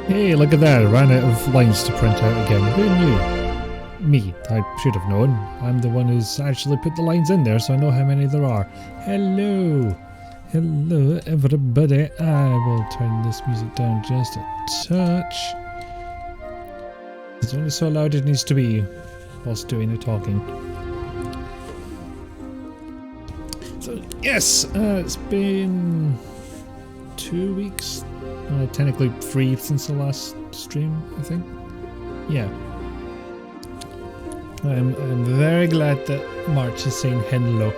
Hey, look at that, I ran out of lines to print out again. Who knew? Me, I should have known. I'm the one who's actually put the lines in there, so I know how many there are. Hello! Hello, everybody. I will turn this music down just a touch. It's only so loud it needs to be whilst doing the talking. So, yes, it's been 2 weeks. Technically 3 since the last stream, I think. Yeah. I'm very glad that March is saying hello.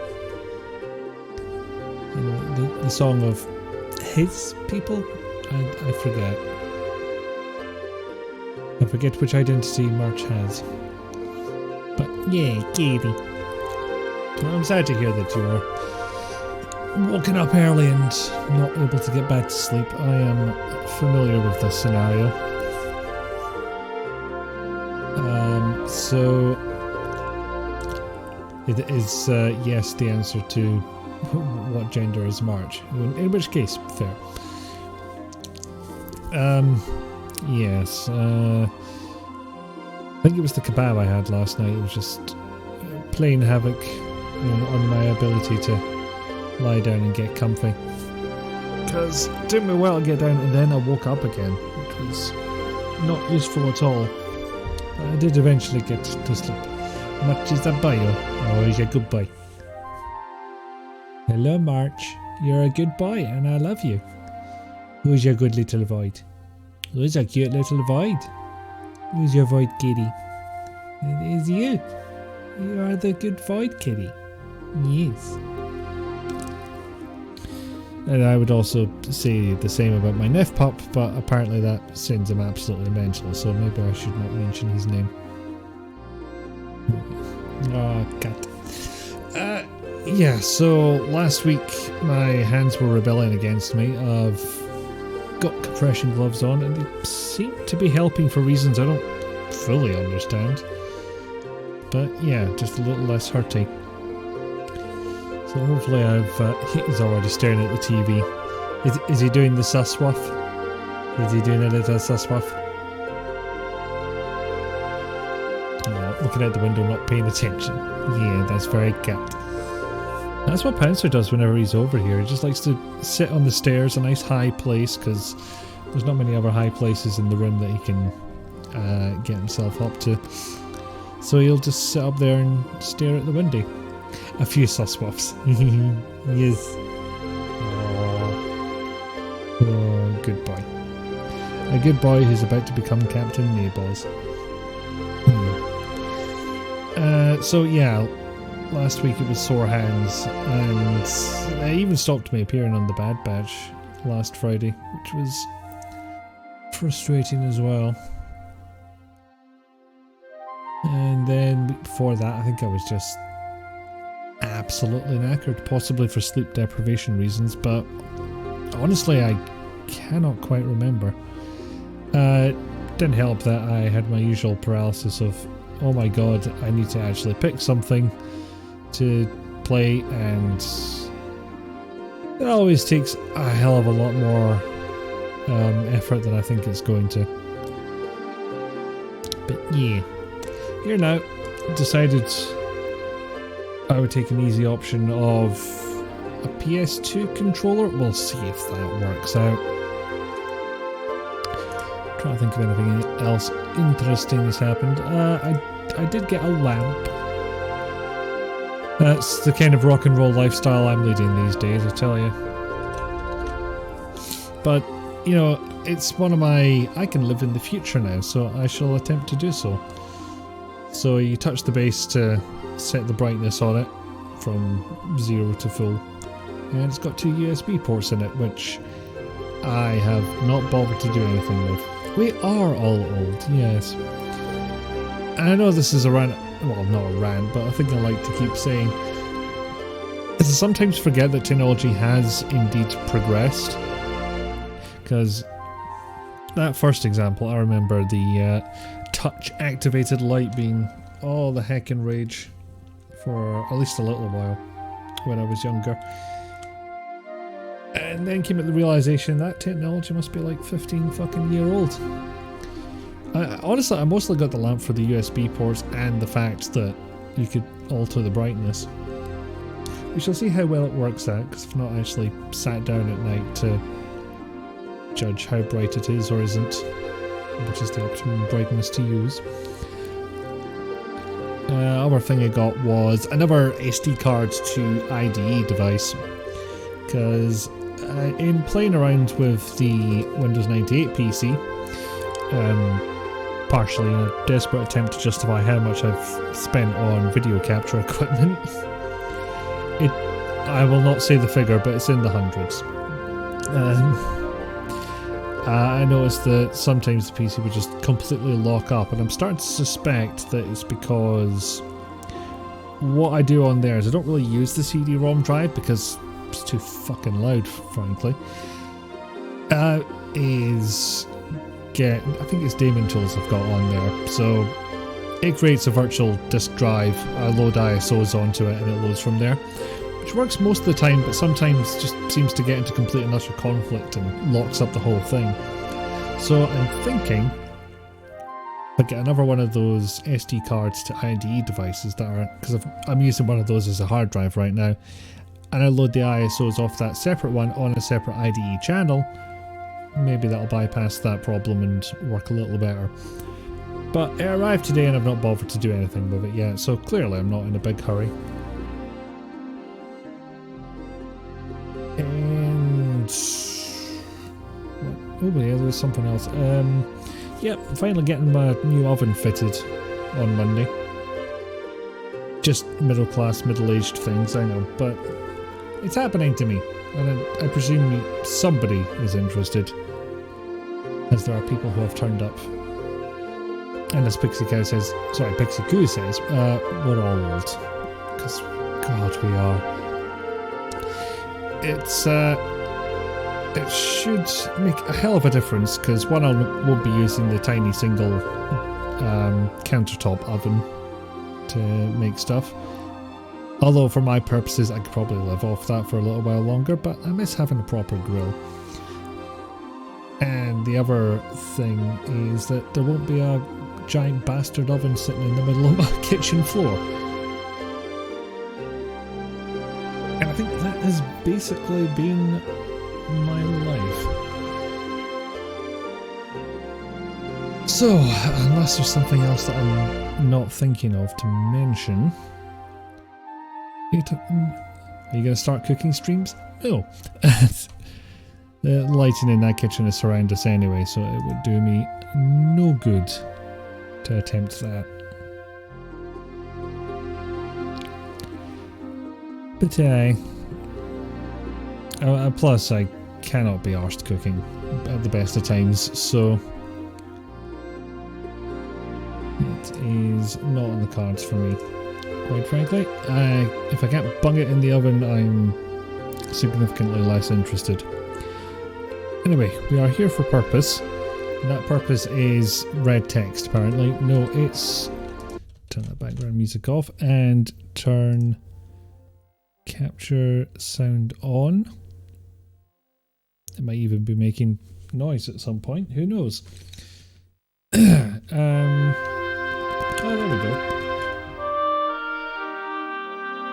You know, the song of his people? I forget. I forget which identity March has. But yeah, Katie. Well, I'm sad to hear that you were woken up early and not able to get back to sleep. I am familiar with this scenario. So it is yes the answer to what gender is March, in which case fair. Yes, I think it was the kebab I had last night. It was just playing havoc on my ability to lie down and get comfy, because it took me a while to get down and then I woke up again, which was not useful at all. I did eventually get to sleep. Much is a boy, oh, he's a good boy. Hello March, you're a good boy and I love you. Who's your good little void? Who's a cute little void? Who's your void kitty? It is you. You are the good void kitty. Yes. And I would also say the same about my Nef pup, but apparently that sends him absolutely mental, so maybe I should not mention his name. Oh, cat. Yeah, so last week my hands were rebelling against me. I've got compression gloves on and they seem to be helping for reasons I don't fully understand. But yeah, just a little less hurty. So hopefully he's already staring at the TV. Is he doing the suswuff? Is he doing a little suswuff? Looking out the window, not paying attention. Yeah, that's very cat. That's what Pouncer does whenever he's over here. He just likes to sit on the stairs, a nice high place, because there's not many other high places in the room that he can get himself up to. So he'll just sit up there and stare at the window. A few suswuffs. Yes. Oh, good boy. A good boy who's about to become Captain Neighbours. So yeah, last week it was sore hands, and they even stopped me appearing on the Bad Batch last Friday, which was frustrating as well. And then before that, I think I was just absolutely knackered, possibly for sleep deprivation reasons, but honestly I cannot quite remember. Didn't help that I had my usual paralysis of, oh my god, I need to actually pick something to play, and it always takes a hell of a lot more effort than I think it's going to. But yeah, here now, decided I would take an easy option of a PS2 controller. We'll see if that works out. Trying to think of anything else interesting that's happened. I did get a lamp. That's the kind of rock and roll lifestyle I'm leading these days, I tell you. But, you know, it's one of my... I can live in the future now, so I shall attempt to do so. So you touch the base to set the brightness on it from 0 to full. And it's got 2 USB ports in it, which I have not bothered to do anything with. We are all old, yes. And I know this is a rant, well, not a rant, but a thing I like to keep saying. Is I sometimes forget that technology has indeed progressed. Because that first example, I remember the touch-activated light being all the heckin' rage for at least a little while when I was younger. And then came at the realization that technology must be like 15 fucking year old. Honestly, I mostly got the lamp for the USB ports and the fact that you could alter the brightness. We shall see how well it works out, because I've not actually sat down at night to judge how bright it is or isn't, which is the optimum brightness to use. Other thing I got was another SD card to IDE device, because in playing around with the Windows 98 PC, partially in a desperate attempt to justify how much I've spent on video capture equipment, I will not say the figure, but it's in the hundreds. I noticed that sometimes the PC would just completely lock up, and I'm starting to suspect that it's because what I do on there is I don't really use the CD-ROM drive because it's too fucking loud, frankly. I think it's Daemon Tools I've got on there, so it creates a virtual disk drive, I load ISOs onto it and it loads from there, which works most of the time, but sometimes just seems to get into complete and utter conflict and locks up the whole thing. So I'm thinking I get another one of those SD cards to IDE devices that are, because I'm using one of those as a hard drive right now, and I load the ISOs off that separate one on a separate IDE channel. Maybe that'll bypass that problem and work a little better. But it arrived today and I've not bothered to do anything with it yet, so clearly I'm not in a big hurry. And oh yeah, there was something else. Yep, finally getting my new oven fitted on Monday. Just middle class, middle-aged things, I know, but it's happening to me, and I presume somebody is interested, as there are people who have turned up. And as Pixie Goo says, we're all old, because God, we are. It should make a hell of a difference, because one, I won't be using the tiny single countertop oven to make stuff. Although for my purposes I could probably live off that for a little while longer, but I miss having a proper grill. And the other thing is that there won't be a giant bastard oven sitting in the middle of my kitchen floor. And I think that has basically been my life. So, unless there's something else that I'm not thinking of to mention, are you going to start cooking streams? No. The lighting in that kitchen is horrendous anyway, so it would do me no good to attempt that. But plus I cannot be arsed cooking at the best of times, so it is not on the cards for me, quite frankly. If I can't bung it in the oven, I'm significantly less interested. Anyway, we are here for purpose, and that purpose is red text apparently. No, it's turn that background music off and turn capture sound on. It might even be making noise at some point, who knows. Oh, there we go.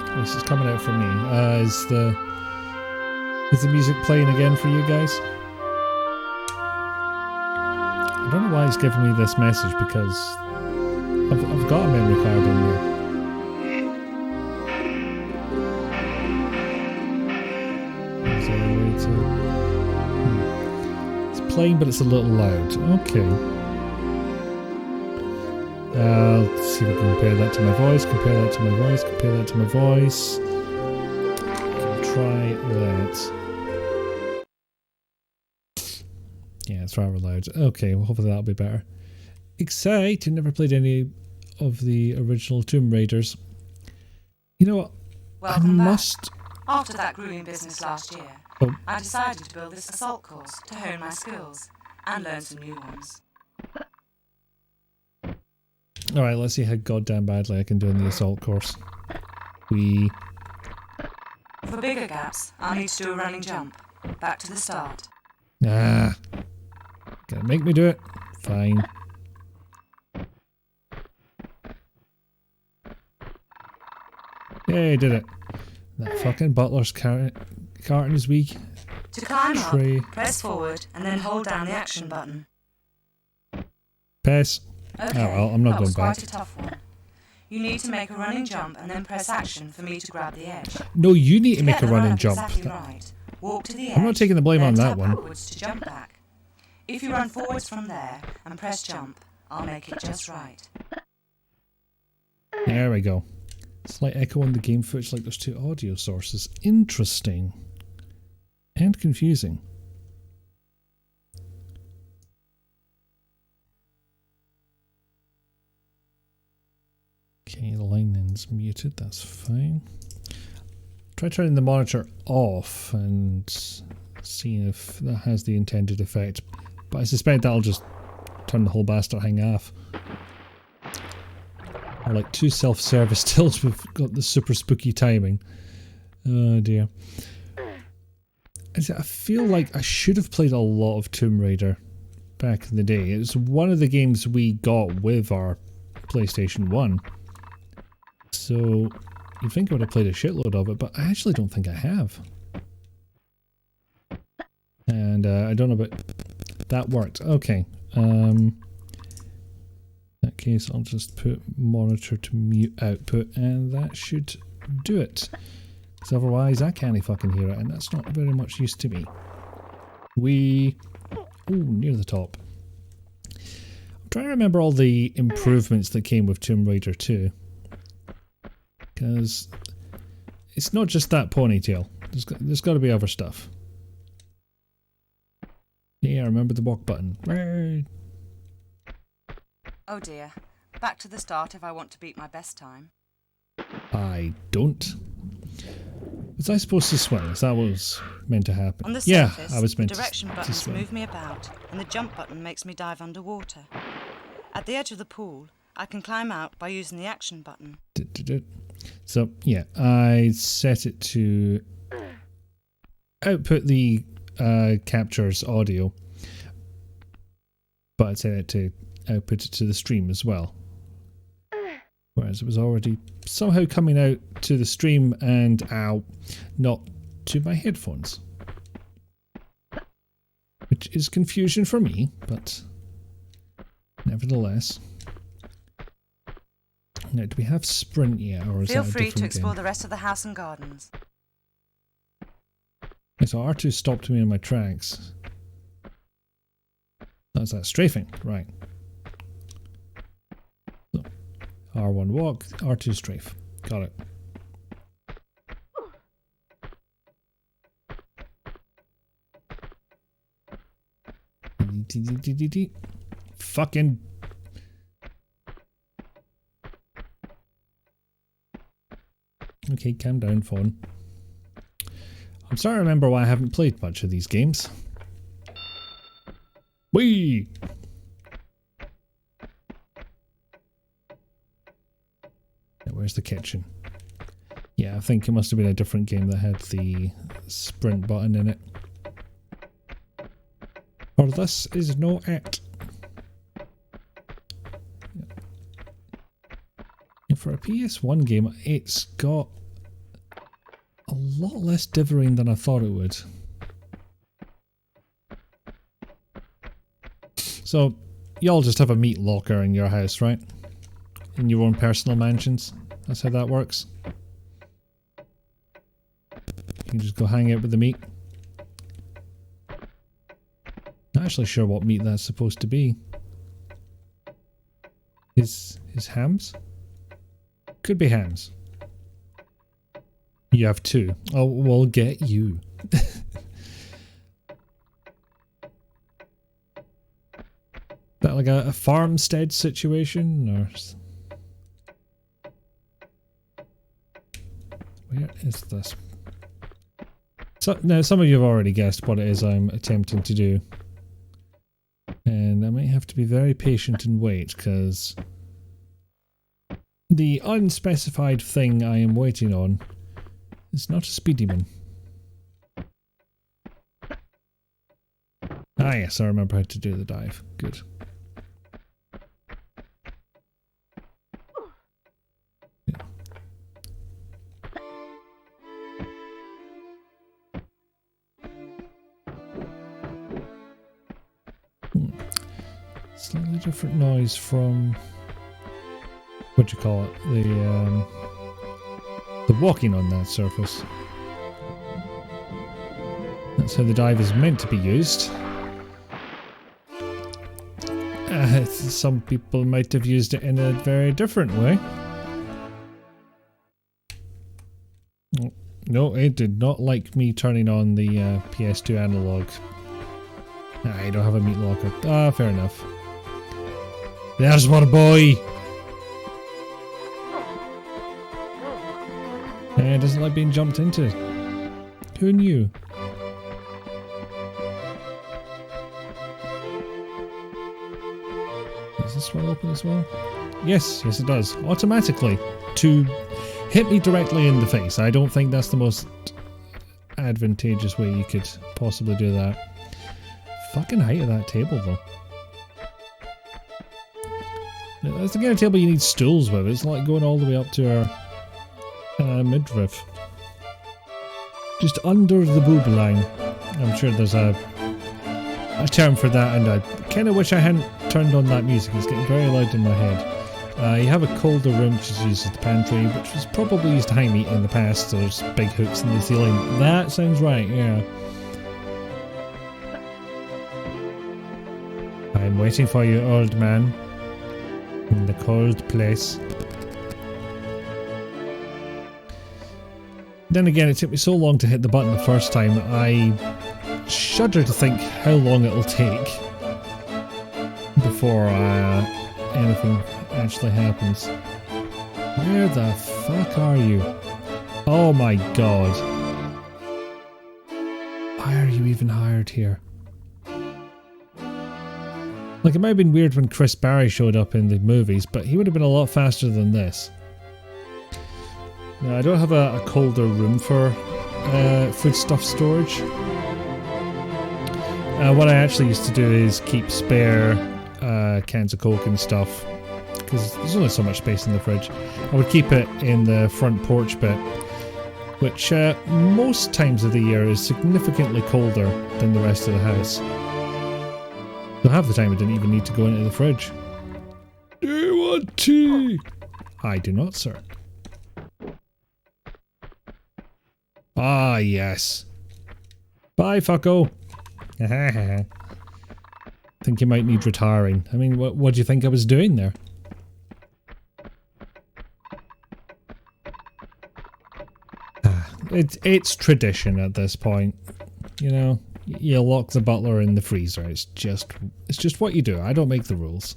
At least it's coming out for me. Is the music playing again for you guys? I don't know why it's giving me this message, because I've got a memory card in there. Is there a way to... It's playing, but it's a little loud. Okay. Let's see if we can compare that to my voice, compare that to my voice, compare that to my voice. I'll try that. Yeah, it's rather loud. Okay, well, hopefully that'll be better. Excited! Never played any of the original Tomb Raiders. You know what? Welcome back. After that grueling business last year, I decided to build this assault course to hone my skills and learn some new ones. Alright, let's see how goddamn badly I can do in the assault course. For bigger gaps, I'll need to do a running jump. Back to the start. Gonna make me do it. Fine. Hey, did it. That fucking butler's carton is weak. To climb Tray. up, press forward and then hold down the action button. Pass. Okay, Oh well, I'm not that was going back. quite a tough one. You need to make a running jump and then press action for me to grab the edge. No, you need to make get a the running run-up jump. Exactly right. Walk to the edge. I'm not taking the blame then on that tap one. Backwards to jump back. If you run forwards from there and press jump, I'll make it just right. There we go. Slight echo on the game footage, like there's two audio sources. Interesting. And confusing. Okay, the line in's muted, that's fine. Try turning the monitor off and seeing if that has the intended effect. But I suspect that'll just turn the whole bastard thing off. Or like two self-service tills, we've got the super spooky timing. Oh dear. I feel like I should have played a lot of Tomb Raider back in the day. It's one of the games we got with our PlayStation 1. So you'd think I would have played a shitload of it, but I actually don't think I have. And I don't know, but that worked. Okay. In that case, I'll just put monitor to mute output, and that should do it. Because otherwise, I can't fucking hear it, and that's not very much use to me. Ooh, near the top. I'm trying to remember all the improvements that came with Tomb Raider 2. Because it's not just that ponytail. There's got to be other stuff. Yeah, remember the walk button. Right. Oh dear. Back to the start if I want to beat my best time. I don't. Was I supposed to swim? Is that what was meant to happen? On the yeah, surface, I was meant the direction to buttons swim. move me about, and the jump button makes me dive underwater. At the edge of the pool, I can climb out by using the action button. So, yeah, I set it to output the captures audio, but I set it to output it to the stream as well. Whereas it was already somehow coming out to the stream and out, not to my headphones. Which is confusion for me, but nevertheless. Now, do we have sprint yet, or is Feel that a free different to explore game? the rest of the house and gardens. Okay, so R2 stopped me in my tracks. That's that strafing, right. So, R1 walk, R2 strafe. Got it. Fucking. Okay, calm down, phone. I'm starting to remember why I haven't played much of these games. Whee! Now, where's the kitchen? Yeah, I think it must have been a different game that had the sprint button in it. Or this is no it. And for a PS1 game, it's got a lot less dithering than I thought it would. So, y'all just have a meat locker in your house, right? In your own personal mansions. That's how that works. You can just go hang out with the meat. Not actually sure what meat that's supposed to be. Is hams? Could be hams. You have two. Oh, we'll get you. That like a farmstead situation, or where is this? So now some of you have already guessed what it is I'm attempting to do, and I might have to be very patient and wait, because the unspecified thing I am waiting on is not a speedy one. Ah yes, I remember how to do the dive. Good. Slightly different noise from... what do you call it? The walking on that surface. That's how the dive is meant to be used. Some people might have used it in a very different way. No, it did not like me turning on the PS2 analog. I don't have a meat locker. Ah, fair enough. There's one boy! It doesn't like being jumped into. Who knew? Does this one open as well? Yes, yes it does. Automatically. To hit me directly in the face. I don't think that's the most advantageous way you could possibly do that. Fucking height of that table though. That's the kind of table you need stools with. It's like going all the way up to our midriff. Just under the boob line. I'm sure there's a term for that, and I kind of wish I hadn't turned on that music. It's getting very loud in my head. You have a colder room which is used as the pantry, which was probably used to hang meat in the past. There's big hooks in the ceiling. That sounds right, yeah. I'm waiting for you, old man. In the cold place. Then again, it took me so long to hit the button the first time, I shudder to think how long it'll take before anything actually happens. Where the fuck are you? Oh my god. Why are you even hired here? Like, it might have been weird when Chris Barry showed up in the movies, but he would have been a lot faster than this. Now, I don't have a colder room for foodstuff storage. What I actually used to do is keep spare cans of Coke and stuff, because there's only so much space in the fridge. I would keep it in the front porch bit, which most times of the year is significantly colder than the rest of the house. So half the time I didn't even need to go into the fridge. Do you want tea? I do not, sir. Ah, yes. Bye, fucko. Think you might need retiring. I mean, what do you think I was doing there? It's tradition at this point, you know. You lock the butler in the freezer. It's just what you do. I don't make the rules.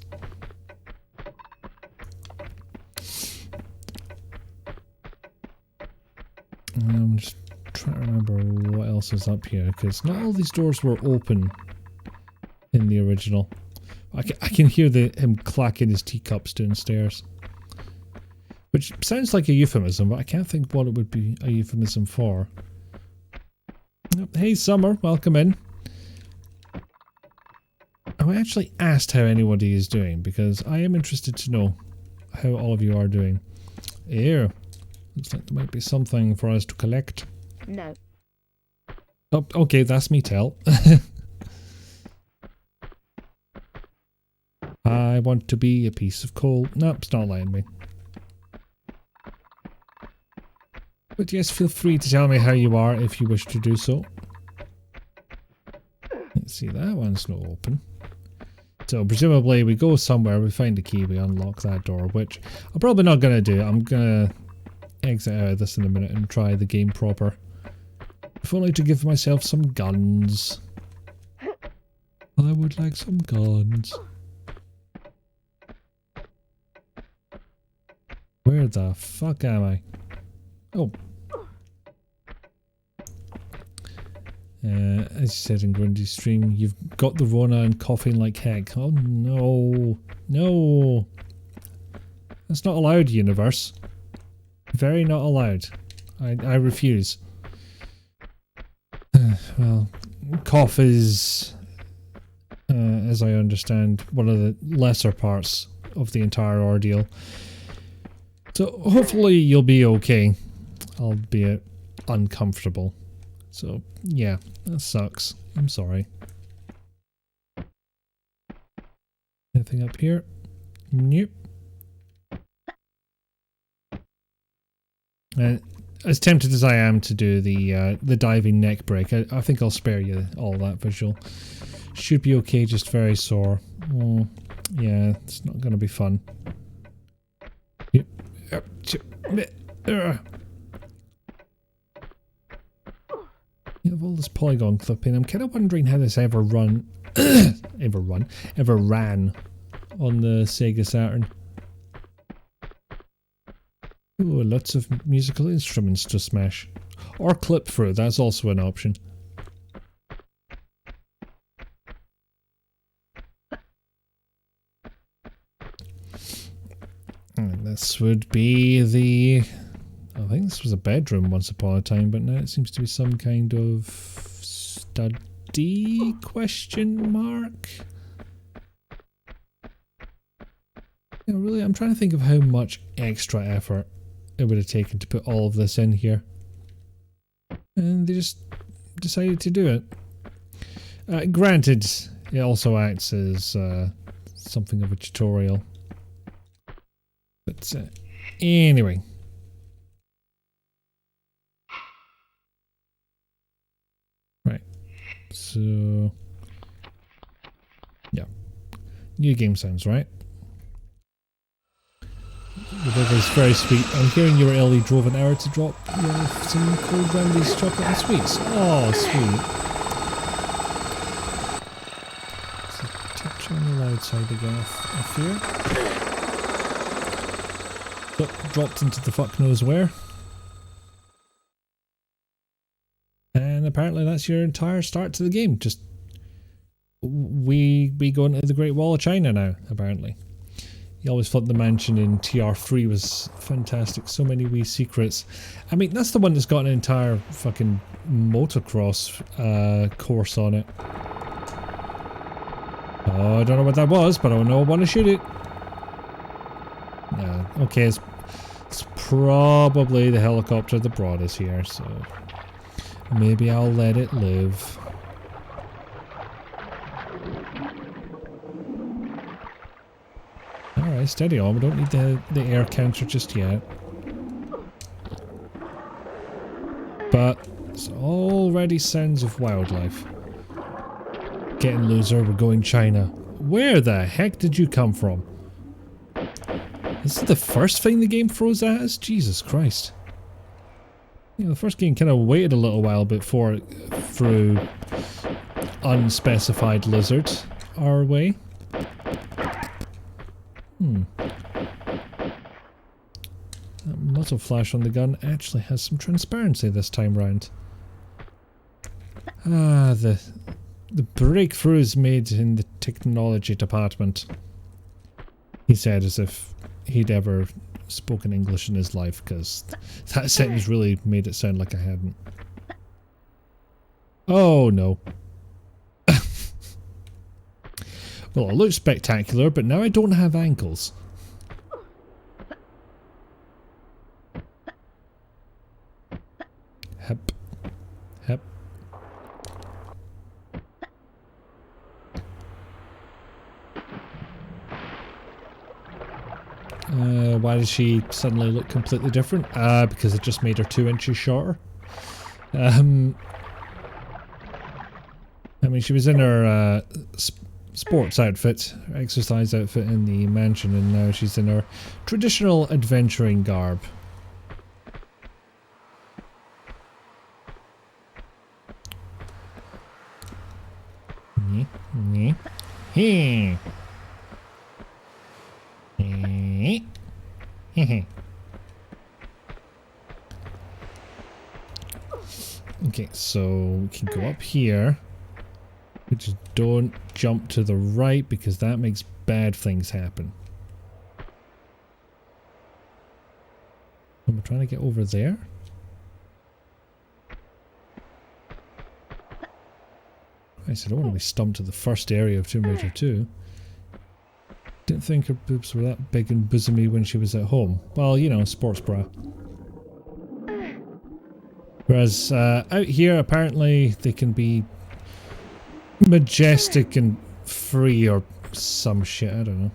I'm just trying to remember what else is up here, because not all these doors were open in the original. I can hear him clacking his teacups downstairs, which sounds like a euphemism, but I can't think what it would be a euphemism for. Hey Summer, welcome in. I actually asked how anybody is doing, because I am interested to know how all of you are doing. Here, looks like there might be something for us to collect. No. Oh, okay, that's me tell. I want to be a piece of coal. Nope, it's not letting me. But yes, feel free to tell me how you are if you wish to do so. Let's see, that one's not open. So presumably we go somewhere, we find a key, we unlock that door, which I'm probably not going to do. I'm going to exit out of this in a minute and try the game proper. If only to give myself some guns. I would like some guns. Where the fuck am I? Oh. As you said in Grundy's stream, you've got the Rona and coughing like heck. Oh no. No. That's not allowed, universe. Very not allowed. I refuse. Well, cough is, as I understand, one of the lesser parts of the entire ordeal. So hopefully you'll be okay, albeit uncomfortable. So yeah, that sucks. I'm sorry. Anything up here? Nope. As tempted as I am to do the diving neck break, I think I'll spare you all that visual. Should be okay, just very sore. Yeah, it's not going to be fun. Yep. You have all this polygon clipping. I'm kind of wondering how this ever ran on the Sega Saturn. Ooh, lots of musical instruments to smash. Or clip through, that's also an option. And this would be the... I think this was a bedroom once upon a time, but now it seems to be some kind of study question mark? Yeah, really, I'm trying to think of how much extra effort it would have taken to put all of this in here. And they just decided to do it. Granted, it also acts as something of a tutorial. But anyway. Right. So... yeah. New game sounds, right? The burger's very sweet. I'm hearing you were ill. You drove an hour to drop some cold Randy's chocolate and sweets. Oh, sweet. So touch on the loud side again, I fear. So, dropped into the fuck knows where. And apparently that's your entire start to the game. Just we go into the Great Wall of China now, apparently. You always thought the mansion in TR3 was fantastic. So many wee secrets. I mean, that's the one that's got an entire fucking motocross course on it. Oh, I don't know what that was, but I know I want to shoot it. No, okay, it's probably the helicopter that brought us here, so maybe I'll let it live. Alright, steady on. We don't need the air counter just yet. But it's already sounds of wildlife. Getting loser, we're going China. Where the heck did you come from? This is the first thing the game throws at us? Jesus Christ. You know, the first game kind of waited a little while before it threw unspecified lizard our way. That muzzle flash on the gun actually has some transparency this time round. Ah, the breakthroughs made in the technology department. He said as if he'd ever spoken English in his life, because that sentence really made it sound like I hadn't. Oh no. Well, it looks spectacular, but now I don't have ankles. Hep. Hep. Why does she suddenly look completely different? Because it just made her 2 inches shorter. I mean, she was in her sports outfit, exercise outfit in the mansion, and now she's in her traditional adventuring garb. Okay, so we can go up here. We just don't jump to the right because that makes bad things happen. Am I trying to get over there? I don't want to be stumped to the first area of Tomb Raider 2. Didn't think her boobs were that big and bosomy when she was at home. Well, you know, sports bra. Whereas out here, apparently, they can be majestic and free, or some shit, I don't know.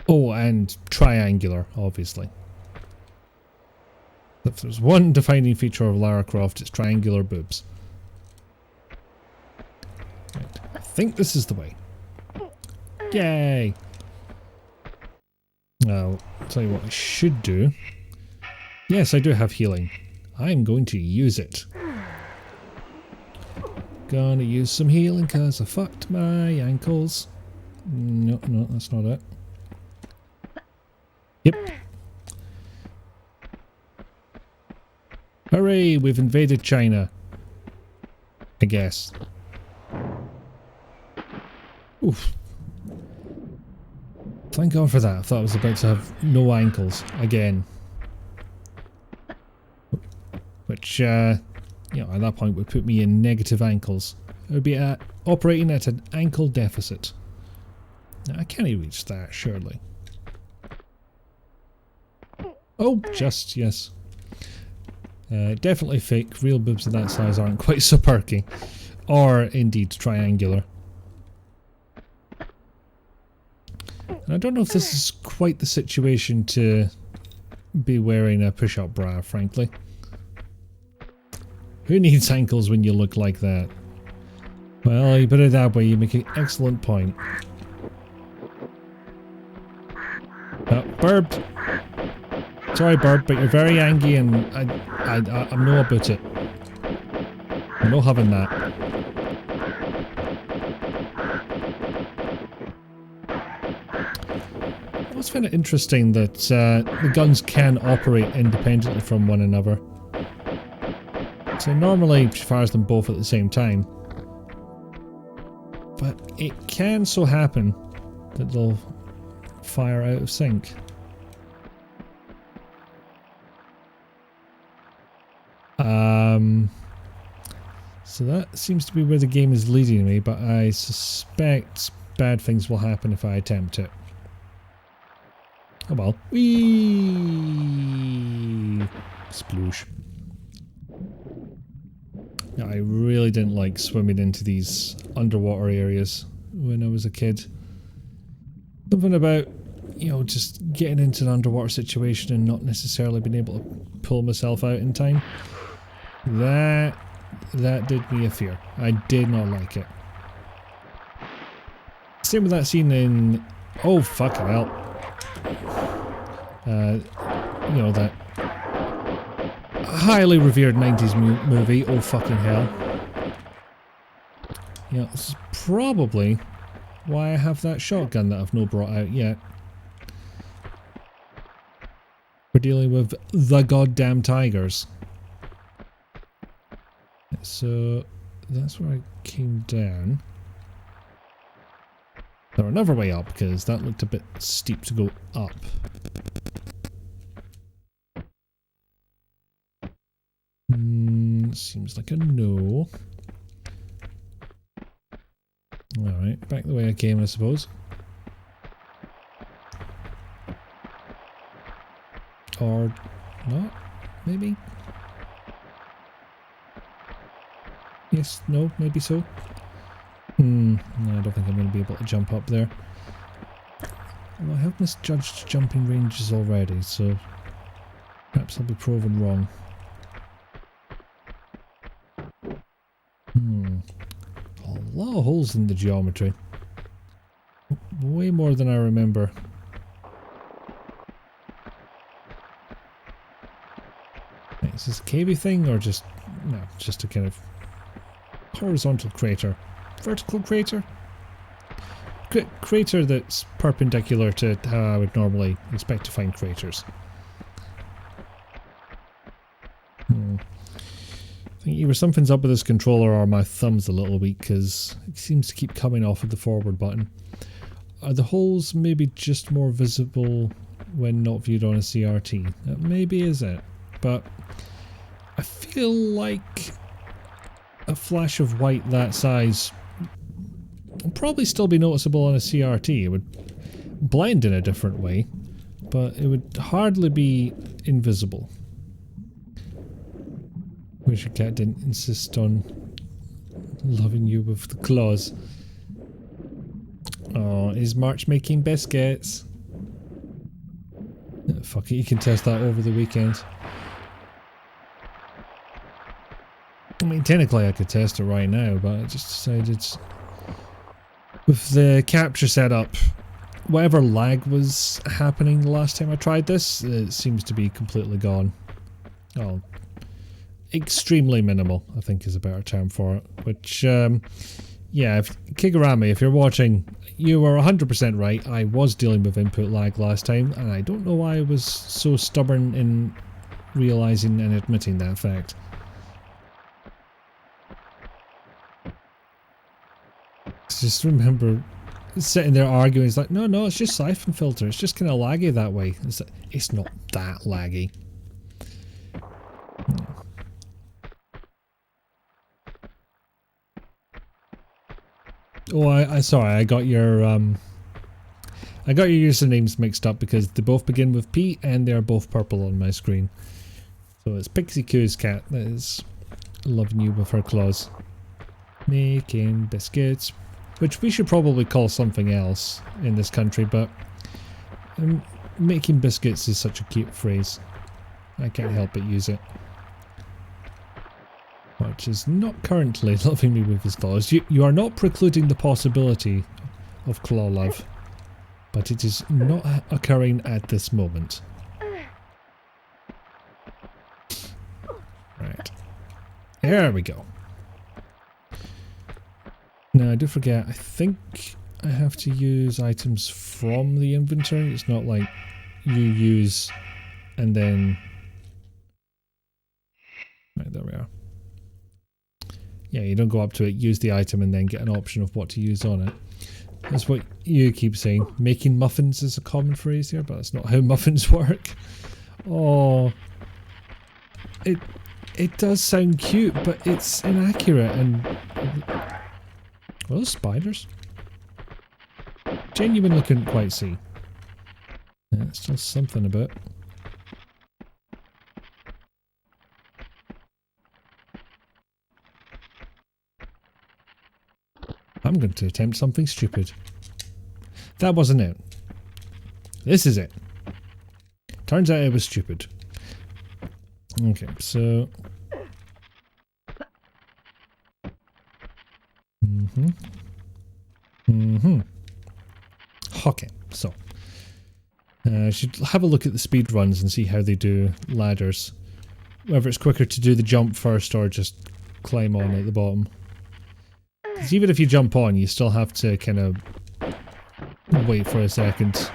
Oh, and triangular, obviously. If there's one defining feature of Lara Croft, it's triangular boobs. Right. I think this is the way. Yay! Now, I'll tell you what I should do. Yes, I do have healing. I'm going to use it. Gonna use some healing because I fucked my ankles. No, no, that's not it. Yep. Hooray, we've invaded China. I guess. Oof. Thank God for that. I thought I was about to have no ankles again. Which, you know, at that point would put me in negative ankles. I would be operating at an ankle deficit. Now, I can't reach that, surely. Oh, just, yes. Definitely fake. Real boobs of that size aren't quite so perky. Or, indeed, triangular. And I don't know if this is quite the situation to be wearing a push-up bra, frankly. Who needs ankles when you look like that? Well, you put it that way, you make an excellent point. Burped! Sorry, Burp, but you're very angry and I'm no about it. I'm not having that. I always find it interesting that the guns can operate independently from one another. So normally she fires them both at the same time. But it can so happen that they'll fire out of sync. So that seems to be where the game is leading me, but I suspect bad things will happen if I attempt it. Oh well. Whee! Sploosh. Yeah, I really didn't like swimming into these underwater areas when I was a kid. Something about, you know, just getting into an underwater situation and not necessarily being able to pull myself out in time. That did me a fear. I did not like it. Same with that scene in... Oh, fucking hell. You know, that highly revered 90s movie, Oh Fucking Hell. Yeah, this is probably why I have that shotgun that I've not brought out yet. We're dealing with the goddamn tigers. So, that's where I came down. Or another way up, because that looked a bit steep to go up. Seems like a no. Alright, back the way I came, I suppose. Or not, maybe? Yes, no, maybe so. No, I don't think I'm going to be able to jump up there. Well, I have misjudged jumping ranges already, so perhaps I'll be proven wrong. A lot of holes in the geometry. Way more than I remember. Right, is this a cavey thing or just... no, just a kind of horizontal crater. Vertical crater? Crater that's perpendicular to how I would normally expect to find craters. I think either something's up with this controller or my thumb's a little weak because it seems to keep coming off of the forward button. Are the holes maybe just more visible when not viewed on a CRT? That maybe is it, but I feel like a flash of white that size would probably still be noticeable on a CRT. It would blend in a different way, but it would hardly be invisible. Wish your cat didn't insist on Loving you with the claws. Oh, is March making biscuits? Fuck it, you can test that over the weekend. I mean, technically I could test it right now, but I just decided with the capture setup, whatever lag was happening the last time I tried this, it seems to be completely gone. Oh, extremely minimal, I think is a better term for it. Which, yeah, Kigurami, if you're watching, you were 100% right. I was dealing with input lag last time, and I don't know why I was so stubborn in realising and admitting that fact. Just remember sitting there arguing, it's like, no, it's just Syphon Filter, it's just kind of laggy that way. It's like, it's not that laggy. Oh, I sorry, I got your usernames mixed up because they both begin with P and they're both purple on my screen. So it's Pixie Q's cat that is loving you with her claws. Making biscuits. Which we should probably call something else in this country, but making biscuits is such a cute phrase. I can't help but use it. Which is not currently loving me with his claws. You are not precluding the possibility of claw love, but it is not occurring at this moment. Right. There we go. Now I do forget, I think I have to use items from the inventory. It's not like you use and then... Right, there we are. Yeah, you don't go up to it, use the item and then get an option of what to use on it. That's what you keep saying. Making muffins is a common phrase here, but that's not how muffins work. Oh, it does sound cute, but it's inaccurate and... Are those spiders? Genuinely couldn't quite see. Yeah, it's still something about. I'm going to attempt something stupid. That wasn't it. This is it. Turns out it was stupid. Okay, so... Okay, so I should have a look at the speed runs and see how they do ladders. Whether it's quicker to do the jump first or just climb on at the bottom. Because even if you jump on, you still have to kind of wait for a second.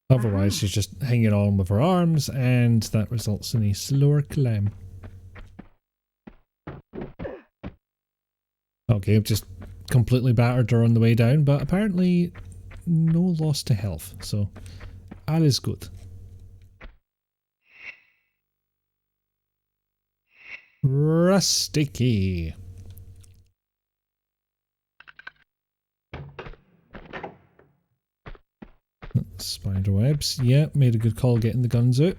Otherwise, she's just hanging on with her arms, and that results in a slower climb. Okay, I've just completely battered her on the way down, but apparently no loss to health, so all is good. Rusty key. Spider webs. Yeah, made a good call getting the guns out.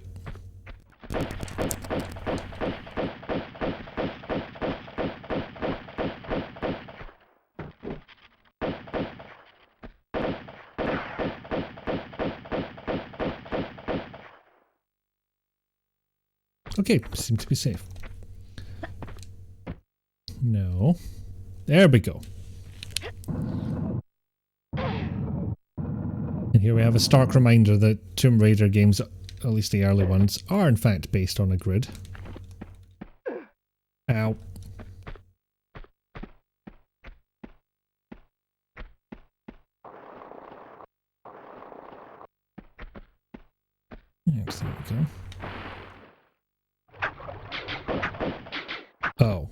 Okay, seem to be safe. No. There we go. And here we have a stark reminder that Tomb Raider games, at least the early ones, are in fact based on a grid. Ow. Yes, there we go. Oh.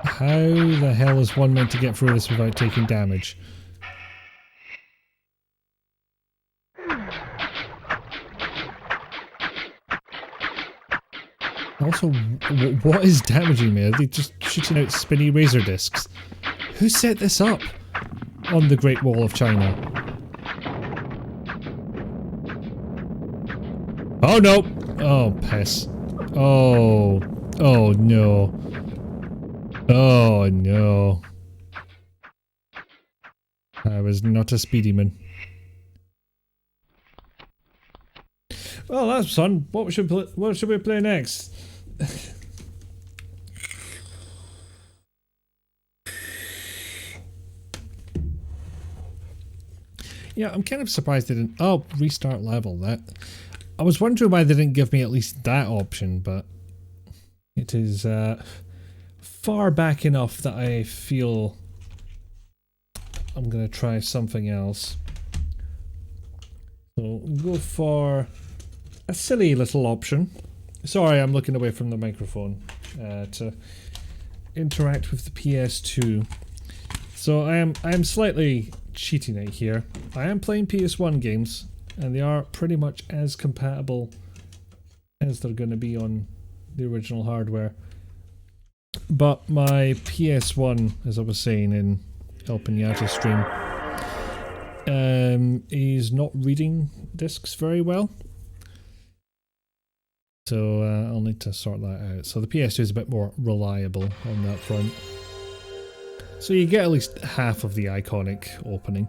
How the hell is one meant to get through this without taking damage? Also, what is damaging me? Are they just shooting out spinny razor discs? Who set this up on the Great Wall of China? Oh no! Oh, piss. Oh. Oh no. Oh no. I was not a speedy man. Well, that's fun. What should we play next? Yeah, I'm kind of surprised they didn't. Oh, restart level. That. I was wondering why they didn't give me at least that option, but it is far back enough that I feel I'm gonna try something else. So we'll go for a silly little option. Sorry, I'm looking away from the microphone to interact with the PS2. So I am slightly cheating it here. I am playing PS1 games, and they are pretty much as compatible as they're going to be on the original hardware. But my PS1, as I was saying in El Pinata stream, is not reading discs very well. So I'll need to sort that out. So the PS2 is a bit more reliable on that front. So you get at least half of the iconic opening.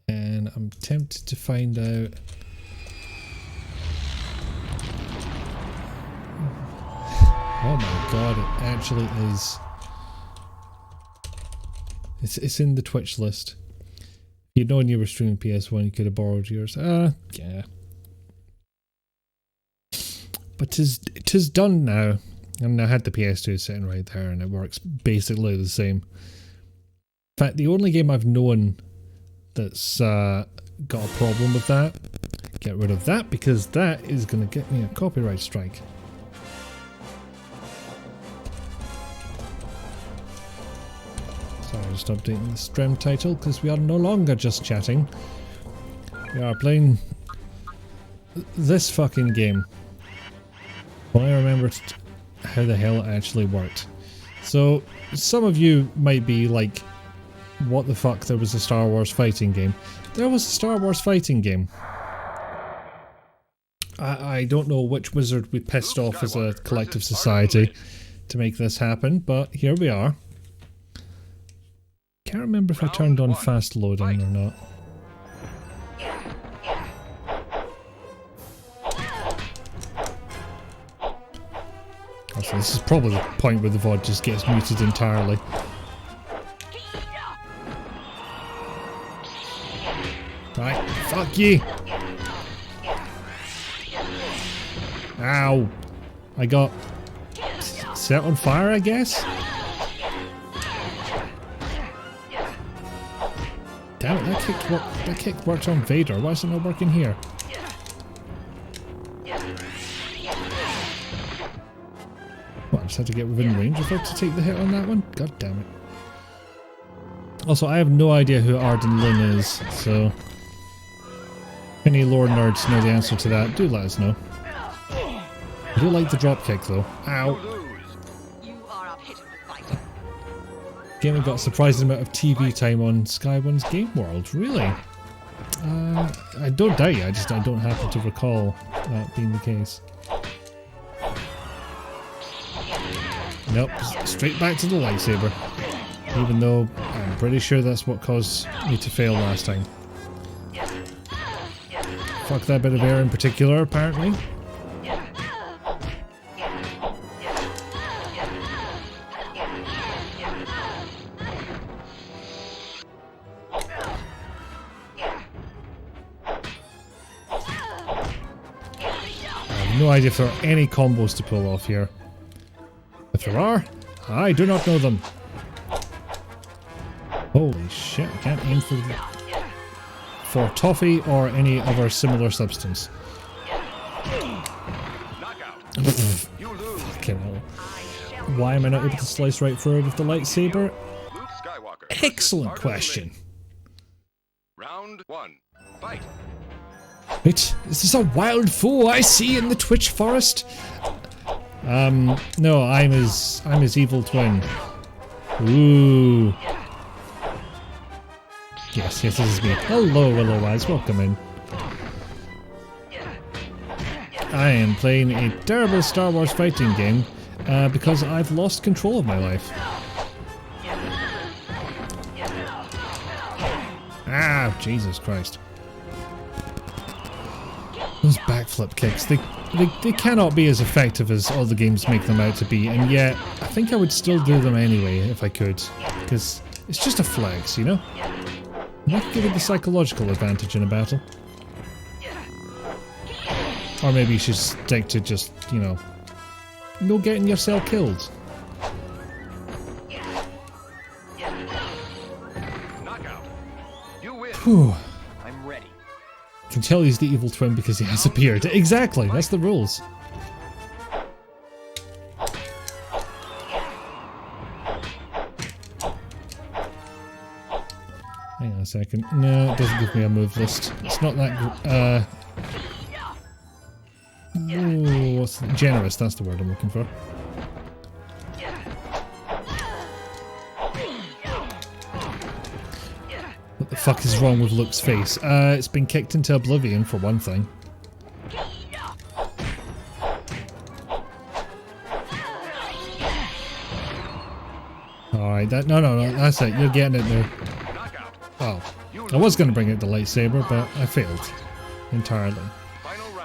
And I'm tempted to find out... Oh my god, it actually is. It's in the Twitch list. If you'd known you were streaming PS1, you could have borrowed yours. Yeah. But tis done now. And I had the PS2 sitting right there and it works basically the same. In fact, the only game I've known that's got a problem with that, get rid of that because that is going to get me a copyright strike. Sorry, just updating the stream title because we are no longer just chatting. We are playing this fucking game. Well, I remembered how the hell it actually worked. So, some of you might be like, what the fuck, there was a Star Wars fighting game. There was a Star Wars fighting game. I don't know which wizard we pissed off as a collective society to make this happen, but here we are. Can't remember if I turned on fast loading or not. Also, this is probably the point where the VOD just gets muted entirely. Right, fuck you! Ow! I got set on fire, I guess? Damn it, that kick worked on Vader. Why is it not working here? What, I just had to get within range of it to take the hit on that one? God damn it. Also, I have no idea who Arden Lin is, so... if any lore nerds know the answer to that, do let us know. I do like the dropkick though. Ow! Game got a surprising amount of TV time on Sky One's Game World, really? I don't doubt you, I don't happen to recall that being the case. Nope, straight back to the lightsaber. Even though I'm pretty sure that's what caused me to fail last time. Fuck that bit of air in particular, apparently. No idea if there are any combos to pull off here. If there are, I do not know them. Holy shit, I can't aim for toffee or any other similar substance. Fucking hell. Why am I not able to slice right through it with the lightsaber? Excellent question. Round one, fight. Wait, is this a wild foe I see in the Twitch forest? No, I'm his evil twin. Ooh. Yes, this is me. Hello, Willow Eyes, welcome in. I am playing a terrible Star Wars fighting game because I've lost control of my life. Ah, Jesus Christ. Those backflip kicks, they cannot be as effective as all the games make them out to be, and yet I think I would still do them anyway if I could, because it's just a flex, you know? And I could give it the psychological advantage in a battle. Or maybe you should stick to just, you know, no getting yourself killed. Knockout. You win. Whew. I'm ready. You can tell he's the evil twin because he has a beard. Exactly, that's the rules. Hang on a second. No, it doesn't give me a move list. It's not that ooh, what's generous, that's the word I'm looking for. What the fuck is wrong with Luke's face? It's been kicked into oblivion for one thing. Alright, no, that's it, you're getting it there. Oh, I was going to bring out the lightsaber, but I failed entirely.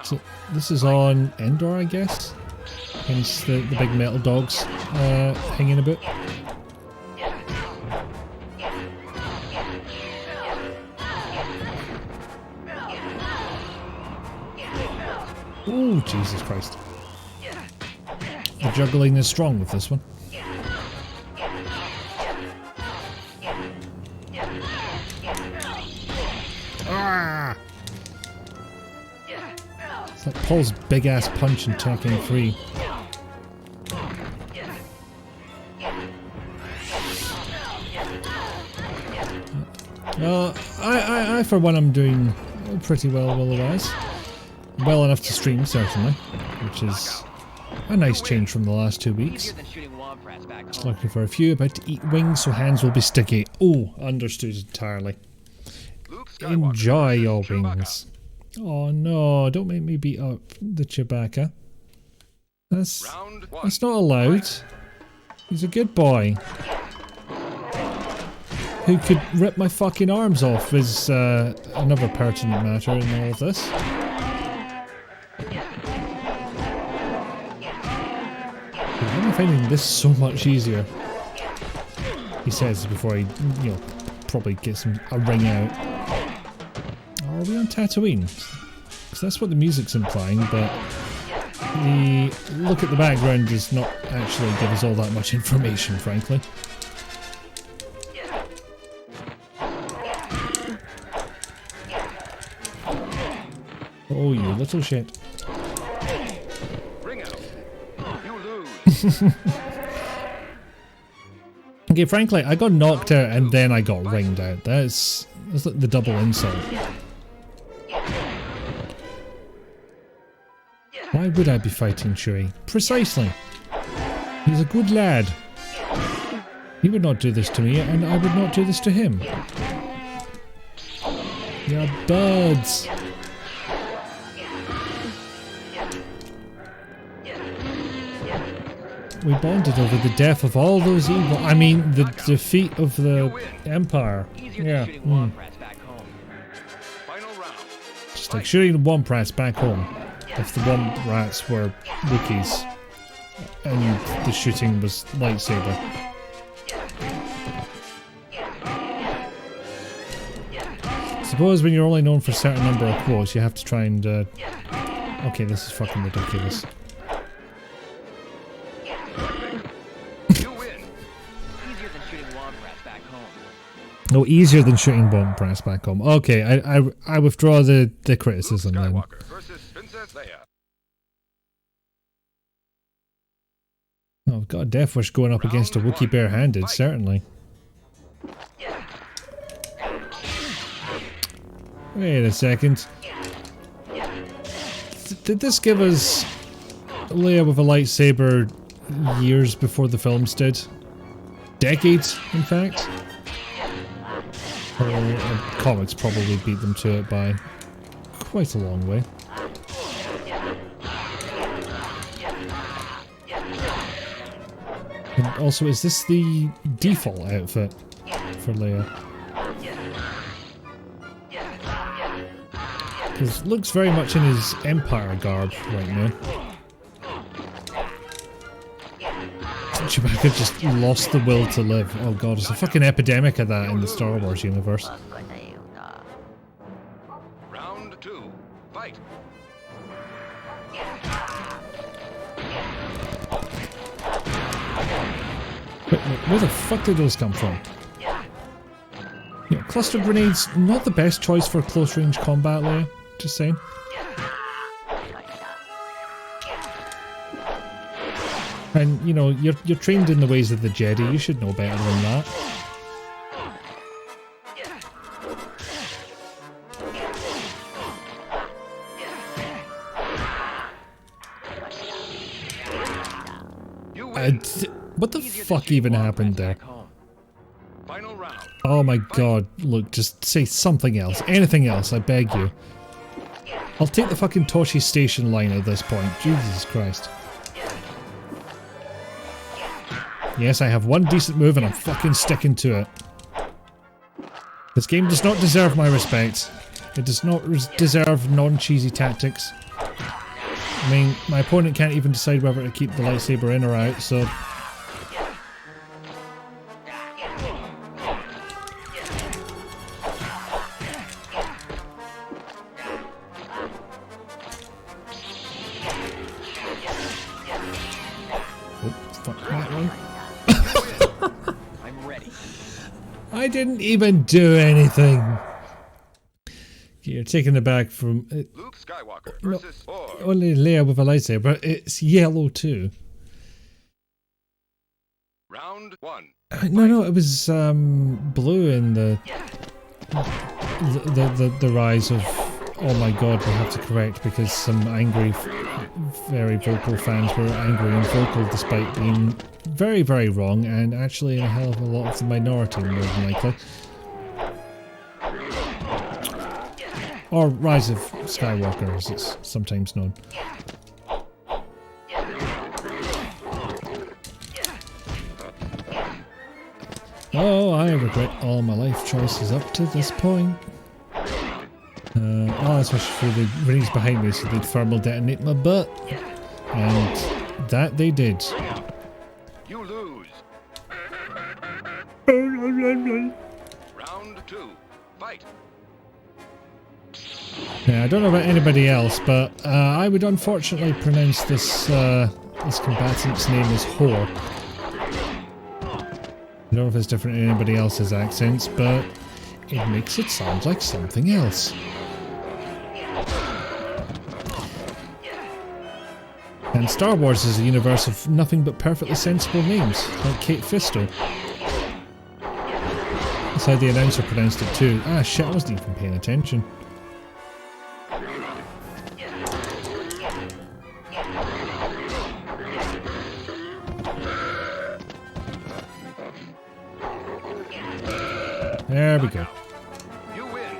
So this is on Endor, I guess? Hence the big metal dogs hanging about. Oh, Jesus Christ. The juggling is strong with this one. Ah! It's like Paul's big ass punch in Tekken 3. I for one am doing pretty well otherwise. Well enough to stream, certainly, which is a nice change from the last 2 weeks. Just looking for a few, about to eat wings, so hands will be sticky. Oh, understood entirely. Enjoy your wings. Oh no, don't make me beat up the Chewbacca. That's not allowed. He's a good boy. Who could rip my fucking arms off is another pertinent matter in all of this. I'm finding this so much easier. He says before he, you know, probably gets a ring out. Are we on Tatooine? Because that's what the music's implying, but the look at the background does not actually give us all that much information, frankly. Oh, you little shit. Ring out. You lose. Okay, frankly, I got knocked out and then I got ringed out. That's like the double insult. Why would I be fighting Chewie? Precisely. He's a good lad. He would not do this to me, and I would not do this to him. You're birds. We bonded over the death of all those evil. I mean, the defeat of the Empire. Yeah. Just like shooting the Womp Rats back home. If the Womp Rats were Wookiees and the shooting was lightsaber. Suppose when you're only known for a certain number of quotes, you have to try and. Okay, this is fucking ridiculous. No, easier than shooting Womp Rats back home. Okay, I withdraw the criticism then. Oh, I've got a Death Wish going up against a Wookiee bare-handed, certainly. Wait a second. Did this give us Leia with a lightsaber years before the films did. Decades, in fact. Comics probably beat them to it by quite a long way. And also, is this the default outfit for Leia? Because it looks very much in his Empire garb right now. Chewbacca just lost the will to live. Oh god, there's a fucking epidemic of that in the Star Wars universe. Round 2. Fight. Where the fuck did those come from? You know, cluster grenades, not the best choice for close range combat, Leia. Just saying. And, you know, you're trained in the ways of the Jedi, you should know better than that. What the fuck even happened there? Final round. Oh my god, look, just say something else. Anything else, I beg you. I'll take the fucking Toshi Station line at this point. Jesus Christ. Yes, I have one decent move and I'm fucking sticking to it. This game does not deserve my respect. It does not deserve non-cheesy tactics. I mean, my opponent can't even decide whether to keep the lightsaber in or out, so... I didn't even do anything. You're taking it back from Luke Skywalker versus only Leia with a lightsaber, but it's yellow too. Round 1. No, it was blue in the rise of. Oh my god, we have to correct because some angry, very vocal fans were angry and vocal despite being very, very wrong and actually a hell of a lot of the minority, more than likely. Or Rise of Skywalker, as it's sometimes known. Oh, I regret all my life choices up to this point. Especially for the rings behind me, so they'd thermal detonate my butt. And that they did. You lose. Round 2. Fight. Yeah, I don't know about anybody else, but I would unfortunately pronounce this this combatant's name as Whore. I don't know if it's different in anybody else's accents, but it makes it sound like something else. And Star Wars is a universe of nothing but perfectly sensible names, like Kate Fisto. That's how the announcer pronounced it too. Ah shit, I wasn't even paying attention. There we go. You win.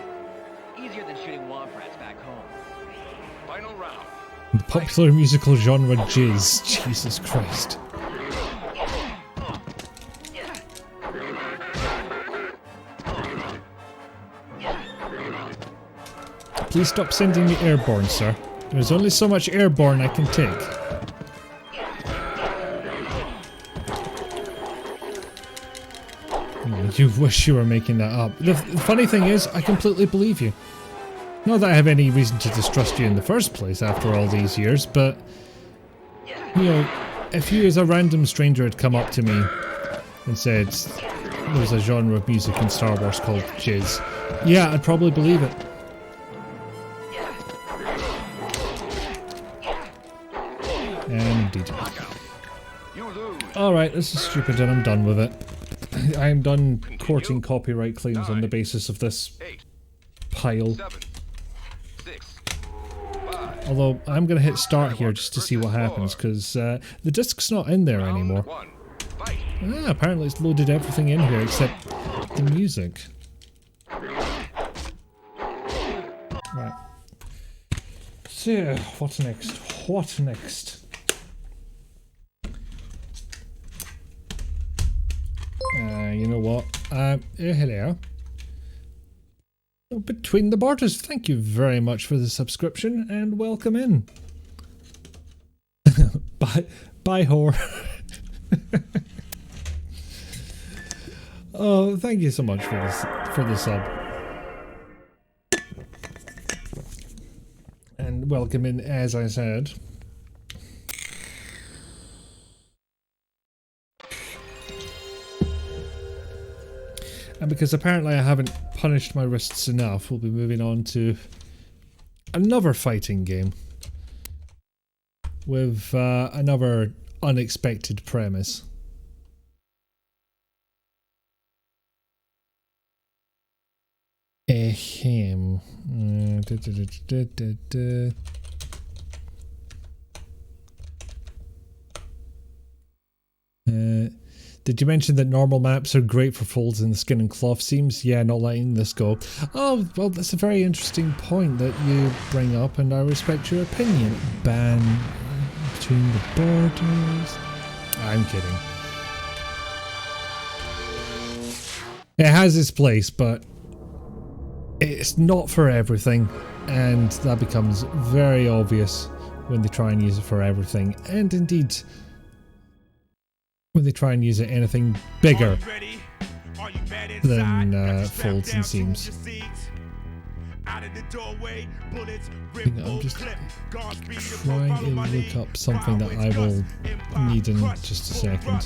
Easier than shooting womp rats back home. Final round. The popular musical genre jizz. Jesus Christ. Please stop sending me airborne, sir. There's only so much airborne I can take. You wish you were making that up. The funny thing is, I completely believe you. Not that I have any reason to distrust you in the first place after all these years, but... You know, if you as a random stranger had come up to me and said there's a genre of music in Star Wars called jizz, yeah, I'd probably believe it. Indeed. Alright, this is stupid and I'm done with it. I am done courting copyright claims on the basis of this pile. Although I'm going to hit start here just to see what happens, because the disc's not in there anymore. Apparently it's loaded everything in here except the music. Right. So, what's next? What next? You know what? Hello. Between the Borders, thank you very much for the subscription and welcome in. Bye, whore. Oh, thank you so much for the sub. And welcome in, as I said. And because apparently I haven't punished my wrists enough, we'll be moving on to another fighting game with another unexpected premise. Ahem. Did you mention that normal maps are great for folds in the skin and cloth seams? Yeah, not letting this go. Oh, well, that's a very interesting point that you bring up, and I respect your opinion. Ban between the borders. I'm kidding. It has its place, but it's not for everything, and that becomes very obvious when they try and use it for everything, and indeed when they try and use it anything bigger than folds and seams. I'm just trying to look up something that I will need in just a second.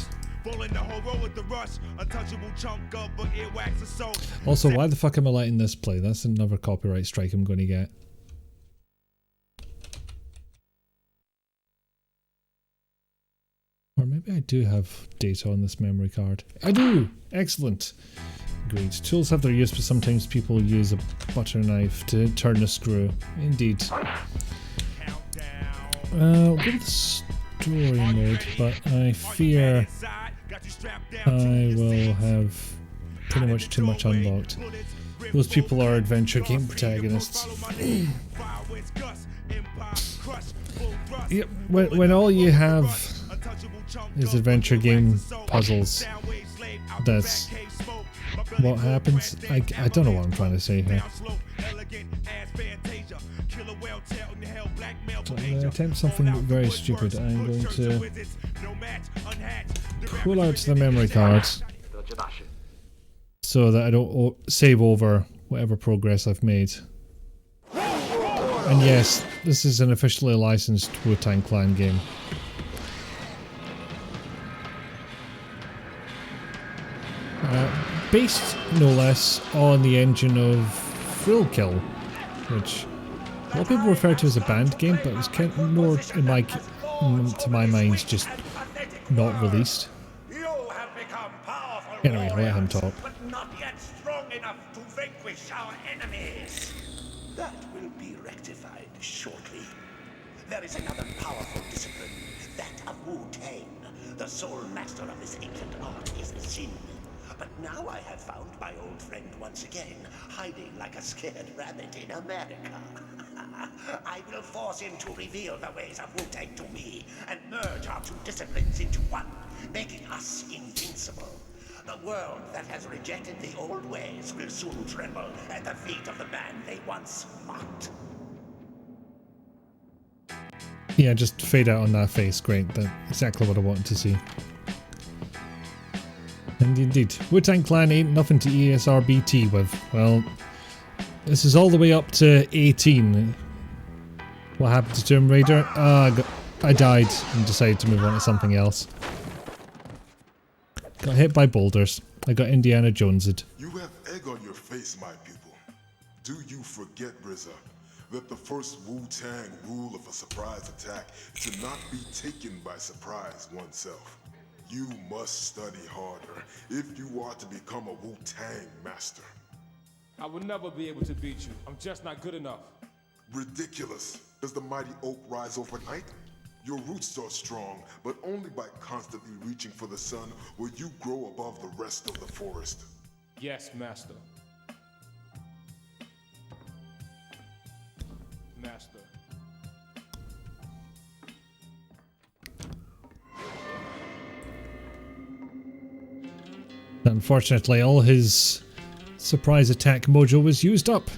Also, why the fuck am I letting this play? That's another copyright strike I'm going to get. Or maybe I do have data on this memory card. I do! Excellent. Agreed. Tools have their use, but sometimes people use a butter knife to turn a screw. Indeed. We'll go with the story mode, but I fear I will have pretty much too much unlocked. Those people are adventure game protagonists. Yep, when all you have is adventure game puzzles, that's what happens. I don't know what I'm trying to say here. So I'm going to attempt something very stupid. I'm going to pull out the memory cards so that I don't save over whatever progress I've made. And yes, this is an officially licensed Wu-Tang Clan game. Based, no less, on the engine of Thrill Kill, which a lot of people refer to as a banned game, but it's kind of more, to my mind, just not released. Anyway, let him talk. But not yet strong enough to vanquish our enemies. That will be rectified shortly. There is another powerful discipline, that of Wu-Tang. The sole master of this ancient art is Sin. But now I have found my old friend once again, hiding like a scared rabbit in America. I will force him to reveal the ways of Wu-Tang to me, and merge our two disciplines into one, making us invincible. The world that has rejected the old ways will soon tremble at the feet of the man they once mocked. Yeah, just fade out on that face. Great, that's exactly what I wanted to see. And indeed, Wu-Tang Clan ain't nothing to ESRBT with. Well, this is all the way up to 18. What happened to Tomb Raider? I died and decided to move on to something else. Got hit by boulders. I got Indiana Jonesed. You have egg on your face, my people. Do you forget, RZA, that the first Wu-Tang rule of a surprise attack is to not be taken by surprise oneself? You must study harder if you are to become a Wu-Tang master. I will never be able to beat you. I'm just not good enough. Ridiculous. Does the mighty oak rise overnight? Your roots are strong, but only by constantly reaching for the sun will you grow above the rest of the forest. Yes, Master. Master. Unfortunately, all his surprise attack mojo was used up.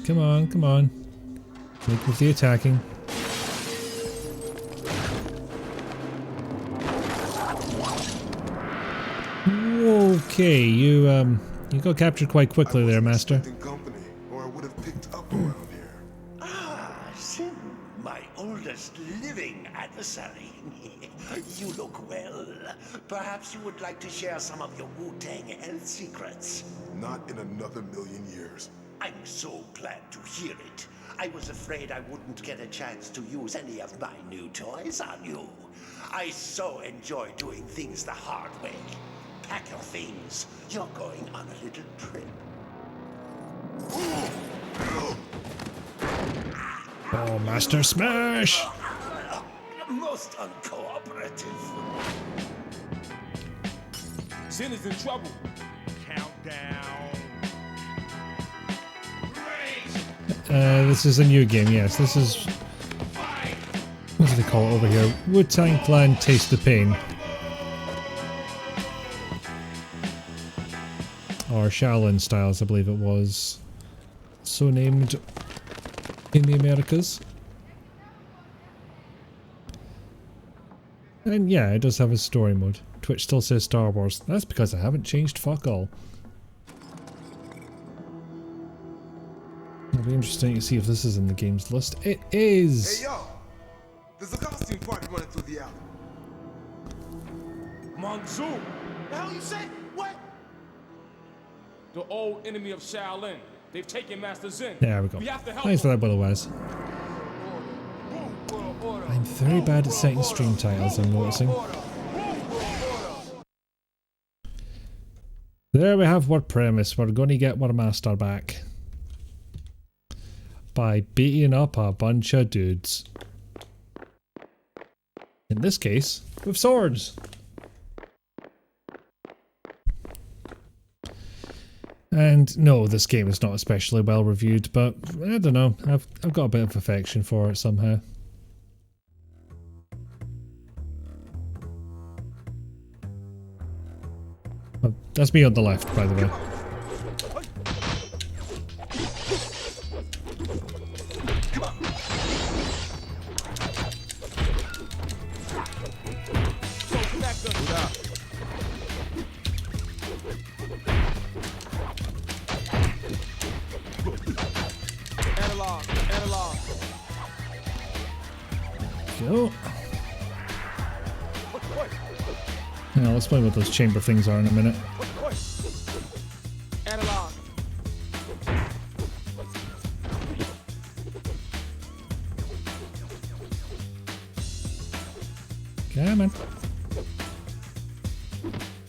Come on, come on. Make with the attacking. Okay, you got captured quite quickly there, Master. Company, or I would have picked up around here. Ah, Sin, my oldest living adversary. You look well. Perhaps you would like to share some of your Wu-Tang health secrets. Not in another million years. I'm so glad to hear it. I was afraid I wouldn't get a chance to use any of my new toys on you. I so enjoy doing things the hard way. Pack your things. You're going on a little trip. Oh, Master Smash! Most uncooperative. Sin is in trouble. Countdown. This is a new game, yes. This is... what do they call it over here? Wu-Tang Clan Taste the Pain. Or Shaolin Styles, I believe it was. So named in the Americas. And yeah, it does have a story mode. Twitch still says Star Wars. That's because I haven't changed fuck all. It'll be interesting to see if this is in the games list. It is! Hey yo! There's a costume party running through the alley. Monzoon, The hell you say? What? the old enemy of Shaolin. They've taken Master Zen. There we go. We have to help Thanks for them. that, Willow-Waz. I'm very bad at setting stream titles, I'm noticing. There we have our premise. We're going to get our master back. By beating up a bunch of dudes. In this case, with swords. And no, this game is not especially well reviewed, but I don't know, I've got a bit of affection for it somehow. Oh, that's me on the left, by the way. Go. Now let's play what those chamber things are in a minute. Analog. Come on.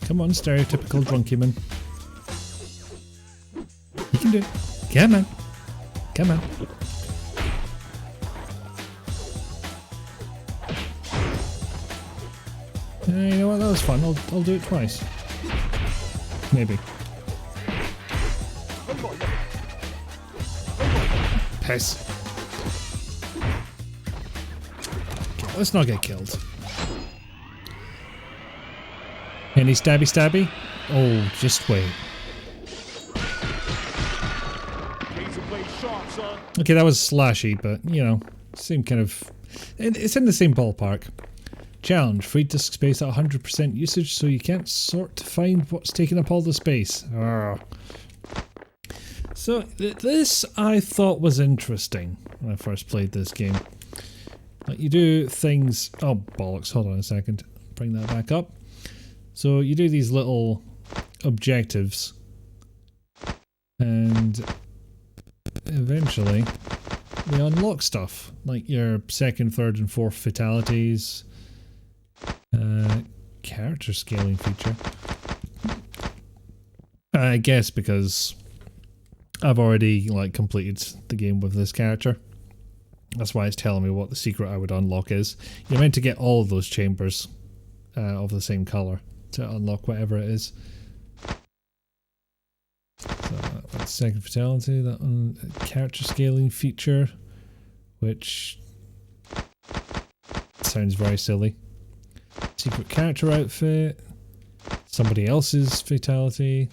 Come on, stereotypical drunky man. You can do it. Come on. Come on. You know what, that was fun. I'll do it twice. Maybe. Piss. Okay, let's not get killed. Any stabby stabby? Oh, just wait. Okay, that was slashy, but, you know, same kind of... It's in the same ballpark. Challenge, free disk space at 100% usage, so you can't sort to find what's taking up all the space. Arrgh. So, this I thought was interesting when I first played this game. Like, you do things... Oh, bollocks, hold on a second. Bring that back up. So, you do these little objectives. And eventually, they unlock stuff like your second, third, and fourth fatalities. Character scaling feature. I guess because I've already like completed the game with this character. That's why it's telling me what the secret I would unlock is. You're meant to get all of those chambers of the same colour to unlock whatever it is. So that's second fatality, that one, character scaling feature, which sounds very silly. Secret character outfit, somebody else's fatality.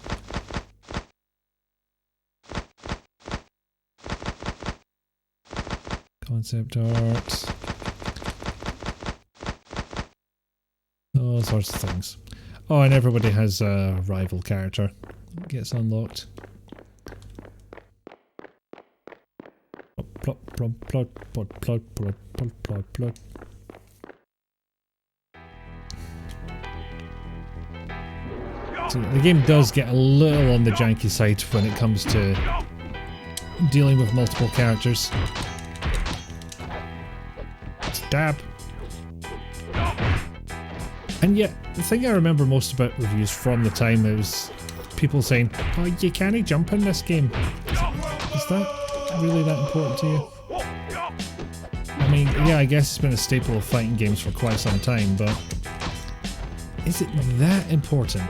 Concept art. All sorts of things. Oh, and everybody has a rival character that gets unlocked. Plot, plot, plot, plot, plot, plot, plot, plot, plot. So the game does get a little on the janky side when it comes to dealing with multiple characters. Stab. And yet, the thing I remember most about reviews from the time is people saying, "Oh, you can't jump in this game." Is that really that important to you? I mean, yeah, I guess it's been a staple of fighting games for quite some time, but is it that important?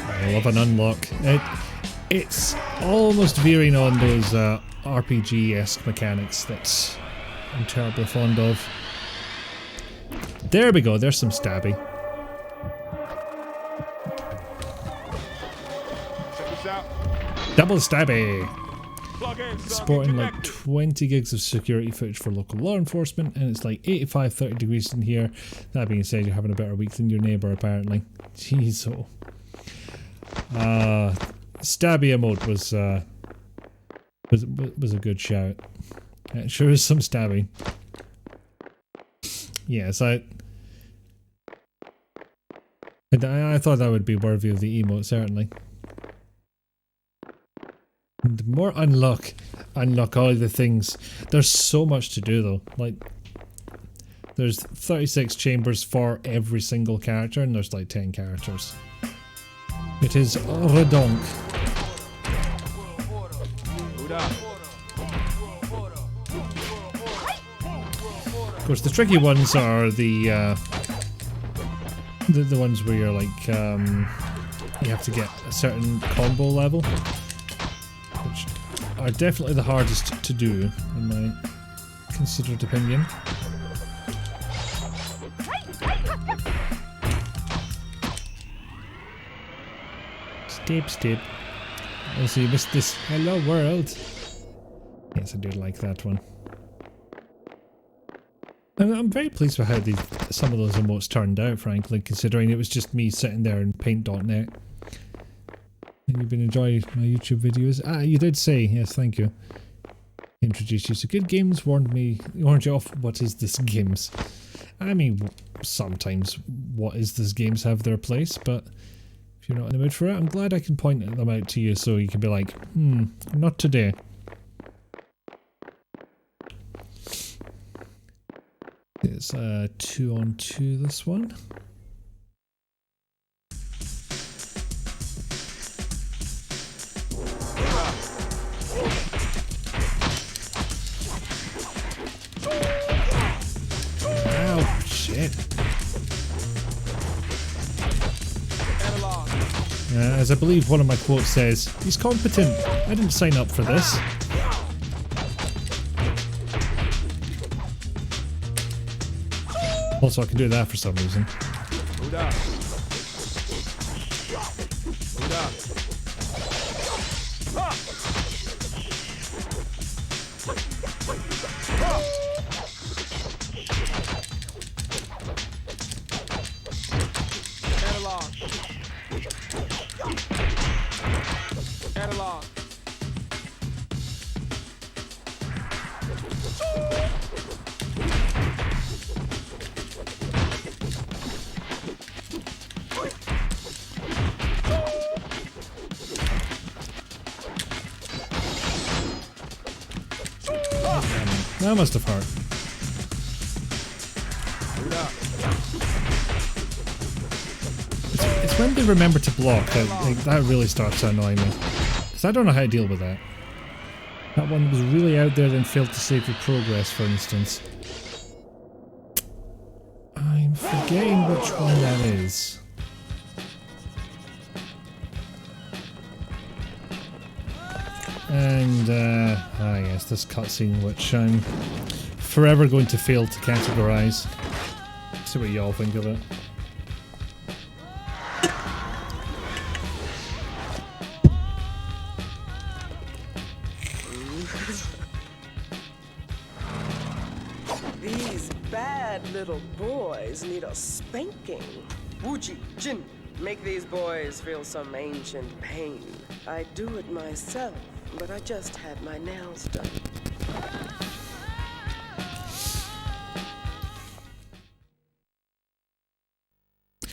I love an unlock. It's almost veering on those RPG-esque mechanics that I'm terribly fond of. There we go, there's some stabby. Double stabby! Sporting like 20 gigs of security footage for local law enforcement, and it's like 85, 30 degrees in here. That being said, you're having a better week than your neighbour apparently. Jeez, oh. Stabby emote was a good shout. It sure is some stabby. Yes, I thought that would be worthy of the emote, certainly. And more unlock all the things. There's so much to do though. Like, there's 36 chambers for every single character, and there's like 10 characters. It is redonk. Of course, the tricky ones are the ones where you're like you have to get a certain combo level, which are definitely the hardest to do, in my considered opinion. Step, step. Also, you missed this hello world. Yes, I do like that one. And I'm very pleased with how some of those emotes turned out, frankly, considering it was just me sitting there in paint.net. And you've been enjoying my YouTube videos. Ah, you did say, yes, thank you. Introduced you to good games, warned you off what is this games. I mean, sometimes what is this games have their place, but if you're not in the mood for it, I'm glad I can point them out to you so you can be like, not today. It's 2-on-2 this one. Ow, shit. As I believe one of my quotes says, he's competent. I didn't sign up for this. Also, I can do that for some reason. That must have hurt. It's when they remember to block that really starts to annoy me. Because I don't know how to deal with that. That one was really out there then failed to save your progress, for instance. I'm forgetting which one that is. And, yes, this cutscene which I'm forever going to fail to categorize. See what y'all think of it. These bad little boys need a spanking. Wuji, Jin, make these boys feel some ancient pain. I do it myself, but I just had my nails done.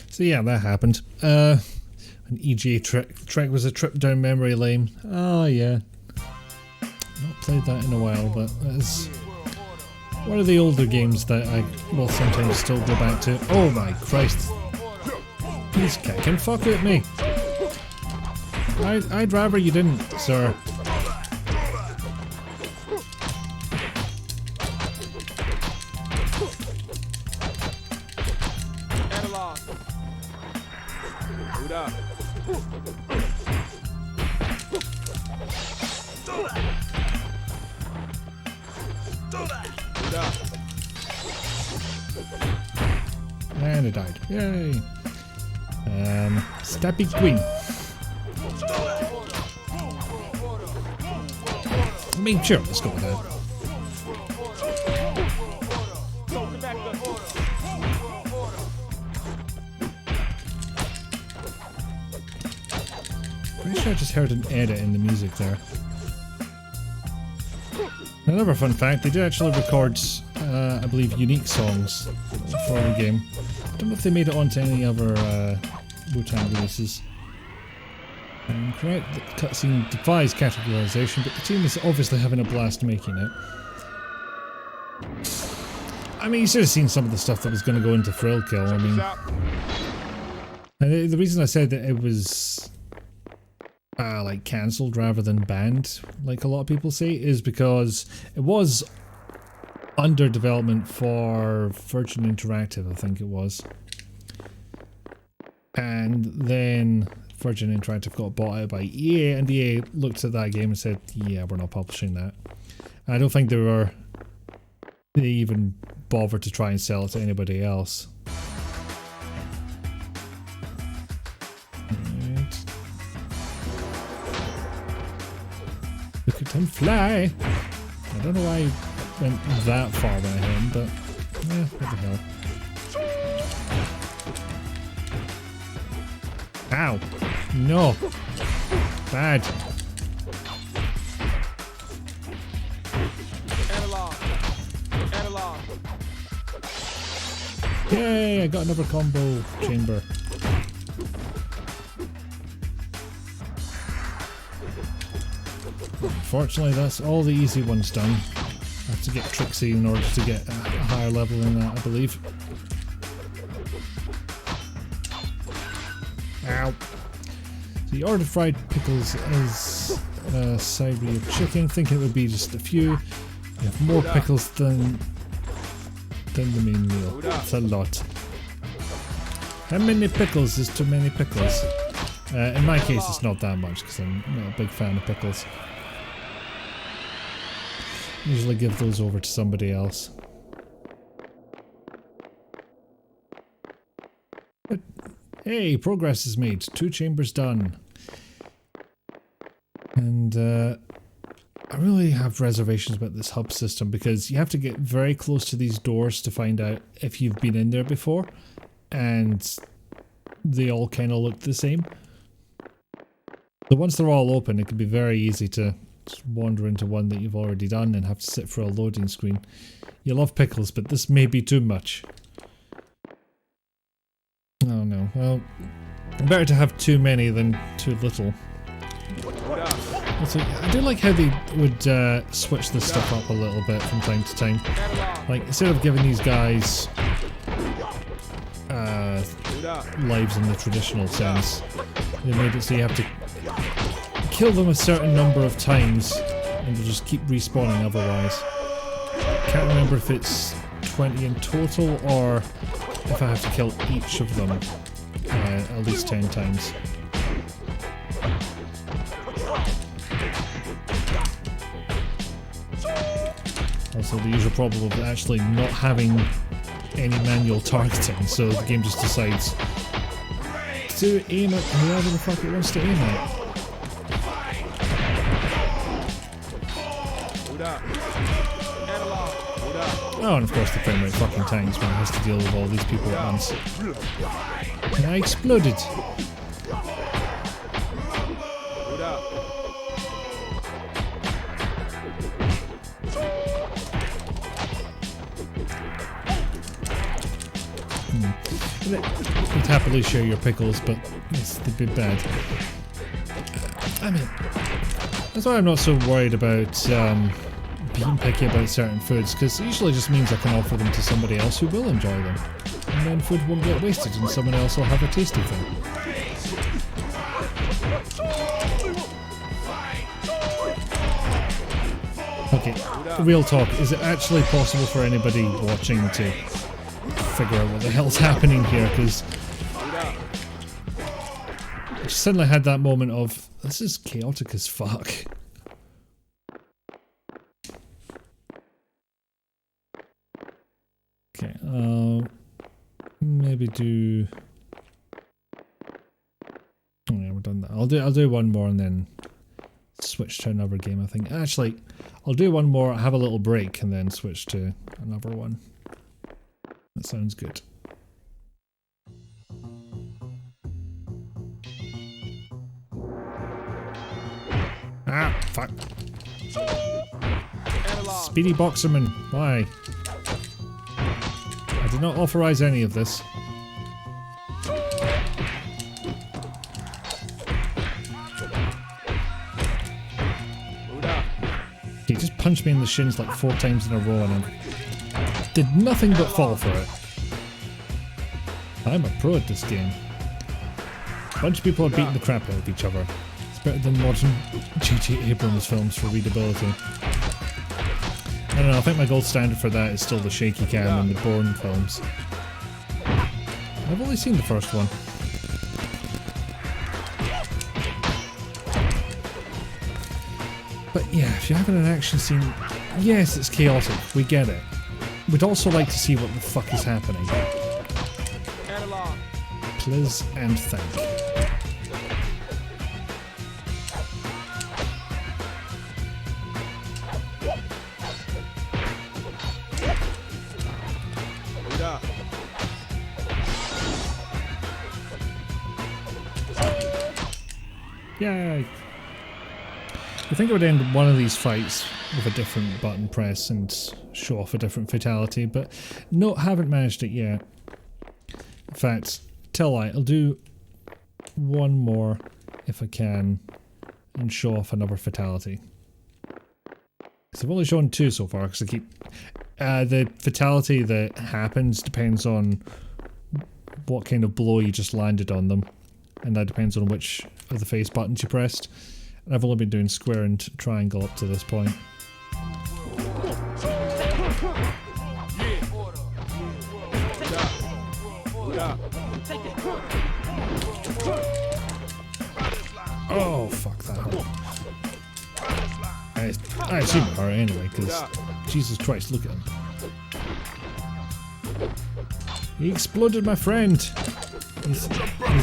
So yeah, that happened. An EJ trek was a trip down memory lane. Oh yeah. Not played that in a while, but that's one of the older games that I will sometimes still go back to. Oh my Christ. He's kicking fuck at me. I'd rather you didn't, sir. And it died. Yay! Steppy Queen. I mean, sure, let's go with that. Pretty sure I just heard an edit in the music there. Another fun fact, they do actually record, I believe, unique songs for the game. I don't know if they made it onto any other Wu-Tang releases. Correct, the cutscene defies categorization, but the team is obviously having a blast making it. I mean, you should have seen some of the stuff that was going to go into Thrill Kill. I mean, and the reason I said that it was like cancelled rather than banned, like a lot of people say, is because it was under development for Virgin Interactive, I think it was. And then Virgin Interactive got bought out by EA, and EA looked at that game and said, yeah, we're not publishing that. I don't think they even bothered to try and sell it to anybody else. Right. Look at him fly! I don't know why he went that far when I hit him, but yeah, what the hell. Ow! No! Bad! Analog. Yay! I got another combo chamber. Unfortunately, that's all the easy ones done. I have to get Trixie in order to get a higher level in that, I believe. Ow. The ordered fried pickles is a side of chicken, thinking it would be just a few. You have more pickles than the main meal. That's a lot. How many pickles is too many pickles? In my case, it's not that much because I'm not a big fan of pickles. Usually give those over to somebody else. But, hey, progress is made. 2 chambers done. And I really have reservations about this hub system because you have to get very close to these doors to find out if you've been in there before. And they all kind of look the same. So once they're all open, it can be very easy to just wander into one that you've already done and have to sit for a loading screen. You love pickles, but this may be too much. Oh no, well, better to have too many than too little. Also, I do like how they would switch this stuff up a little bit from time to time. Like, instead of giving these guys lives in the traditional sense, they made it so you have to kill them a certain number of times and they'll just keep respawning otherwise. Can't remember if it's 20 in total or if I have to kill each of them at least 10 times. Also the usual problem of actually not having any manual targeting, so the game just decides to aim at whoever the fuck it wants to aim at. Oh, and of course the frame rate fucking tanks when it has to deal with all these people at once. And I exploded! You'd happily share your pickles, but it's a bit bad. I mean, that's why I'm not so worried about being picky about certain foods, because it usually just means I can offer them to somebody else who will enjoy them. And then food won't get wasted and someone else will have a tasty thing. Okay, real talk, is it actually possible for anybody watching to figure out what the hell's happening here? Because I just suddenly had that moment of, this is chaotic as fuck. Okay, maybe do... Oh yeah, we're done that. I'll do one more and then switch to another game, I think. Actually, I'll do one more, have a little break, and then switch to another one. That sounds good. Ah, fuck. Speedy Boxerman, why? I did not authorize any of this. He just punched me in the shins like 4 times in a row and I did nothing but fall for it. I'm a pro at this game. A bunch of people are beating the crap out of each other. It's better than modern J.J. Abrams films for readability. I don't know, I think my gold standard for that is still the shaky cam and the Bourne films. I've only seen the first one. But yeah, if you're having an action scene, yes, it's chaotic, we get it. We'd also like to see what the fuck is happening. Please and thank. Yay! I think I would end one of these fights with a different button press and show off a different fatality, but no, haven't managed it yet. In fact, tell I, I'll do one more if I can and show off another fatality. Because I've only shown 2 so far, because I keep... the fatality that happens depends on what kind of blow you just landed on them, and that depends on which of the face buttons you pressed. And I've only been doing square and triangle up to this point. Oh, fuck that. I assume it hurt anyway, because Jesus Christ, look at him. He exploded my friend. He's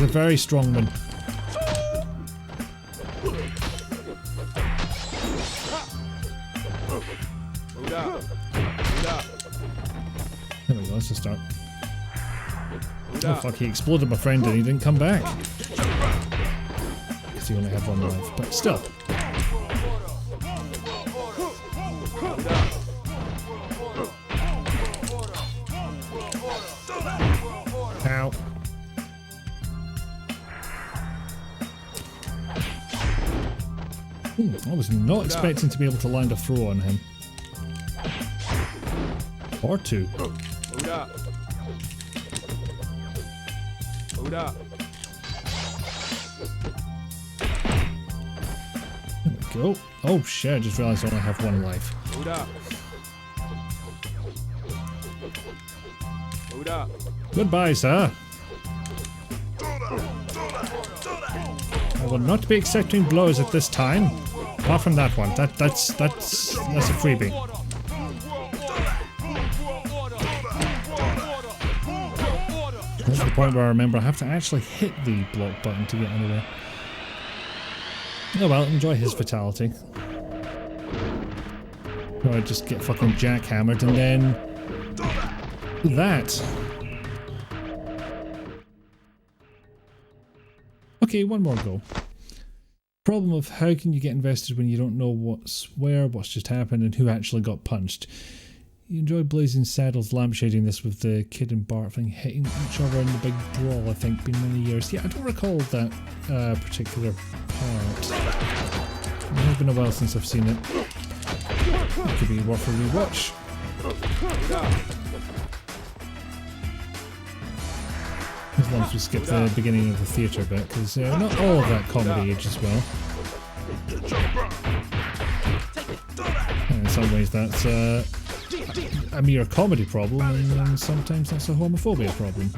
a very strong one. There we go, that's a start. Oh fuck, he exploded my friend and he didn't come back. Because he only had 1 life, but still. Ow. I was not expecting to be able to land a throw on him. Or two. Hold up. Hold up. There we go. Oh shit, I just realised I only have one life. Hold up. Hold up. Goodbye, sir. I will not be accepting blows at this time. Apart from that one. That's a freebie. That's the point where I remember I have to actually hit the block button to get anywhere. Oh well, enjoy his fatality. Or I just get fucking jackhammered and then that. Okay, one more go. Problem of how can you get invested when you don't know what's where, what's just happened, and who actually got punched. You enjoy Blazing Saddles lampshading this with the Kid and Bart thing hitting each other in the big brawl, I think, been many years. Yeah, I don't recall that particular part. It has been a while since I've seen it. It could be worth a rewatch. As long as we skip the beginning of the theatre bit, because not all of that comedy ages well. And in some ways that's a mere comedy problem, and sometimes that's a homophobia problem.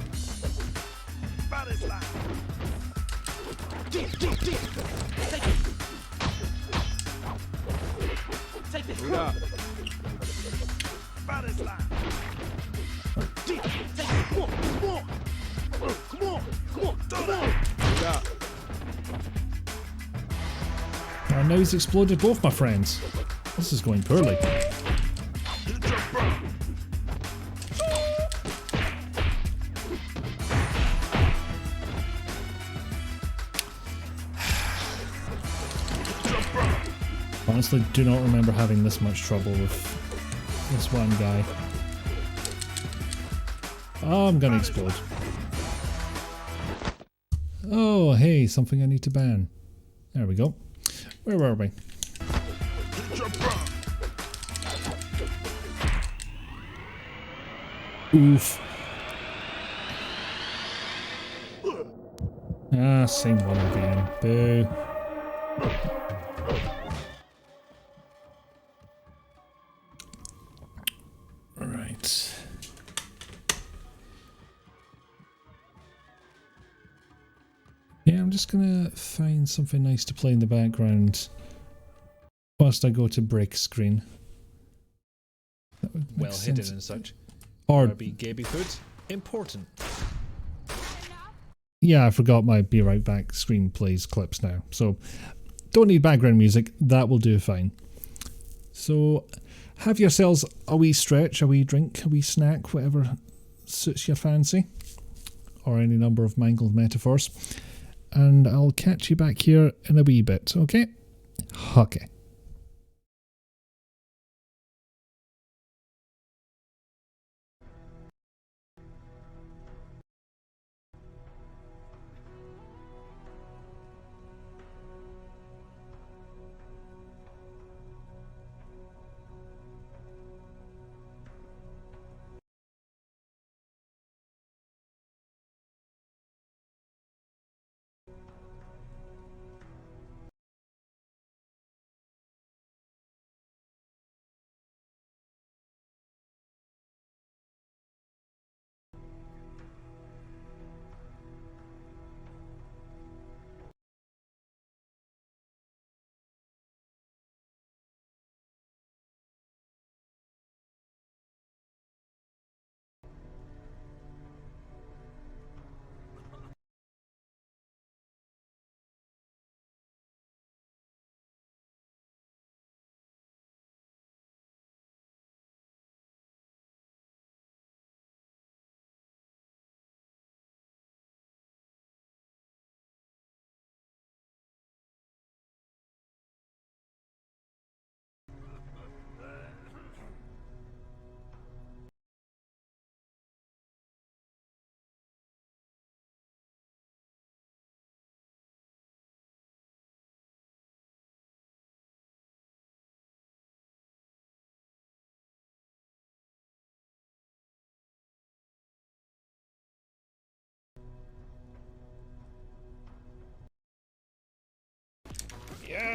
And now he's exploded both my friends. This is going poorly. Honestly, do not remember having this much trouble with this one guy. Oh, I'm gonna explode. Oh, hey, something I need to ban. There we go. Where were we? Oof. Ah, same one again. Boo. Right. Yeah, I'm just gonna find something nice to play in the background whilst I go to break screen. That would make Well sense. hidden and such. Or RB Gaby food. Important. yeah, I forgot my Be Right Back screen plays clips now. So don't need background music, that will do fine. So have yourselves a wee stretch, a wee drink, a wee snack, whatever suits your fancy. Or any number of mangled metaphors. And I'll catch you back here in a wee bit, okay? Okay.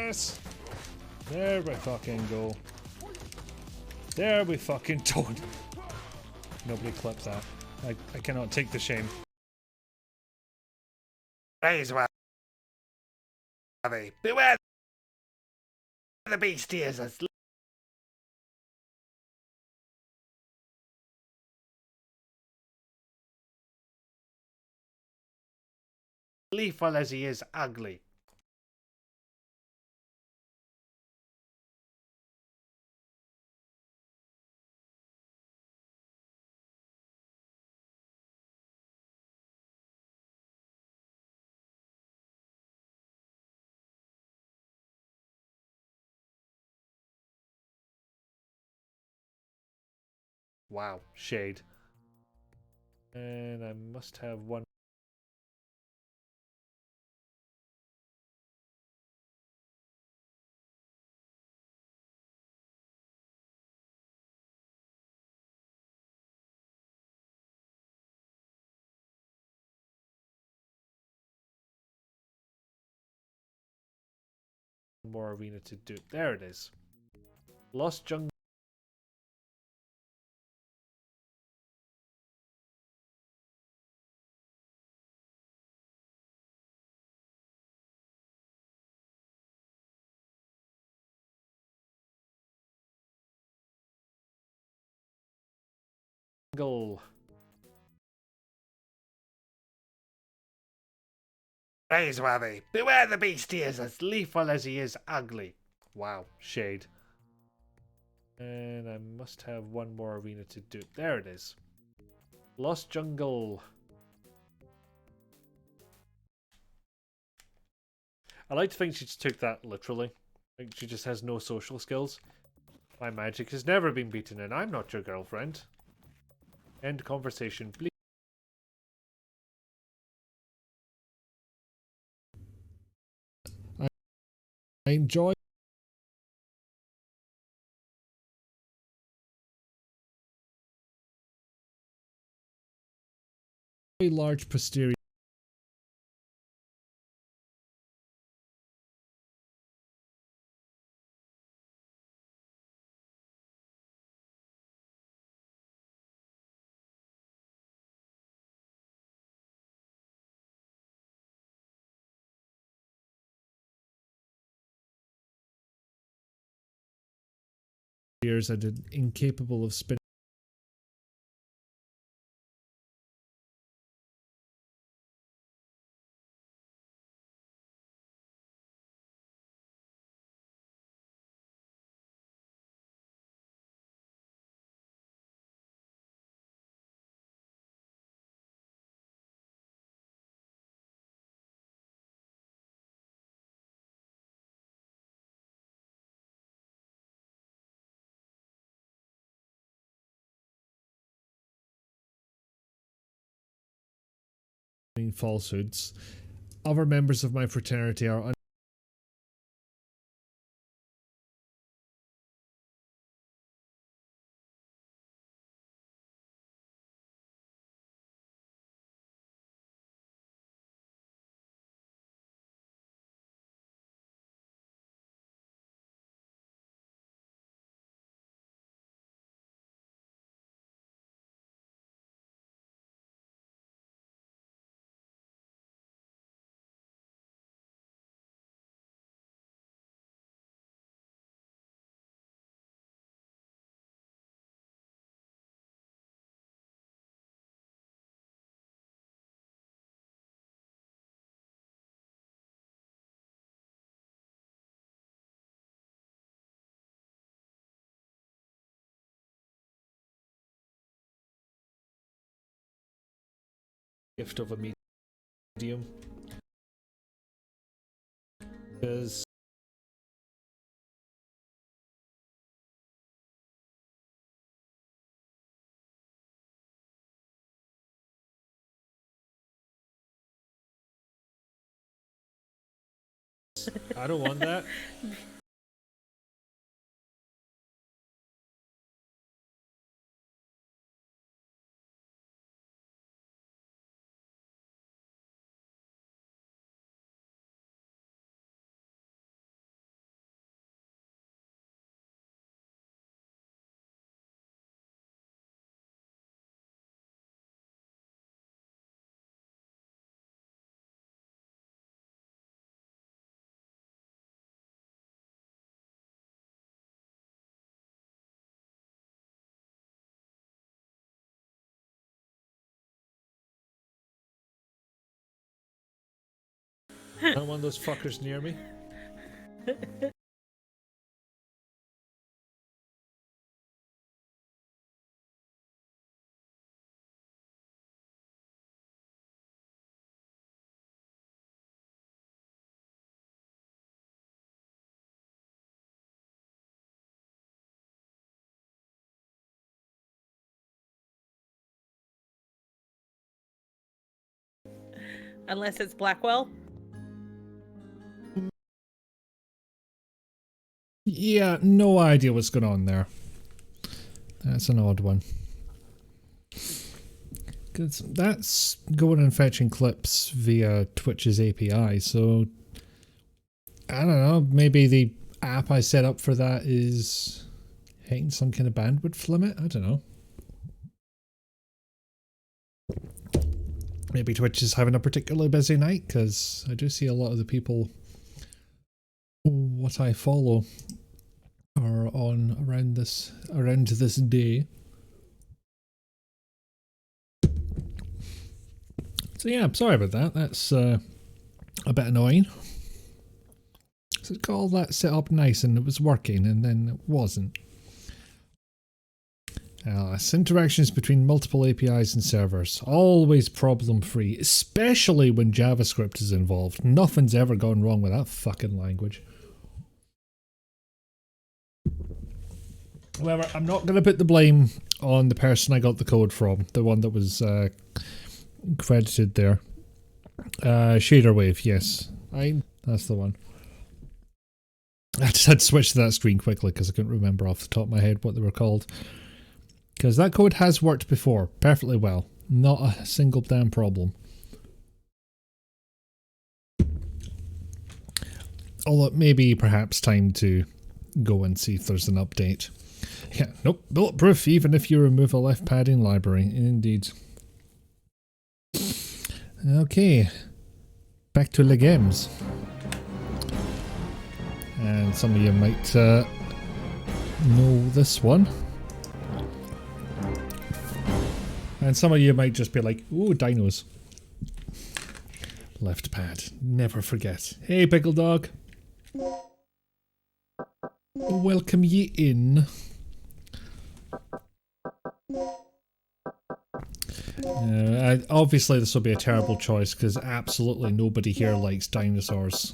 Yes! There we fucking go. There we fucking don't. Nobody clip that. I cannot take the shame. Raise well. Beware the beast is as lethal as he is ugly. Wow, shade. And I must have one more arena to do. There it is. Lost Jungle. Praiseworthy. Beware the beast he is as lethal as he is ugly. Wow, shade. And I must have one more arena to do. There it is. Lost Jungle. I like to think she just took that literally. Like she just has no social skills. My magic has never been beaten and I'm not your girlfriend. End conversation, please. I enjoy large posterior years I did incapable of spinning falsehoods. Other members of my fraternity are gift of a medium. Because I don't want that. I don't want those fuckers near me. Unless it's Blackwell. Yeah, no idea what's going on there. That's an odd one. Because that's going and fetching clips via Twitch's API, so I don't know, maybe the app I set up for that is hitting some kind of bandwidth limit? I don't know. Maybe Twitch is having a particularly busy night, because I do see a lot of the people what I follow are on around this day. So yeah, I'm sorry about that. That's a bit annoying. So it got all that set up nice and it was working, and then it wasn't. Interactions between multiple APIs and servers, always problem free, especially when JavaScript is involved. Nothing's ever gone wrong with that fucking language. However, I'm not going to put the blame on the person I got the code from, the one that was credited there. Shaderwave, yes. That's the one. I just had to switch to that screen quickly because I couldn't remember off the top of my head what they were called. Because that code has worked before, perfectly well. Not a single damn problem. Although it may be perhaps time to go and see if there's an update. Yeah, nope, bulletproof even if you remove a left padding library. Indeed. Okay. Back to the games. And some of you might know this one. And some of you might just be like, ooh, dinos. Left pad. Never forget. Hey, Pickle Dog. Welcome ye in. Obviously this will be a terrible choice because absolutely nobody here likes dinosaurs.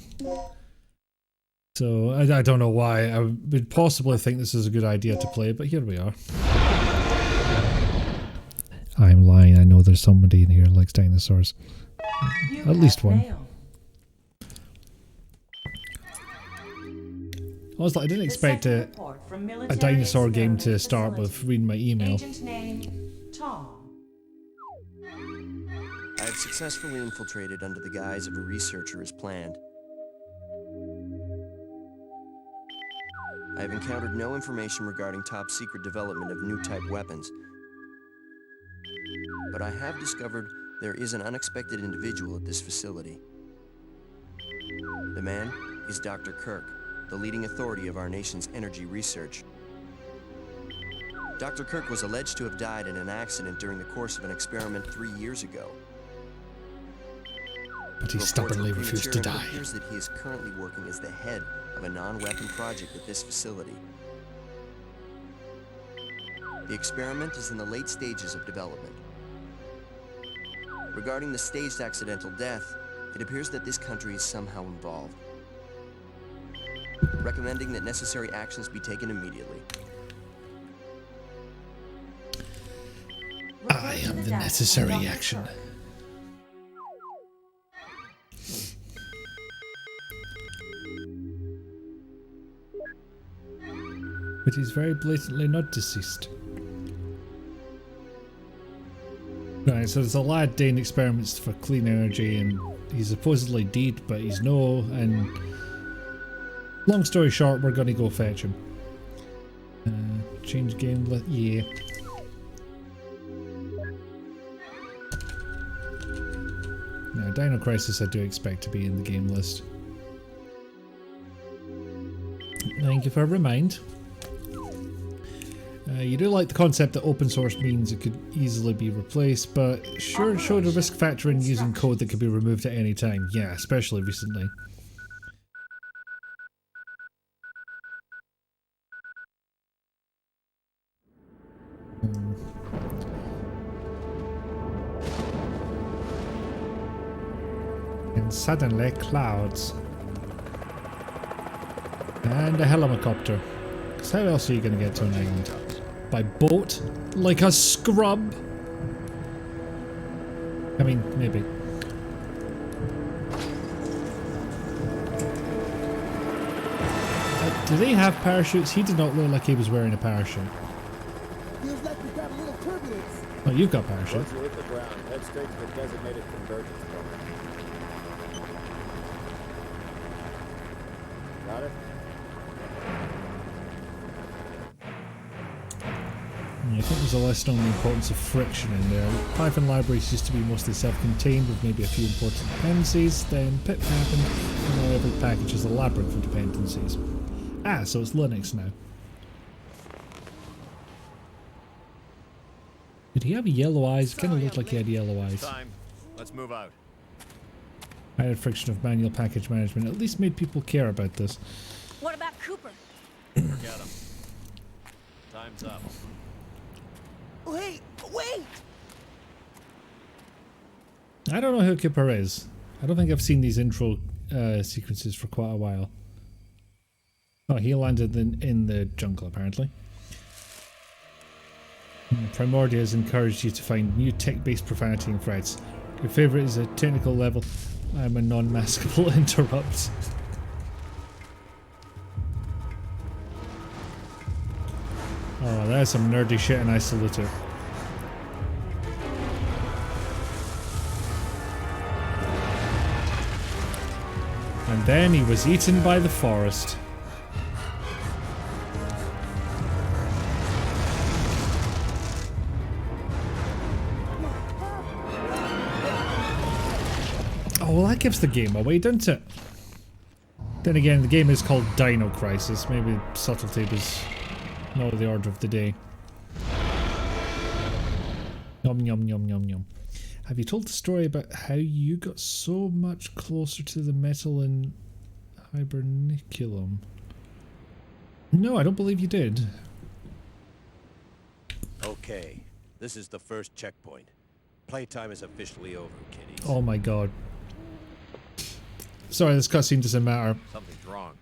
So I don't know why. I would possibly think this is a good idea to play, but here we are. I'm lying. I know there's somebody in here who likes dinosaurs. At least one. Honestly, I didn't expect a dinosaur game to start with reading my email. Agent name Tom. I have successfully infiltrated under the guise of a researcher as planned. I have encountered no information regarding top-secret development of new type weapons. But I have discovered there is an unexpected individual at this facility. The man is Dr. Kirk, the leading authority of our nation's energy research. Dr. Kirk was alleged to have died in an accident during the course of an experiment 3 years ago. But he stubbornly refused to die. It appears that he is currently working as the head of a non-weapon project at this facility. The experiment is in the late stages of development. Regarding the staged accidental death, it appears that this country is somehow involved. Recommending that necessary actions be taken immediately. I am the necessary action. But he's very blatantly not deceased. Right, so there's a lad doing experiments for clean energy and he's supposedly dead, but he's no, and long story short, we're gonna go fetch him. Change game, yeah. Now, Dino Crisis I do expect to be in the game list. Thank you for a remind. You do like the concept that open source means it could easily be replaced, but sure showed a risk factor in using code that could be removed at any time. Yeah, especially recently. And suddenly clouds. And a helicopter. Because how else are you going to get to an island? By boat? Like a scrub? I mean, maybe. Do they have parachutes? He did not look like he was wearing a parachute. Feels like we got a little turbulence. Oh, you've got parachute. Once you hit the ground, head straight to the designated convergence point. Got it? I think there's a lesson on the importance of friction in there. Python libraries used to be mostly self-contained with maybe a few important dependencies, then pip happened, and now every package is a labyrinth of dependencies. Ah, so it's Linux now. Did he have yellow eyes? Kind of looked like he had yellow eyes. Time. Let's move out. Higher friction of manual package management at least made people care about this. What about Cooper? Forget him. Time's up. Wait! I don't know who Cooper is. I don't think I've seen these intro sequences for quite a while. Oh, he landed in the jungle apparently. Primordia has encouraged you to find new tech-based profanity and threats. Your favourite is a technical level. I'm a non-maskable interrupt. Oh, that's some nerdy shit and I salute it. And then he was eaten by the forest. Oh, well that gives the game away, doesn't it? Then again, the game is called Dino Crisis. Maybe subtlety was not the order of the day. Yum yum yum yum yum. Have you told the story about how you got so much closer to the metal in Hiberniculum? No, I don't believe you did. Okay, this is the first checkpoint. Playtime is officially over, kiddies. Oh my god. Sorry, this cutscene doesn't matter. Something's wrong.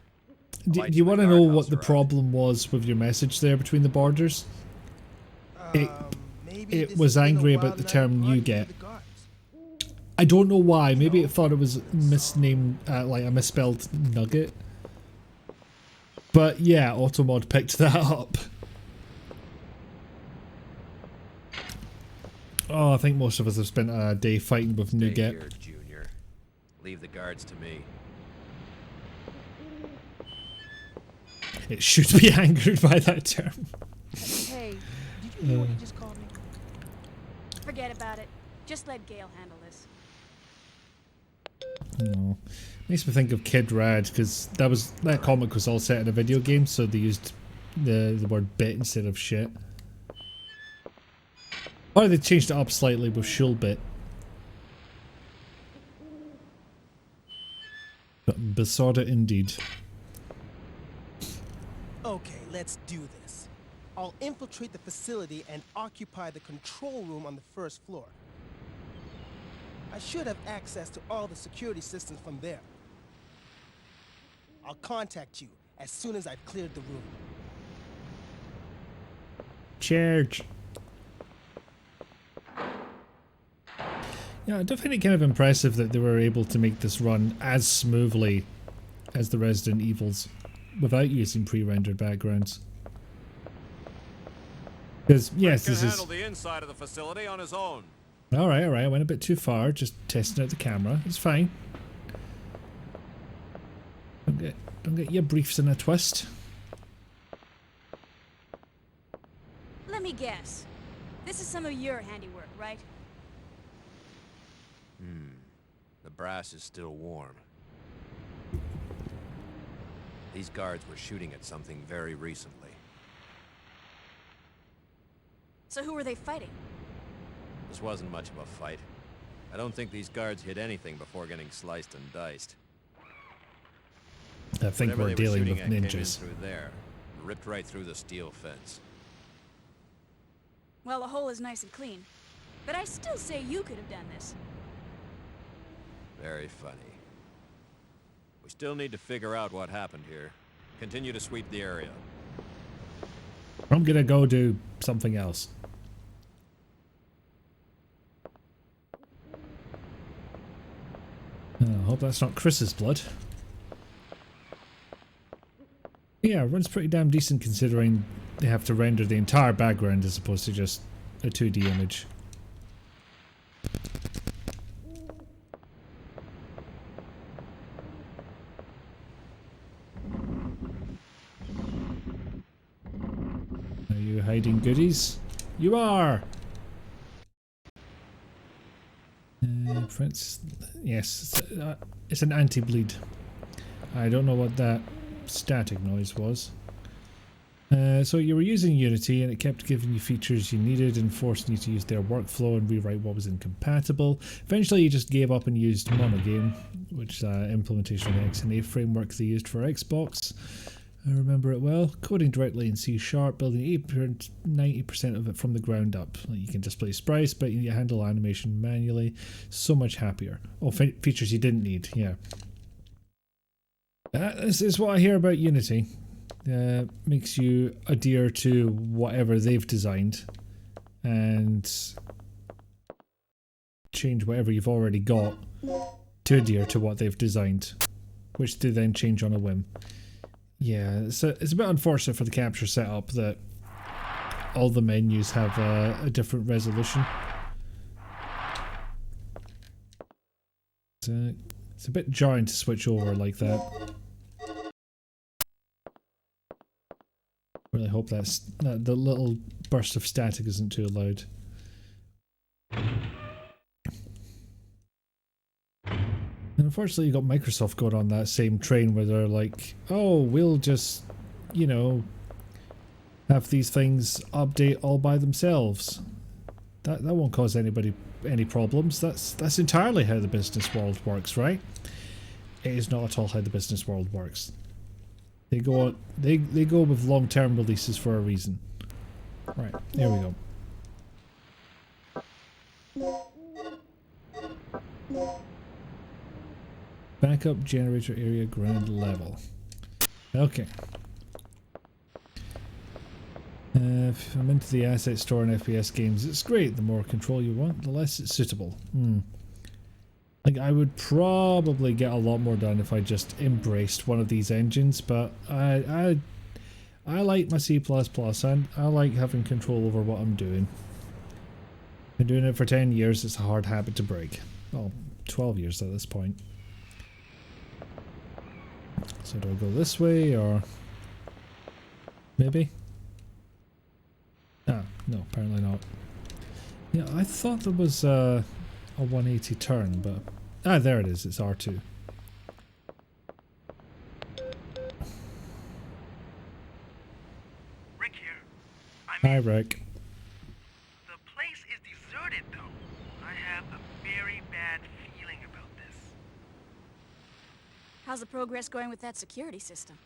Do you want to know what the problem was with your message there between the borders? It was angry about the term you get. I don't know why. Maybe it thought it was misnamed, like a misspelled nugget. But yeah, Automod picked that up. Oh, I think most of us have spent a day fighting with Nougat. Here, Junior. Leave the guards to me. It should be angered by that term. Hey, did you hear what you just called me? Forget about it. Just let Gale handle this. No. Makes me think of Kid Rad, because that comic was all set in a video game, so they used the word bit instead of shit. Or they changed it up slightly with Shulbit. But besought it indeed. Okay, let's do this. I'll infiltrate the facility and occupy the control room on the first floor. I should have access to all the security systems from there. I'll contact you as soon as I've cleared the room. Charge. Yeah, I do find it kind of impressive that they were able to make this run as smoothly as the Resident Evils without using pre-rendered backgrounds. Because yes, this is. Handle the inside of the facility on his own. All right, I went a bit too far, just testing out the camera. It's fine. Don't get your briefs in a twist. Let me guess. This is some of your handiwork, right? The brass is still warm. These guards were shooting at something very recently. So who were they fighting? This wasn't much of a fight. I don't think these guards hit anything before getting sliced and diced. I think Whatever we're they were dealing shooting with at came in ninjas. through there, ripped right through the steel fence. Well, the hole is nice and clean. But I still say you could have done this. Very funny. We still need to figure out what happened here. Continue to sweep the area. I'm gonna go do something else. I hope that's not Chris's blood. Yeah, it runs pretty damn decent considering they have to render the entire background as opposed to just a 2D image. Are you hiding goodies? You are! Prince, yes, it's an anti-bleed. I don't know what that static noise was. So you were using Unity and it kept giving you features you needed and forcing you to use their workflow and rewrite what was incompatible. Eventually you just gave up and used Monogame, which implementation of the XNA framework they used for Xbox. I remember it well. Coding directly in C#, building 90% of it from the ground up. You can display sprites, but you handle animation manually. So much happier. Oh, features you didn't need, yeah. This is what I hear about Unity. Makes you adhere to whatever they've designed and change whatever you've already got to adhere to what they've designed, which they then change on a whim. Yeah, it's a bit unfortunate for the capture setup that all the menus have a different resolution. It's a bit jarring to switch over like that. Really hope that the little burst of static isn't too loud. And unfortunately you got Microsoft going on that same train where they're like, oh, we'll just, you know, have these things update all by themselves. That won't cause anybody any problems. That's entirely how the business world works, right? It is not at all how the business world works. They go with long-term releases for a reason. Right, here we go. Backup generator area ground level. Okay. If I'm into the asset store in FPS games, it's great. The more control you want, the less it's suitable. Like, I would probably get a lot more done if I just embraced one of these engines, but I like my C++ and I like having control over what I'm doing. Been doing it for 10 years, it's a hard habit to break. Well, 12 years at this point. So do I go this way, or maybe? Ah, no, apparently not. Yeah, I thought there was a 180 turn, but there it is, it's R2. Rick here. Hi, Rick. The place is deserted, though. I have a very bad feeling about this. How's the progress going with that security system?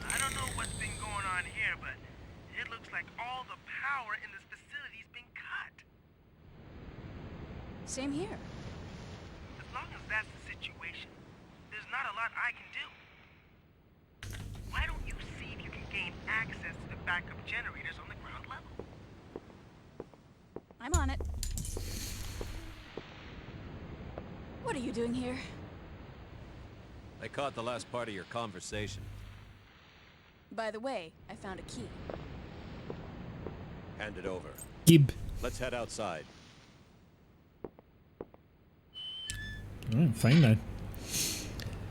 I don't know what's been going on here, but it looks like all the power in this facility's been cut. Same here. As long as that's the situation, there's not a lot I can do. Why don't you see if you can gain access to the backup generators on the ground level? I'm on it. What are you doing here? I caught the last part of your conversation. By the way, I found a key. Hand it over. Gib. Let's head outside. Alright, fine then.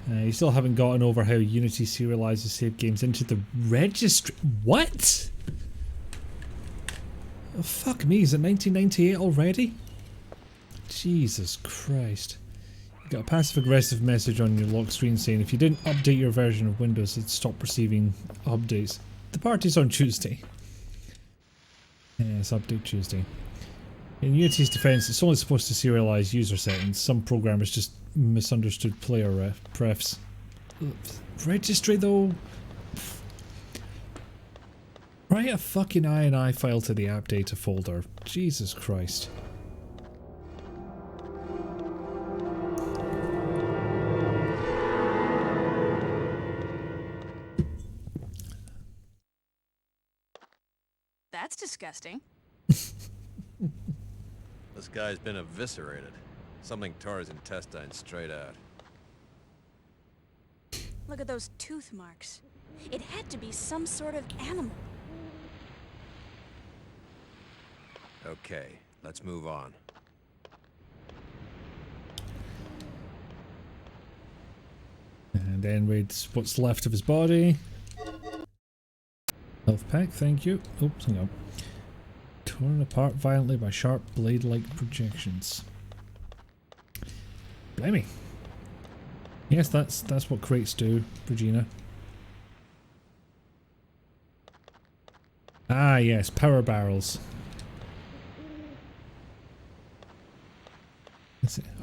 You still haven't gotten over how Unity serializes save games into the registry. What? Oh, fuck me, is it 1998 already? Jesus Christ. You got a passive-aggressive message on your lock screen saying if you didn't update your version of Windows, it'd stop receiving updates. The party's on Tuesday. Yes, update Tuesday. In Unity's defense, it's only supposed to serialize user settings. Some programmers just misunderstood player prefs. Registry though? Write a fucking INI file to the app data folder. Jesus Christ. That's disgusting. This guy's been eviscerated. Something tore his intestines straight out. Look at those tooth marks. It had to be some sort of animal. Okay, let's move on. And then reads what's left of his body. Health pack, thank you. Oops, hang on. Torn apart violently by sharp blade-like projections. Blimey. Yes, that's what crates do, Regina. Ah, yes, power barrels.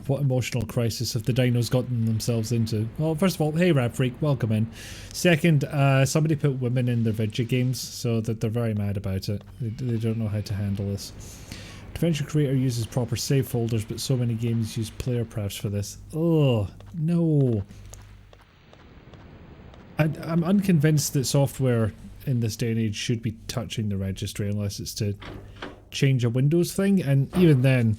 What emotional crisis have the dinos gotten themselves into? Well, first of all, hey Rap Freak, welcome in. Second, somebody put women in their video games, so that they're very mad about it. They don't know how to handle this. Adventure Creator uses proper save folders, but so many games use player prefs for this. Oh, no. I'm unconvinced that software in this day and age should be touching the registry unless it's to change a Windows thing, and even then,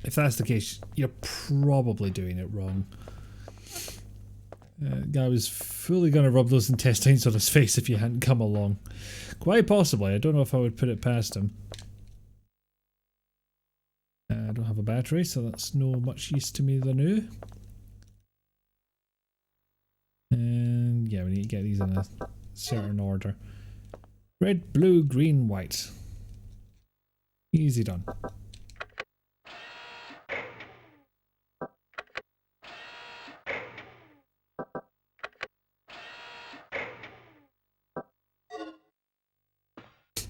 if that's the case, you're probably doing it wrong. Guy was fully going to rub those intestines on his face if you hadn't come along. Quite possibly. I don't know if I would put it past him. I don't have a battery, so that's no much use to me the new. And yeah, we need to get these in a certain order. Red, blue, green, white. Easy done.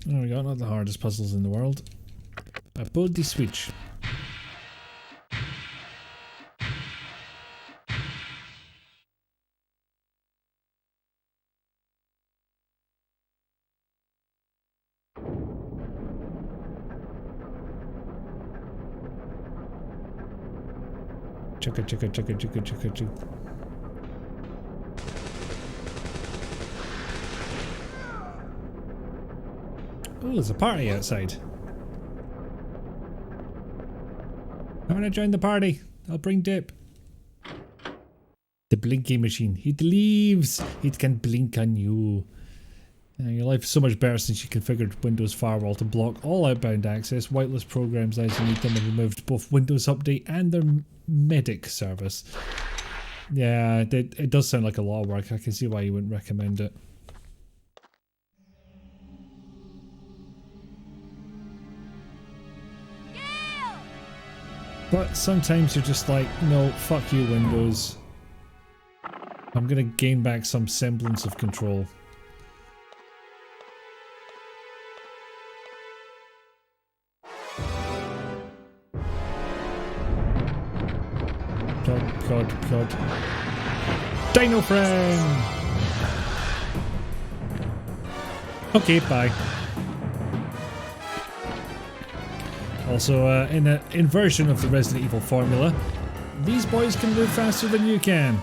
There we go, not the hardest puzzles in the world. I pulled the switch. Chugga chugga chugga chugga chugga chugga. Oh, there's a party outside. I want to join the party. I'll bring dip. The blinking machine. It leaves. It can blink on you. Your life is so much better since you configured Windows Firewall to block all outbound access, whitelist programs as you need them, and removed both Windows Update and their medic service. Yeah, it does sound like a lot of work. I can see why you wouldn't recommend it. But sometimes you're just like, no, fuck you Windows. I'm gonna gain back some semblance of control. God. Dino friend! Okay, bye. Also, in an inversion of the Resident Evil formula, these boys can move faster than you can.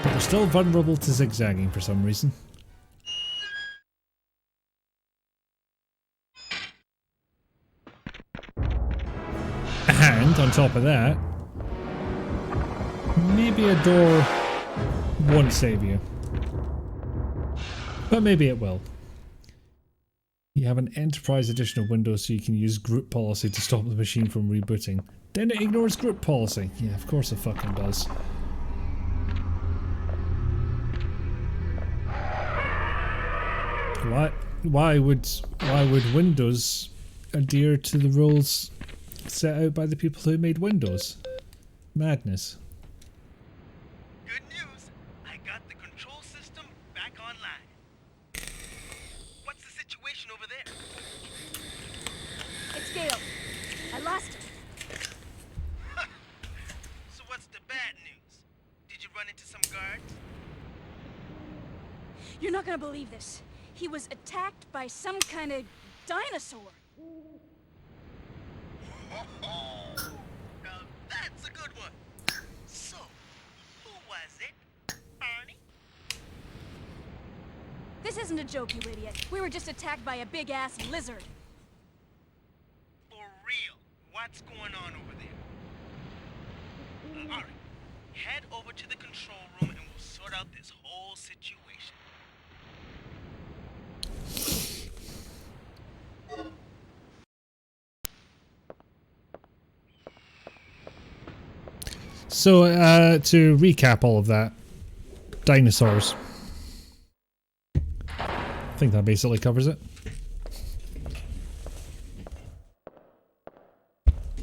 But they're still vulnerable to zigzagging for some reason. And on top of that, maybe a door won't save you. But maybe it will. You have an Enterprise Edition of Windows so you can use group policy to stop the machine from rebooting. Then it ignores group policy. Yeah, of course it fucking does. Why would Windows adhere to the rules set out by the people who made Windows? Madness. Good news. I got the control system back online. run into some guards? You're not gonna believe this. He was attacked by some kind of dinosaur. Now that's a good one. So, who was it? Barney? This isn't a joke, you idiot. We were just attacked by a big-ass lizard. For real? What's going on over there? Alright, head over to the control room and we'll sort out this whole situation. So, to recap all of that, dinosaurs. I think that basically covers it.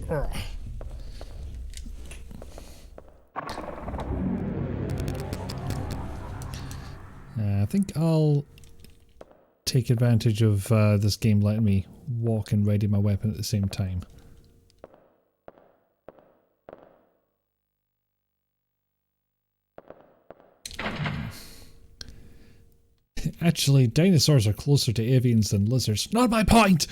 Ugh. I think I'll take advantage of this game letting me walk and ready my weapon at the same time. Actually, dinosaurs are closer to avians than lizards. Not my point!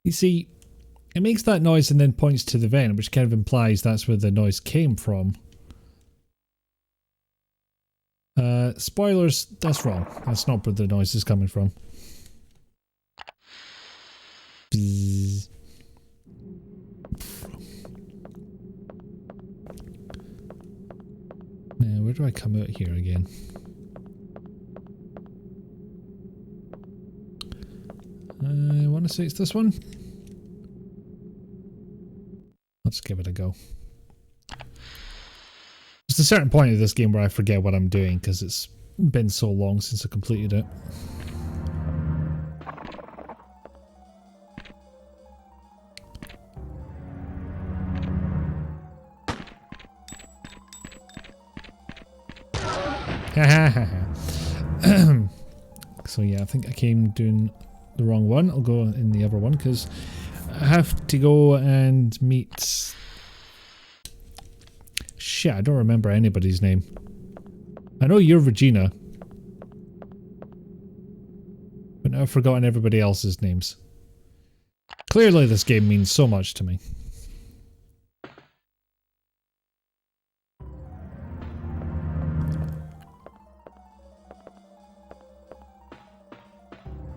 You see, it makes that noise and then points to the vent, which kind of implies that's where the noise came from. Spoilers, that's wrong. That's not where the noise is coming from. Bzzz. Now, where do I come out here again? I want to say it's this one. Let's give it a go. There's a certain point of this game where I forget what I'm doing because it's been so long since I completed it. So yeah, I think I came doing the wrong one. I'll go in the other one because I have to go and meet... Shit, I don't remember anybody's name. I know you're Regina. But now I've forgotten everybody else's names. Clearly this game means so much to me.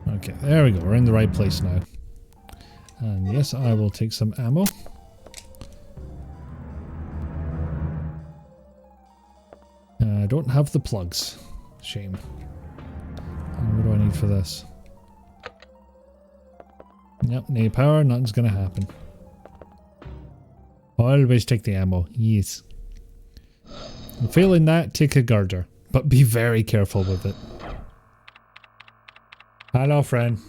Okay, there we go. We're in the right place now. And yes, I will take some ammo. I don't have the plugs. Shame. And what do I need for this? Yep, no power, nothing's gonna happen. Always take the ammo, yes. And failing that, take a girder. But be very careful with it. Hello, friend.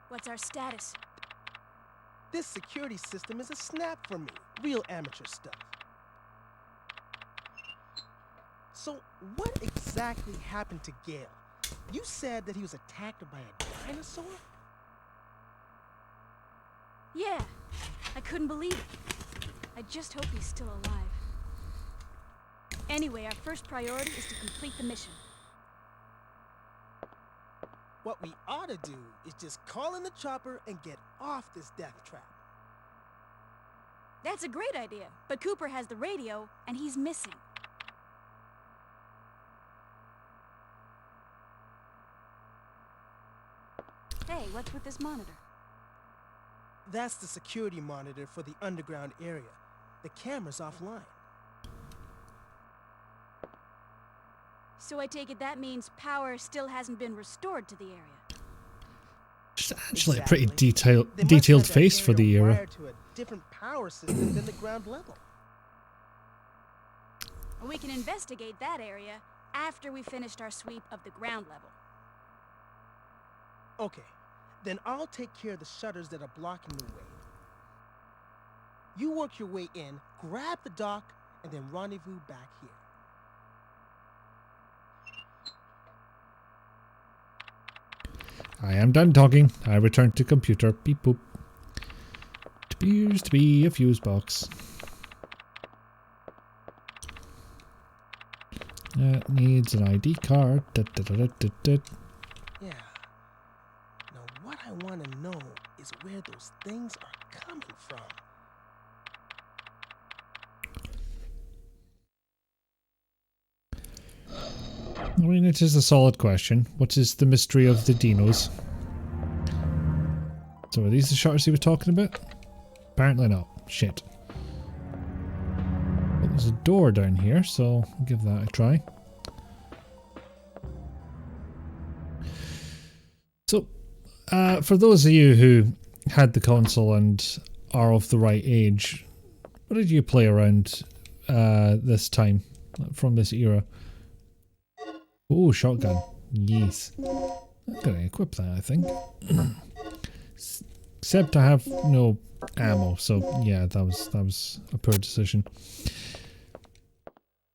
What's our status? This security system is a snap for me. Real amateur stuff. So, what exactly happened to Gale? You said that he was attacked by a dinosaur? Yeah, I couldn't believe it. I just hope he's still alive. Anyway, our first priority is to complete the mission. What we ought to do is just call in the chopper and get off this death trap. That's a great idea, but Cooper has the radio, and he's missing. Hey, what's with this monitor? That's the security monitor for the underground area. The camera's offline. So I take it that means power still hasn't been restored to the area. It's actually a pretty detailed face for the era. Wired to a different power system than the ground level. We can investigate that area after we finished our sweep of the ground level. Okay, then I'll take care of the shutters that are blocking the way. You work your way in, grab the dock, and then rendezvous back here. I am done talking. I return to computer. Beep boop. It appears to be a fuse box. That needs an ID card. Yeah. Now what I want to know is where those things are coming from. I mean, it is a solid question. What is the mystery of the dinos? So are these the shutters he was talking about? Apparently not. Shit. Well, there's a door down here, so I'll give that a try. So, for those of you who had the console and are of the right age, what did you play around this time, from this era? Oh, shotgun. Yes. I'm gonna equip that, I think. Except I have no ammo, so yeah, that was a poor decision.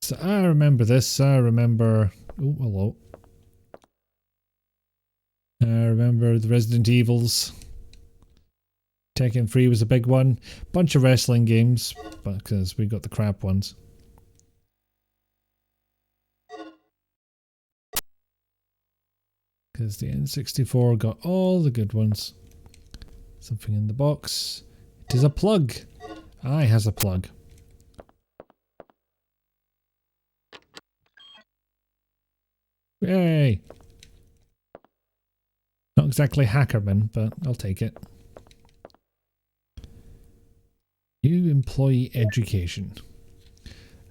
So I remember this. I remember... Oh, hello. I remember the Resident Evils. Tekken 3 was a big one. Bunch of wrestling games, because we got the crap ones. Because the N64 got all the good ones. Something in the box. It is a plug. Aye, has a plug. Yay! Not exactly Hackerman, but I'll take it. New employee education.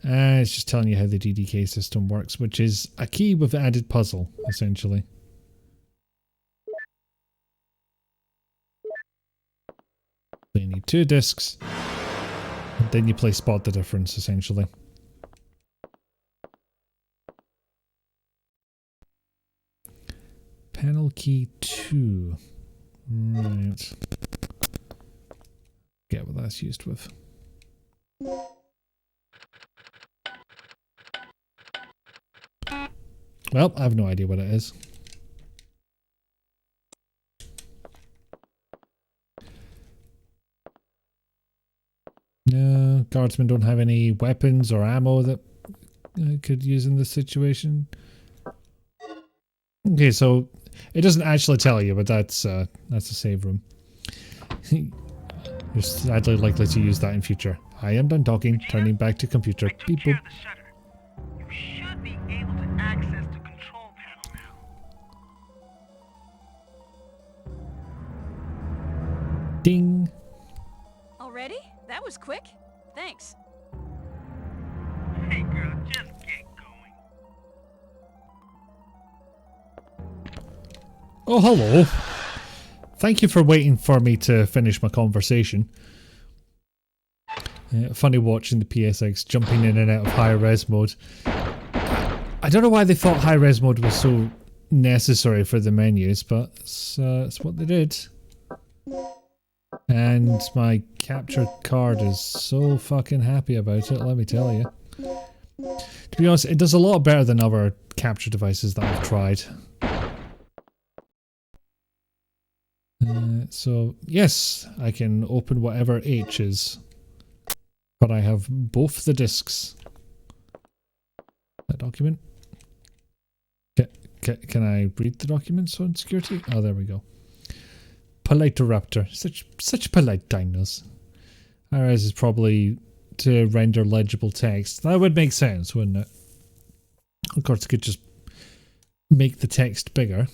It's just telling you how the DDK system works, which is a key with added puzzle, essentially. So you need 2 discs, and then you play Spot the Difference, essentially. Panel key 2. Right. Get what that's used with. Well, I have no idea what it is. No, guardsmen don't have any weapons or ammo that I could use in this situation. Okay, so it doesn't actually tell you, but that's a save room. You're sadly likely to use that in future. I am done talking, turning back to computer. Beep boop. You should be able to access the control panel now. Ding. Already? That was quick. Thanks. Hey girl, just get going. Oh, hello. Thank you for waiting for me to finish my conversation. Funny watching the PSX jumping in and out of high-res mode. I don't know why they thought high-res mode was so necessary for the menus, but it's what they did. And my capture card is so fucking happy about it, let me tell you. To be honest, it does a lot better than other capture devices that I've tried. So, yes, I can open whatever H is. But I have both the discs. That document. Can I read the documents on security? Oh, there we go. Politeraptor. Such polite dinos. Ours is probably to render legible text. That would make sense, wouldn't it? Of course, I could just make the text bigger.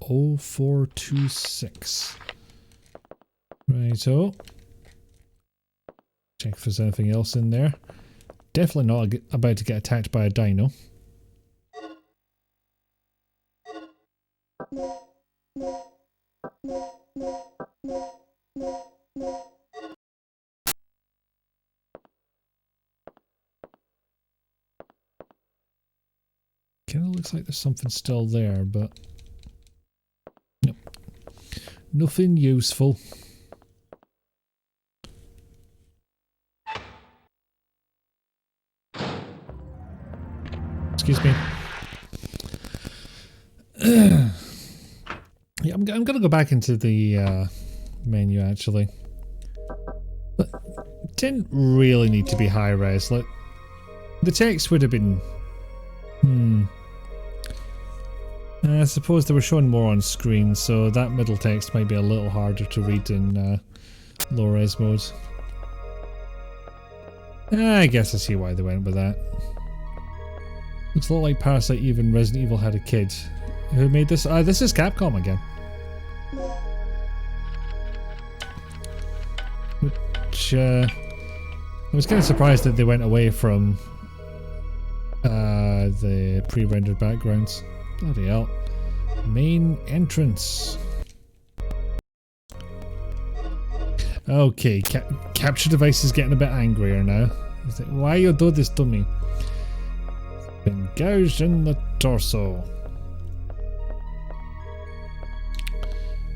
0426. Righto. Check if there's anything else in there. Definitely not about to get attacked by a dino. Kind of looks like there's something still there, but no, nothing useful. Excuse me. I'm gonna go back into the menu actually. But it didn't really need to be high res. Like the text would have been. I suppose they were showing more on screen, so that middle text might be a little harder to read in low res mode. I guess I see why they went with that. Looks a lot like Parasite Eve and Resident Evil had a kid. Who made this? This is Capcom again. Which, I was kind of surprised that they went away from the pre-rendered backgrounds. Bloody hell. Main entrance. Okay, capture device is getting a bit angrier now. He's like, why you do this to me? Been gouged in the torso.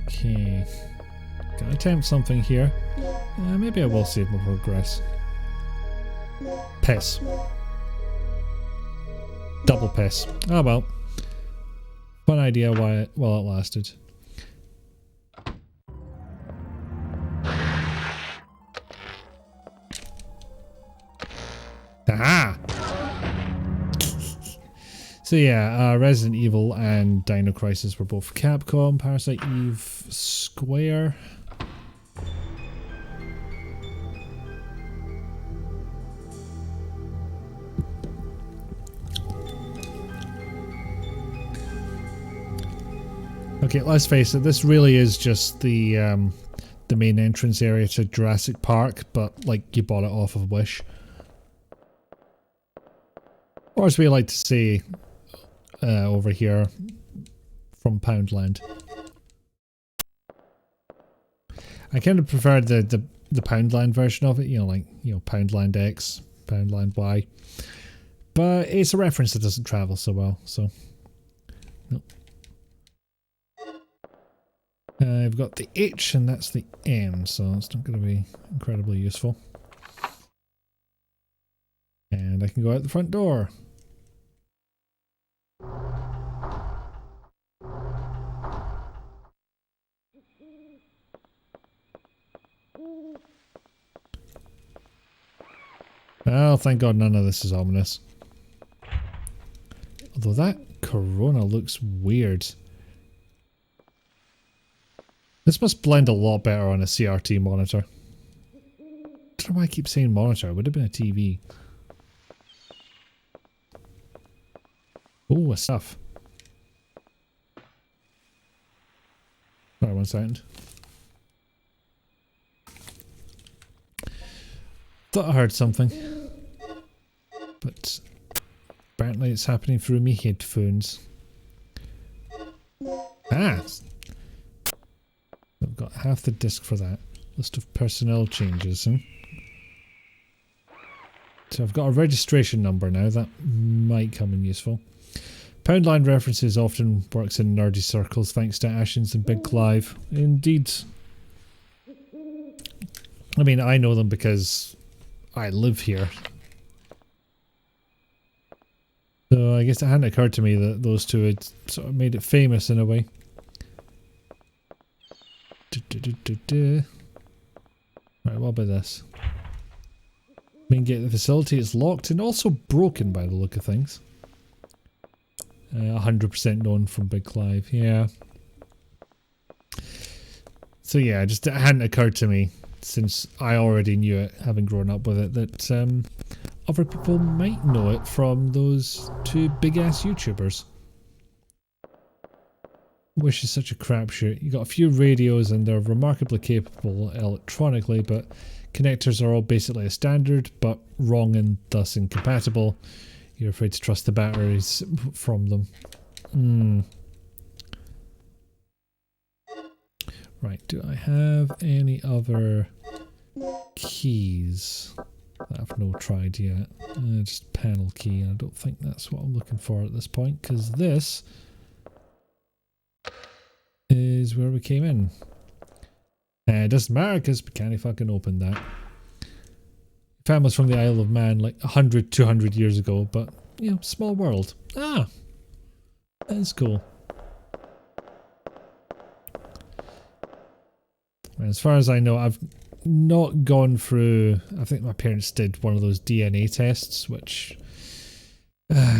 Okay. Can I attempt something here? Maybe I will save my progress. Piss. Double piss. Oh well. Fun idea while it lasted. Aha! So yeah, Resident Evil and Dino Crisis were both Capcom. Parasite Eve, Square. Okay, let's face it, this really is just the main entrance area to Jurassic Park, but like you bought it off of Wish. Or as we like to say over here, from Poundland. I kind of prefer the Poundland version of it, you know, like, you know, Poundland X, Poundland Y. But it's a reference that doesn't travel so well, so nope. I've got the H and that's the M, so it's not going to be incredibly useful. And I can go out the front door. Well, thank God none of this is ominous. Although that Corona looks weird. This must blend a lot better on a CRT monitor. I don't know why I keep saying monitor, it would have been a TV. Oh, a stuff. Sorry, 1 second. Thought I heard something. But apparently it's happening through me headphones. Ah! I've got half the disc for that. List of personnel changes, So I've got a registration number now, that might come in useful. Poundland references often works in nerdy circles thanks to Ashens and Big Clive. Indeed. I mean, I know them because I live here. So I guess it hadn't occurred to me that those two had sort of made it famous in a way. Right, what about this? Main gate of the facility is locked and also broken by the look of things. 100% known from Big Clive, yeah. So yeah, it hadn't occurred to me, since I already knew it, having grown up with it, that other people might know it from those two big-ass YouTubers. Wish is such a crapshoot. You got a few radios and they're remarkably capable electronically, but connectors are all basically a standard, but wrong and thus incompatible. You're afraid to trust the batteries from them. Right, do I have any other keys that I've not tried yet? Just panel key. I don't think that's what I'm looking for at this point, because this is where we came in. It doesn't matter because we can't fucking open that. Family's from the Isle of Man like 100, 200 years ago, but, you know, small world. Ah! That is cool. And as far as I know, I've not gone through... I think my parents did one of those DNA tests, which...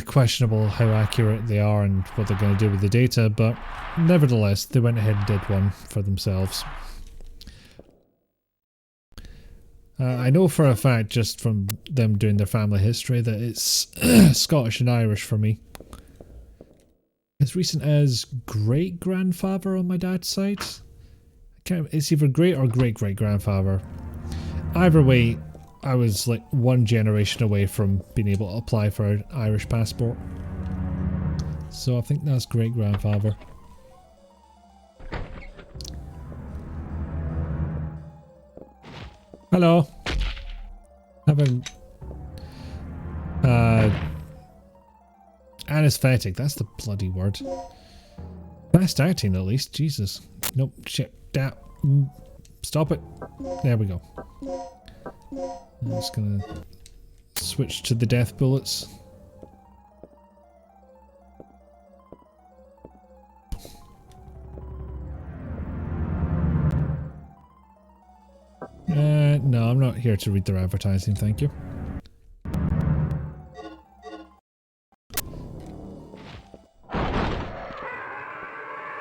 questionable how accurate they are and what they're going to do with the data, but nevertheless, they went ahead and did one for themselves. I know for a fact, just from them doing their family history, that it's Scottish and Irish for me. As recent as great-grandfather on my dad's side. It's either great or great-great-grandfather. Either way, I was like one generation away from being able to apply for an Irish passport. So I think that's great-grandfather. Hello. Having anesthetic, that's the bloody word. Fast acting at least, Jesus. Nope, shit. Stop it. There we go. I'm just gonna switch to the death bullets. No, I'm not here to read their advertising, thank you.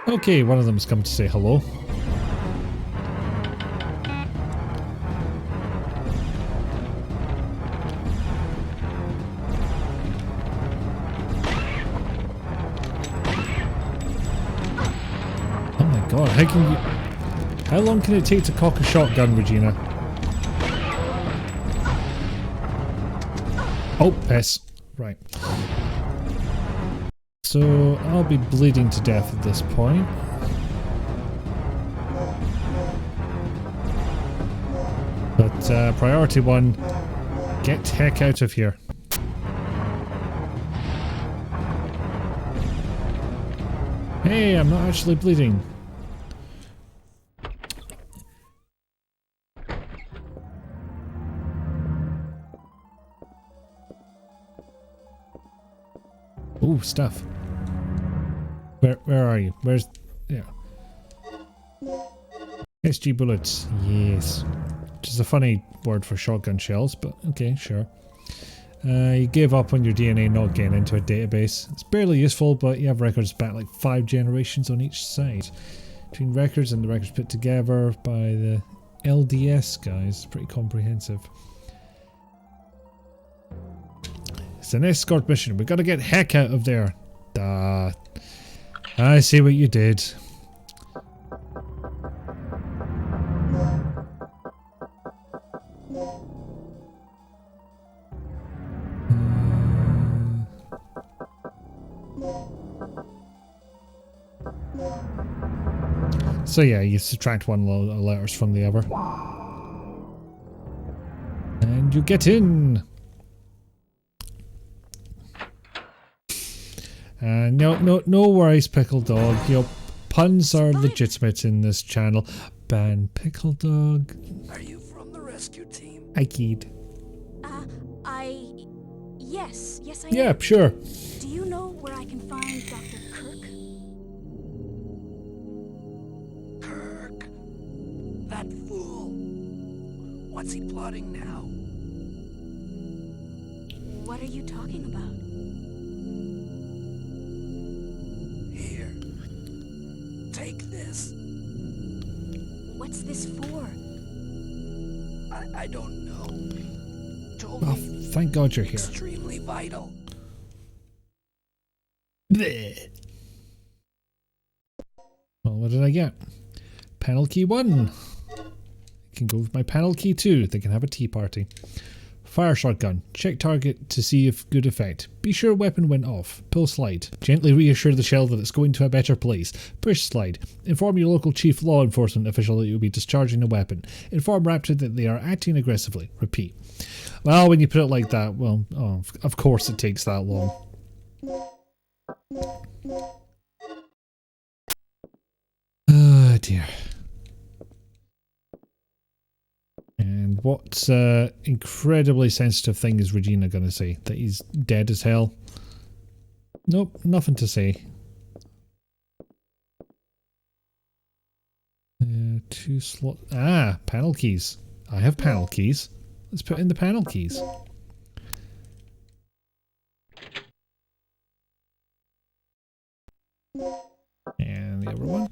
Okay, one of them has come to say hello. Oh my god, how can you... How long can it take to cock a shotgun, Regina? Oh, piss. Right. So, I'll be bleeding to death at this point. But, priority one, get the heck out of here. Hey, I'm not actually bleeding. Ooh, stuff. Where are you? Where's... Yeah. SG bullets. Yes. Which is a funny word for shotgun shells, but okay, sure. You gave up on your DNA not getting into a database. It's barely useful, but you have records back like 5 generations on each side. Between records and the records put together by the LDS guys. Pretty comprehensive. It's an escort mission. We gotta get heck out of there. I see what you did. So yeah, you subtract one letters from the other. And you get in! No worries, Pickle Dog. Your puns are legitimate in this channel. Ban Pickle Dog. Are you from the rescue team? I keyed. Yes, I Yeah, am. sure. Do you know where I can find Dr. Kirk? Kirk? That fool. What's he plotting now? What are you talking about? Here. Take this. What's this for? I don't know. Told Oh, me thank God you're here. extremely vital. Bleh. Well, what did I get? Panel key 1. I can go with my panel key 2. They can have a tea party. Fire shotgun. Check target to see if good effect. Be sure weapon went off. Pull slide. Gently reassure the shell that it's going to a better place. Push slide. Inform your local chief law enforcement official that you'll be discharging a weapon. Inform Raptor that they are acting aggressively. Repeat. Well, when you put it like that, well, oh, of course it takes that long. Oh dear. And what incredibly sensitive thing is Regina going to say? That he's dead as hell? Nope, nothing to say. 2 2 slot. Ah, panel keys. I have panel keys. Let's put in the panel keys. And the other one.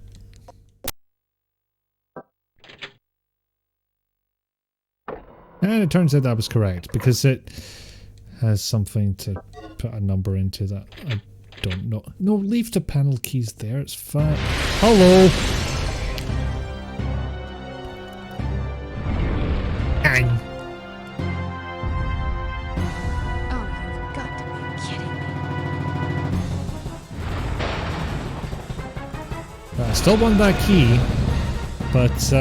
And it turns out that was correct because it has something to put a number into that I don't know. No, leave the panel keys there. It's fine. Hello. Ang. Oh, you've got to be kidding me. I still want that key, but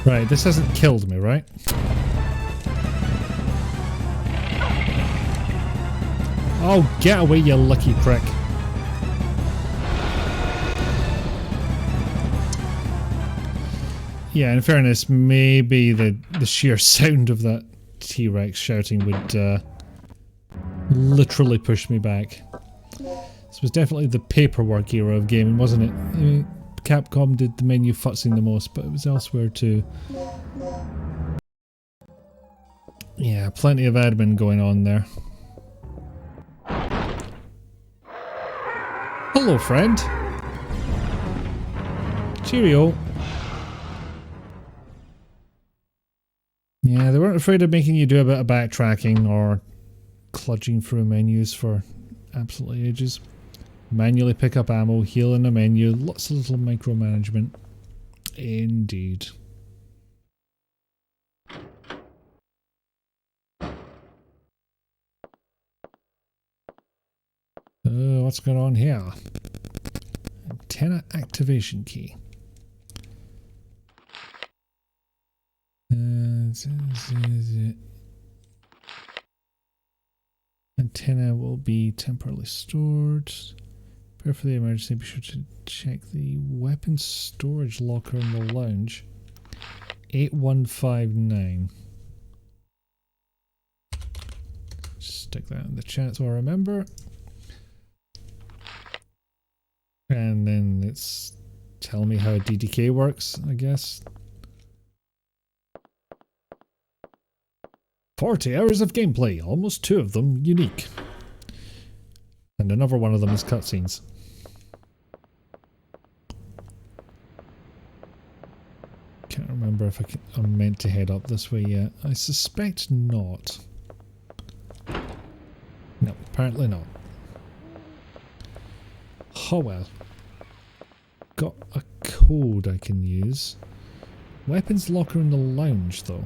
right, this hasn't killed me, right? Oh, get away, you lucky prick. Yeah, in fairness, maybe the sheer sound of that T-Rex shouting would literally push me back. This was definitely the paperwork era of gaming, wasn't it? I mean, Capcom did the menu futzing the most, but it was elsewhere too. Yeah, plenty of admin going on there. Hello, friend. Cheerio. Yeah, they weren't afraid of making you do a bit of backtracking or kludging through menus for absolutely ages. Manually pick up ammo, heal in a menu, lots of little micromanagement. Indeed. What's going on here? Antenna activation key. Antenna will be temporarily stored. Prepare for the emergency. Be sure to check the weapons storage locker in the lounge. 8159. Stick that in the chat so I remember. And then it's tell me how DDK works, I guess. 40 hours of gameplay, almost 2 of them unique. And another one of them is cutscenes. Can't remember if I'm meant to head up this way yet. I suspect not. No, apparently not. Oh well. Got a code I can use. Weapons locker in the lounge though.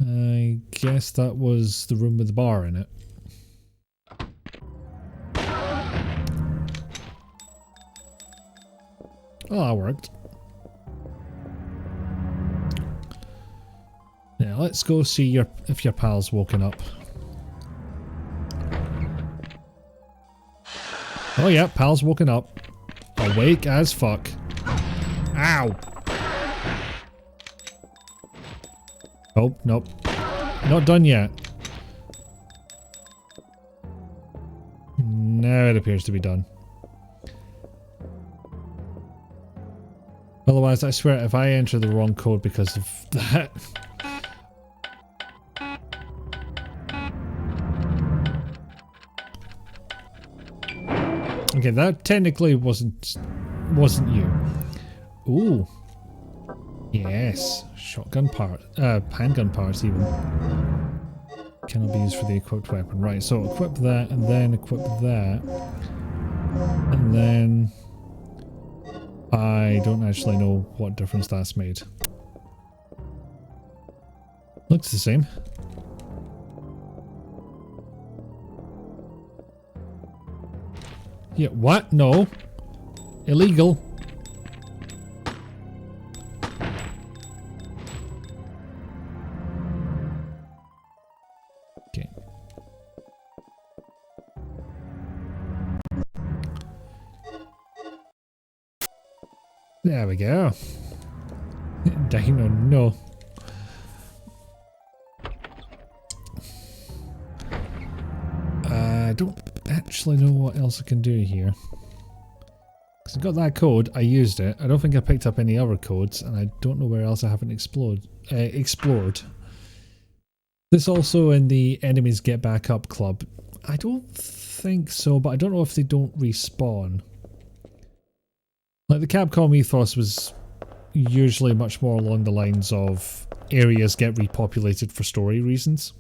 I guess that was the room with the bar in it. Oh, that worked. Now let's go see if your pal's woken up. Oh yeah, pal's woken up. Awake as fuck. Ow! Oh, nope. Not done yet. Now it appears to be done. Otherwise, I swear, if I enter the wrong code because of that... Okay, that technically wasn't you. Ooh. Yes. Shotgun part. Handgun parts even. Cannot be used for the equipped weapon. Right, so equip that and then equip that. And then... I don't actually know what difference that's made. Looks the same. Yeah, what? No. Illegal. Okay. There we go. Dino, no. don't actually know what else I can do here. Because I got that code, I used it. I don't think I picked up any other codes, and I don't know where else I haven't explored. This also in the Enemies Get Back Up Club. I don't think so, but I don't know if they don't respawn. Like the Capcom ethos was usually much more along the lines of areas get repopulated for story reasons.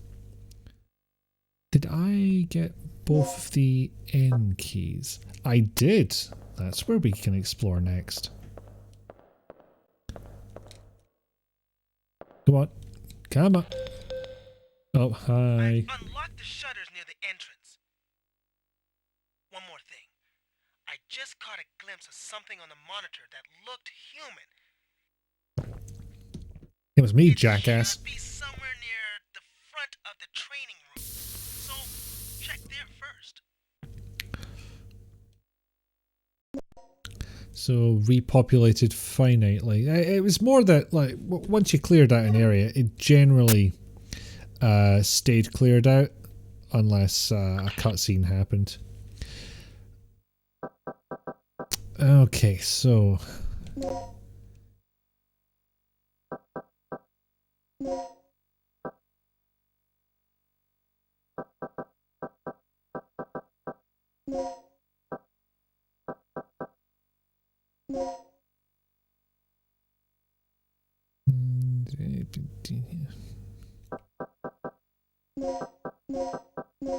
Did I get both of the N keys? I did. That's where we can explore next. Come on. Come on. Oh, hi. Unlock the shutters near the entrance. One more thing. I just caught a glimpse of something on the monitor that looked human. It was me, jackass. Be somewhere near the front of the training room. So check there first. So repopulated finitely. It was more that like once you cleared out an area, it generally stayed cleared out unless a cutscene happened. Okay, so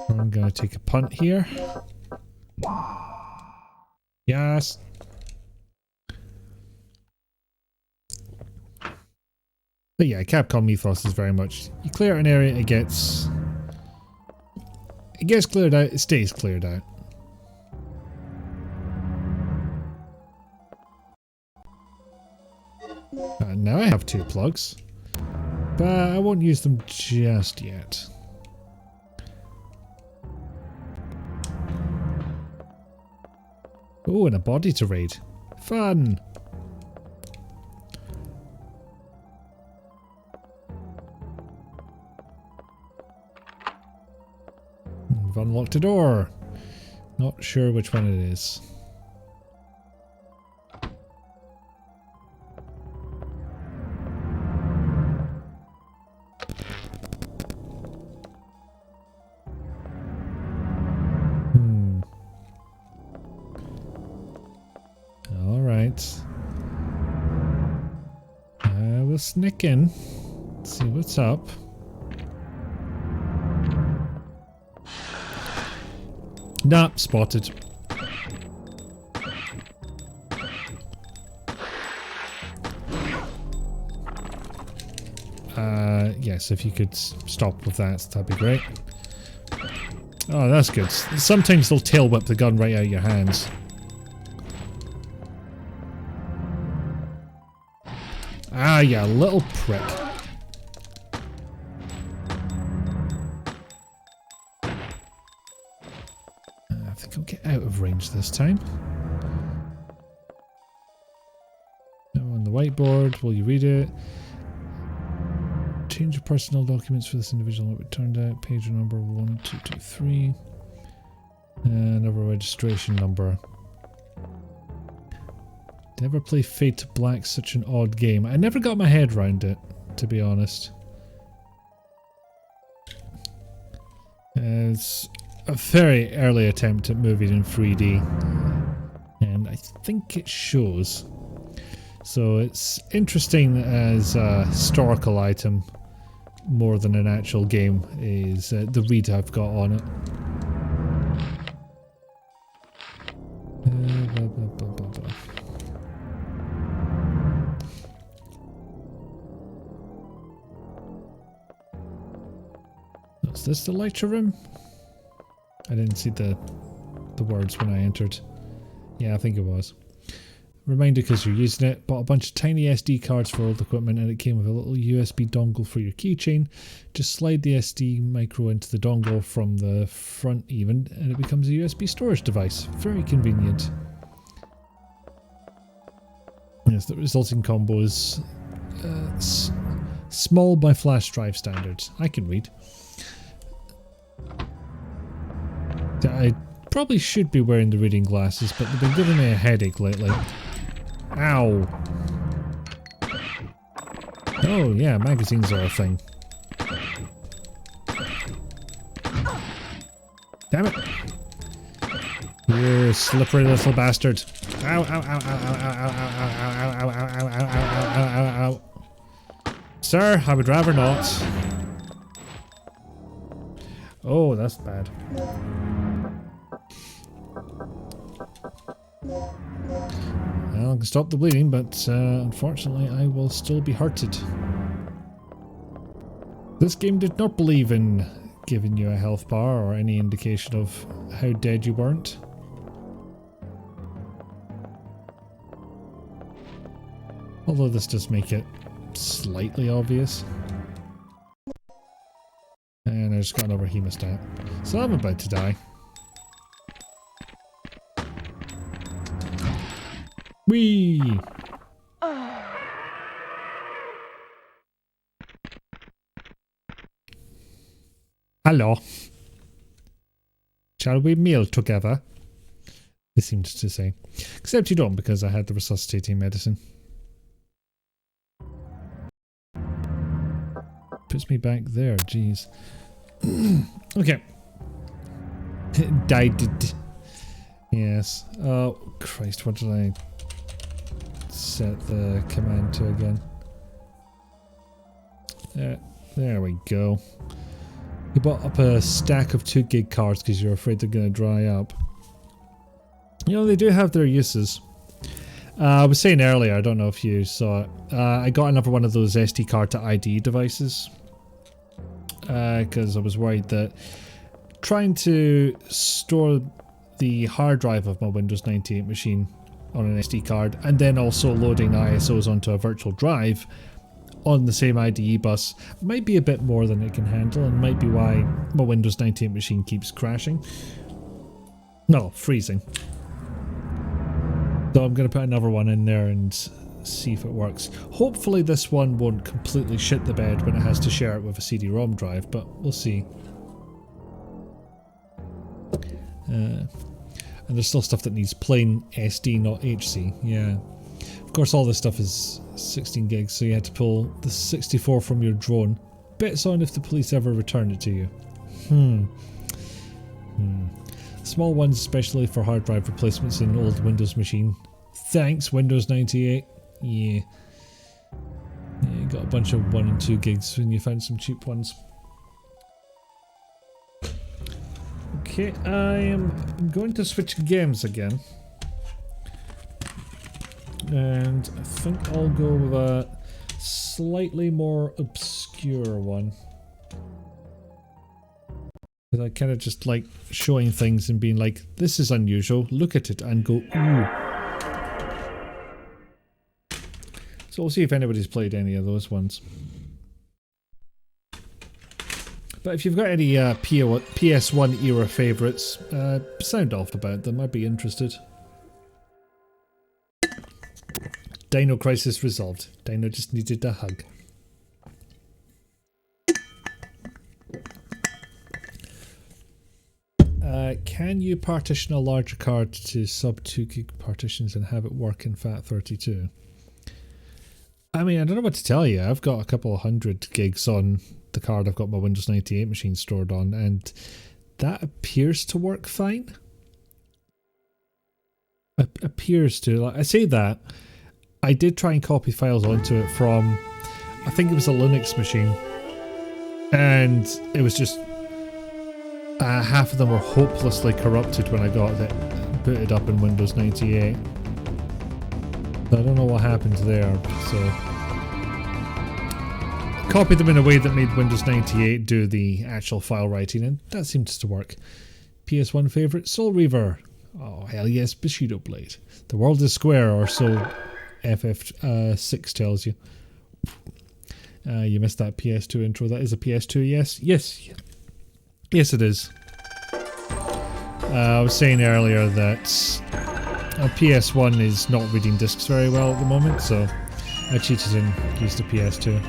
I'm gonna take a punt here. Yes. But yeah, Capcom ethos is very much you clear out an area, it gets cleared out, it stays cleared out. Now I have 2 plugs, but I won't use them just yet. Oh, and a body to raid. Fun! We've unlocked a door. Not sure which one it is. We'll sneak in, see what's up. Nah, spotted. Yes, if you could stop with that, that'd be great. Oh, that's good. Sometimes they'll tail whip the gun right out of your hands. Ah, yeah, little prick. I think I'll get out of range this time. Now on the whiteboard, will you read it? Change of personnel documents for this individual not returned out. Page number 1223. And another registration number. Never play Fade to Black, such an odd game. I never got my head around it, to be honest. It's a very early attempt at moving in 3D, and I think it shows. So it's interesting as a historical item more than an actual game is the read I've got on it. Is this the lecture room? I didn't see the words when I entered. Yeah, I think it was. Reminder because you're using it. Bought a bunch of tiny SD cards for old equipment and it came with a little USB dongle for your keychain. Just slide the SD micro into the dongle from the front even and it becomes a USB storage device. Very convenient. Yes, the resulting combo is small by flash drive standards. I can read. I probably should be wearing the reading glasses, but they've been giving me a headache lately. Ow! Oh yeah, magazines are a thing. Damn it! You slippery little bastard! Ow! Ow! Ow! Ow! Ow! Ow! Ow! Ow! Ow! Ow! Ow! Ow! Ow! Ow! Sir, I would rather not. Oh, that's bad. Well, I can stop the bleeding, but unfortunately I will still be hurted. This game did not believe in giving you a health bar or any indication of how dead you weren't. Although this does make it slightly obvious. And I just got another hemostat. So I'm about to die. Whee! Hello. Shall we meal together? It seemed to say. Except you don't, because I had the resuscitating medicine. Puts me back there, jeez. Okay. Died. Yes. Oh, Christ, what did I set the command to again? There we go. You bought up a stack of 2 gig cards because you're afraid they're going to dry up. You know, they do have their uses. I was saying earlier, I don't know if you saw it, I got another one of those SD card to ID devices. Because I was worried that trying to store the hard drive of my Windows 98 machine on an SD card and then also loading ISOs onto a virtual drive on the same IDE bus might be a bit more than it can handle, and might be why my Windows 98 machine keeps crashing. No, freezing. So I'm going to put another one in there and see if it works. Hopefully this one won't completely shit the bed when it has to share it with a CD-ROM drive, but we'll see. And there's still stuff that needs plain SD, not HC. Yeah. Of course, all this stuff is 16 gigs, so you had to pull the 64 from your drone. PSOne if the police ever return it to you. Small ones, especially for hard drive replacements in old Windows machine. Thanks, Windows 98. Yeah. You got a bunch of 1 and 2 gigs when you found some cheap ones. Okay, I am going to switch games again. And I think I'll go with a slightly more obscure one. Because I kind of just like showing things and being like, this is unusual, look at it and go, ooh. So we'll see if anybody's played any of those ones. But if you've got any PS1 era favourites, sound off about them, I'd be interested. Dino Crisis resolved. Dino just needed a hug. Can you partition a larger card to sub 2 gig partitions and have it work in FAT32? I mean, I don't know what to tell you. I've got a couple of 100 gigs on the card I've got my Windows 98 machine stored on, and that appears to work fine. Appears to. Like, I say that. I did try and copy files onto it from, I think it was a Linux machine, and it was just half of them were hopelessly corrupted when I got it booted up in Windows 98. So I don't know what happened there, so I copied them in a way that made Windows 98 do the actual file writing, and that seems to work. PS1 favourite, Soul Reaver. Oh hell yes, Bushido Blade. The world is square, or so FF6 tells you. You missed that PS2 intro. That is a PS2, yes? Yes it is. I was saying earlier that PS1 is not reading discs very well at the moment, so I cheated and used a PS2.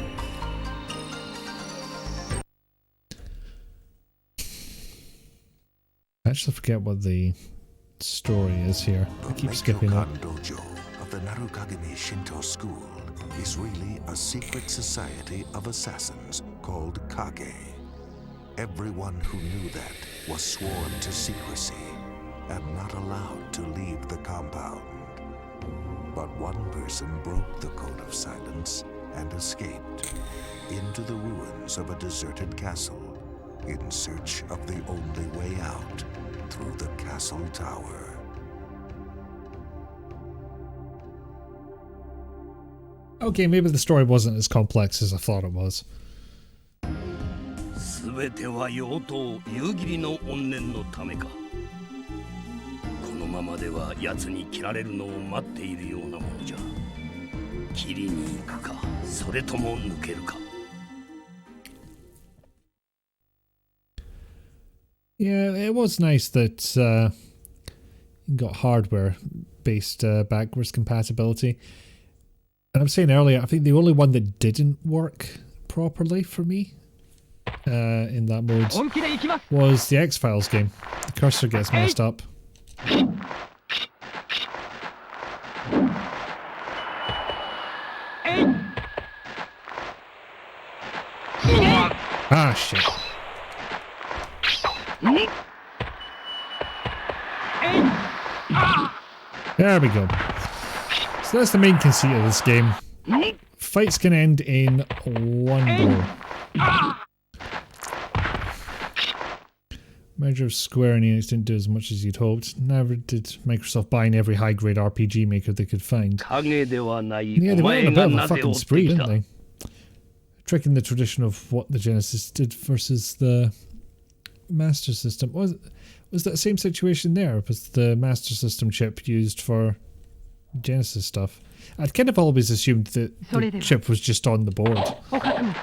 actually forget what the story is here. I keep skipping it. Dojo of the Narukagami Shinto school is really a secret society of assassins called Kage. Everyone who knew that was sworn to secrecy and not allowed to leave the compound. But one person broke the code of silence and escaped into the ruins of a deserted castle in search of the only way out through the castle tower. Okay, maybe the story wasn't as complex as I thought it was. 全ては妖刀夕霧の怨念のためか。このままでは奴に切られるのを待っているようなものじゃ。切りに行くか、それとも抜けるか。Yeah, it was nice that you got hardware-based backwards compatibility. And I was saying earlier, I think the only one that didn't work properly for me in that mode was the X-Files game. The cursor gets messed up. Ah, shit. There we go. So that's the main conceit of this game. Fights can end in one blow. Merger of Square and Enix didn't do as much as you'd hoped. Never did Microsoft buying every high-grade RPG maker they could find. Yeah, they went on a bit of a fucking spree, didn't they? Tricking the tradition of what the Genesis did versus the Master System. Was that the same situation there? Was the Master System chip used for Genesis stuff? I'd kind of always assumed that the chip was just on the board. Hi.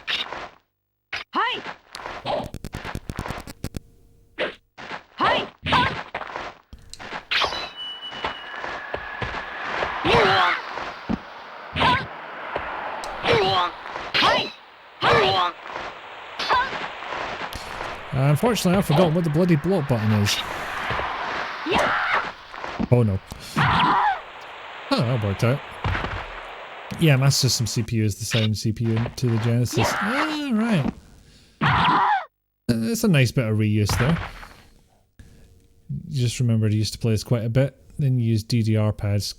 Unfortunately, I forgot what the bloody block button is. Oh no. Oh, that worked out. Yeah, Master System CPU is the same CPU to the Genesis. Ah, right. It's a nice bit of reuse there. You just remembered I used to play this quite a bit. Then you use DDR pads /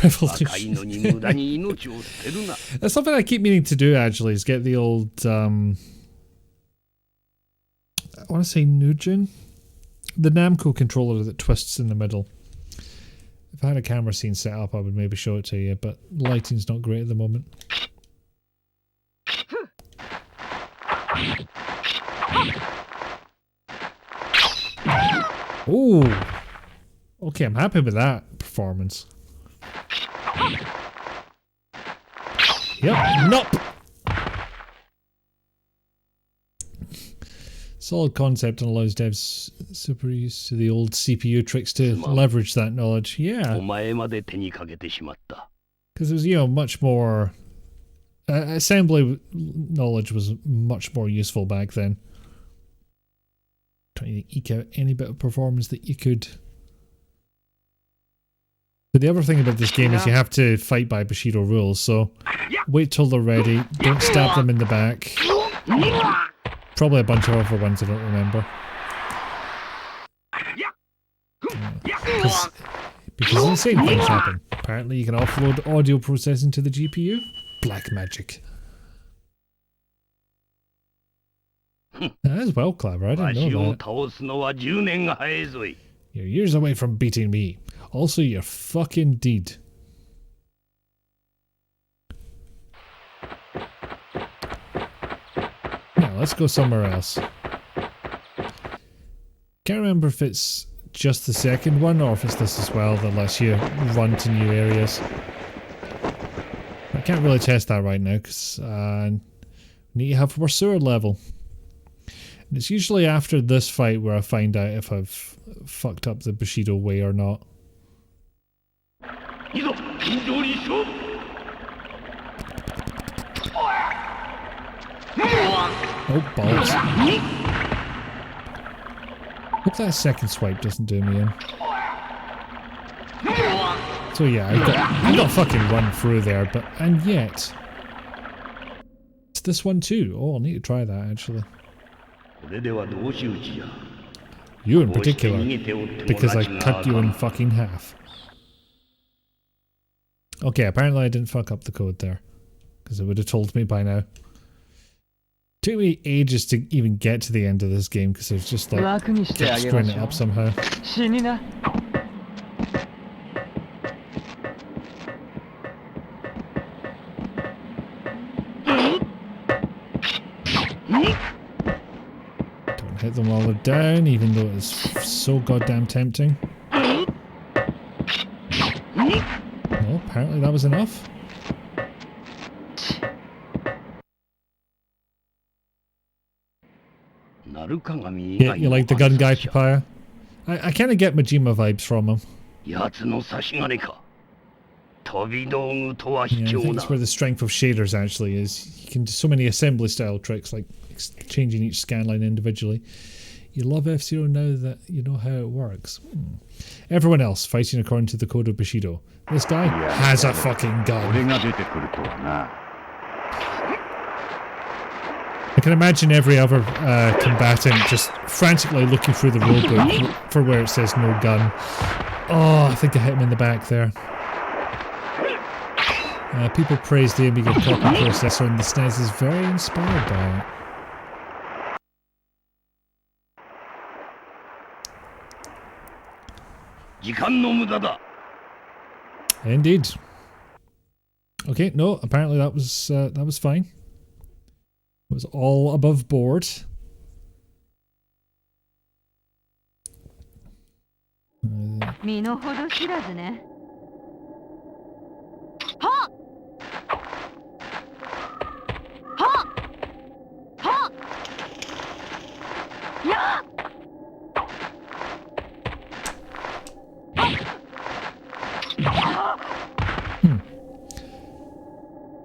Revolution. That's something I keep meaning to do actually, is get the old I want to say Nugent? The Namco controller that twists in the middle. If I had a camera scene set up, I would maybe show it to you, but lighting's not great at the moment. Oh! Okay, I'm happy with that performance. Yep, nope! Solid concept and allows devs super used to the old CPU tricks to leverage that knowledge. Yeah. Because it was, you know, much more... assembly knowledge was much more useful back then. Trying to eke out any bit of performance that you could. But the other thing about this game is you have to fight by Bushido rules, so wait till they're ready, don't stab them in the back. Probably a bunch of other ones I don't remember. Because insane things happen. Apparently you can offload audio processing to the GPU. Black magic. That is well clever, I didn't know that. You're years away from beating me. Also, you're fucking deed. Now, let's go somewhere else. Can't remember if it's just the second one or if it's this as well that lets you run to new areas. I can't really test that right now because I need to have more sewer level. And it's usually after this fight where I find out if I've fucked up the Bushido way or not. Oh, balls. Hope that second swipe doesn't do me in. So yeah, I got fucking run through there, and yet it's this one too. Oh, I'll need to try that actually. You in particular, because I cut you in fucking half. Okay, apparently I didn't fuck up the code there, because it would have told me by now. Took me ages to even get to the end of this game because I was just like kept screwing it up somehow. Don't hit them while they're down, even though it's so goddamn tempting. No, apparently that was enough. Yeah, you like the gun guy, Papaya? I kind of get Majima vibes from him. Yeah, I think it's where the strength of shaders actually is. You can do so many assembly style tricks, like changing each scanline individually. You love F-Zero now that you know how it works. Everyone else fighting according to the code of Bushido. This guy has a fucking gun. I can imagine every other combatant just frantically looking through the rulebook for where it says no gun. Oh, I think I hit him in the back there. People praise the Amiga copy processor, and the SNES is very inspired by it. Indeed. Okay, no, apparently that was fine. It was all above board.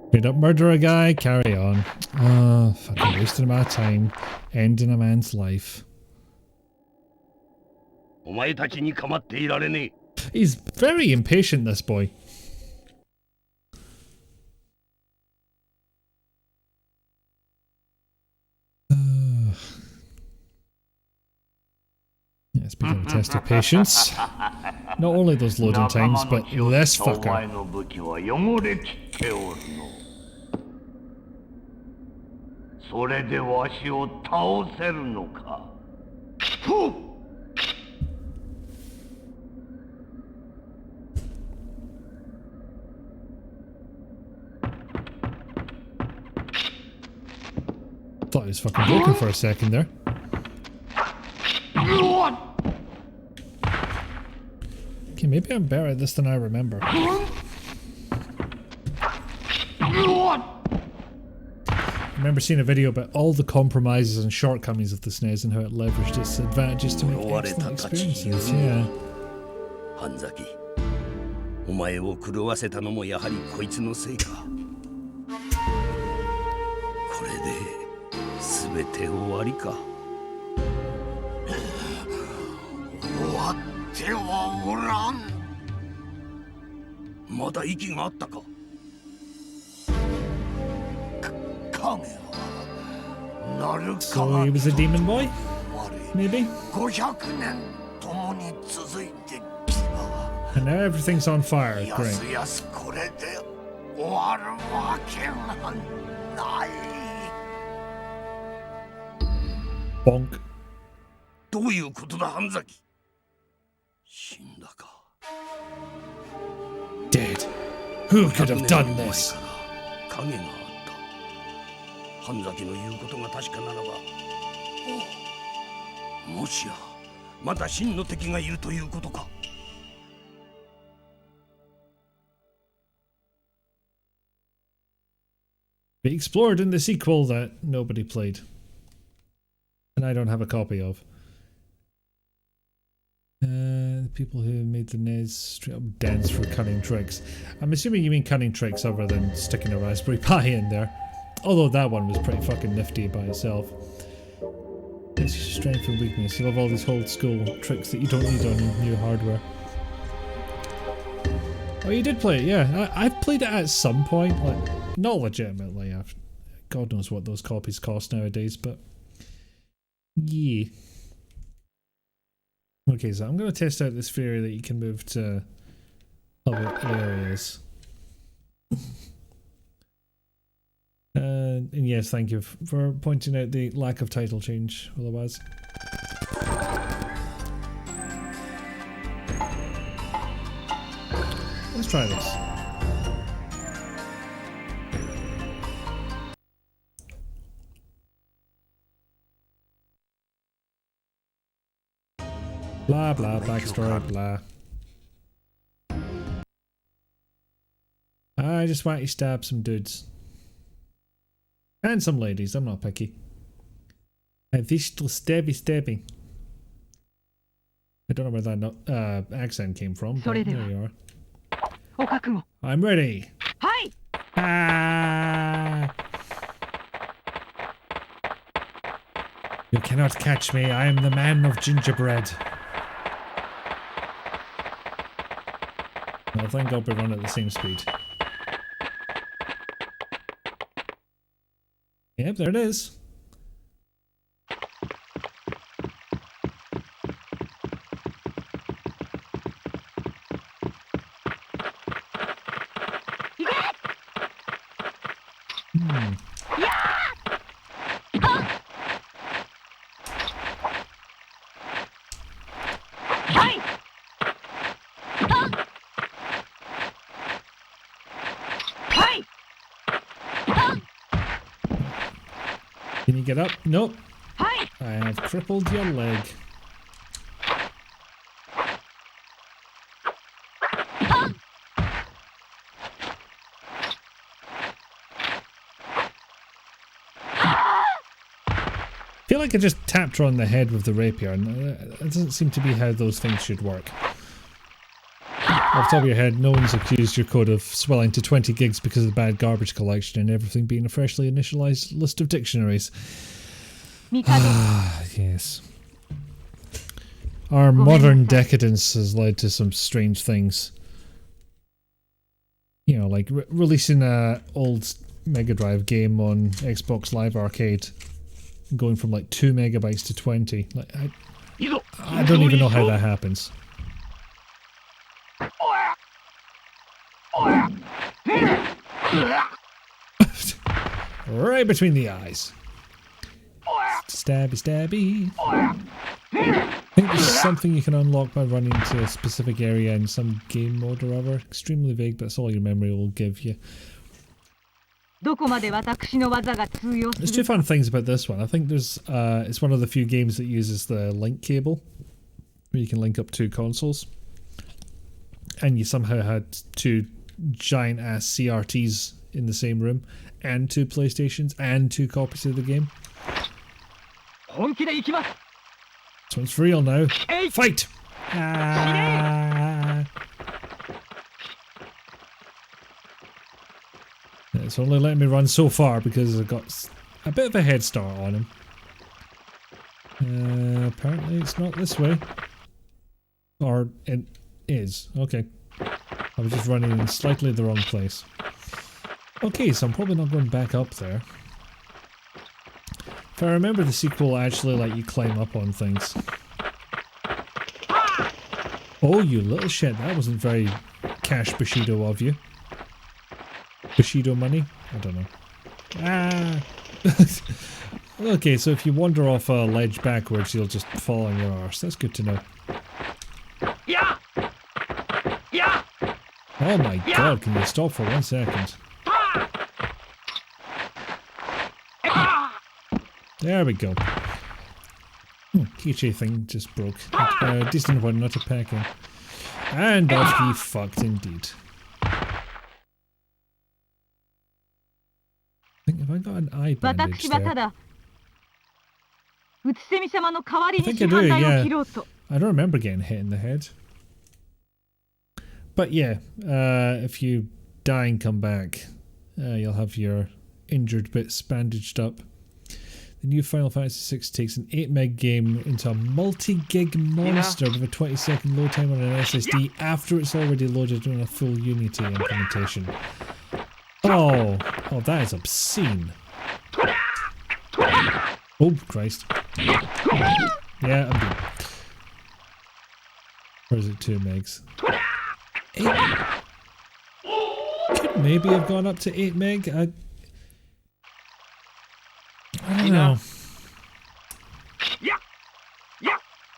Straight up murder a guy, carry on. Oh, fucking wasting my time, ending a man's life. He's very impatient, this boy. Yeah, speaking of a test of patience, not only those loading times, but this fucker. Thought he was fucking broken for a second there. Okay, maybe I'm better at this than I remember. I remember seeing a video about all the compromises and shortcomings of the SNES and how it leveraged its advantages to make excellent experiences. Yeah. お前を狂わせたのもやはりこいつのせいか。これで全て終わりか。終わってはおらん。まだ息があったか。So he was a demon boy? Maybe? And now everything's on fire. Great. Bonk. Dead. Who could have done this? 神崎の言うことが確かならば、もしやまた真の敵がいるということか。Be explored in the sequel that nobody played, and I don't have a copy of. The people who made the NES straight up dance for cunning tricks. I'm assuming you mean cunning tricks other than sticking a Raspberry Pi in there. Although that one was pretty fucking nifty by itself. It's your strength and weakness. You'll have all these old school tricks that you don't need on new hardware. Oh, you did play it, yeah. I've played it at some point, like, not legitimately. God knows what those copies cost nowadays, but yeah. Okay, so I'm going to test out this theory that you can move to other areas. And yes, thank you for pointing out the lack of title change, otherwise. Let's try this. Blah blah, backstory, blah. I just want to stab some dudes. And some ladies, I'm not picky. I wish to stabby. I don't know where that accent came from, but there you are. I'm ready. Hi. Ah! You cannot catch me, I am the man of gingerbread. Well, thank God we run at the same speed. Yep, there it is. Can you get up? Nope. I have crippled your leg. I feel like I just tapped her on the head with the rapier, and that doesn't seem to be how those things should work. Off the top of your head, no one's accused your code of swelling to 20 gigs because of the bad garbage collection and everything being a freshly initialized list of dictionaries. Ah, yes. Our modern decadence has led to some strange things. You know, like releasing a old Mega Drive game on Xbox Live Arcade, going from like 2 megabytes to 20. Like, I don't even know how that happens. Right between the eyes. Stabby. I think there's something you can unlock by running to a specific area in some game mode or other. Extremely vague, but that's all your memory will give you. There's two fun things about this one. I think there's it's one of the few games that uses the link cable, where you can link up two consoles. And you somehow had two giant ass CRTs in the same room, and two PlayStations, and two copies of the game. This one's for real now. Fight! It's only letting me run so far because I've got a bit of a head start on him. Apparently it's not this way. Or it is. Okay. I was just running in slightly the wrong place. Okay, so I'm probably not going back up there. If I remember, the sequel actually let you climb up on things. Oh, you little shit, that wasn't very cash Bushido of you. Bushido money? I don't know. Ah! Okay, so if you wander off a ledge backwards, you'll just fall on your arse. That's good to know. Oh my god, can you stop for 1 second? There we go. Keychain thing just broke. Decent one, not a packing. And off he fucked indeed. I think, have I got an eye bandage there? I think I do, yeah. I don't remember getting hit in the head. But yeah, if you die and come back, you'll have your injured bits bandaged up. The new Final Fantasy VI takes an 8 meg game into a multi-gig monster with a 20-second load time on an SSD after it's already loaded on a full Unity implementation. Oh, that is obscene. Oh, Christ. Yeah, I'm good. Or is it 2 megs? 8? Could maybe have gone up to 8 meg. I don't know.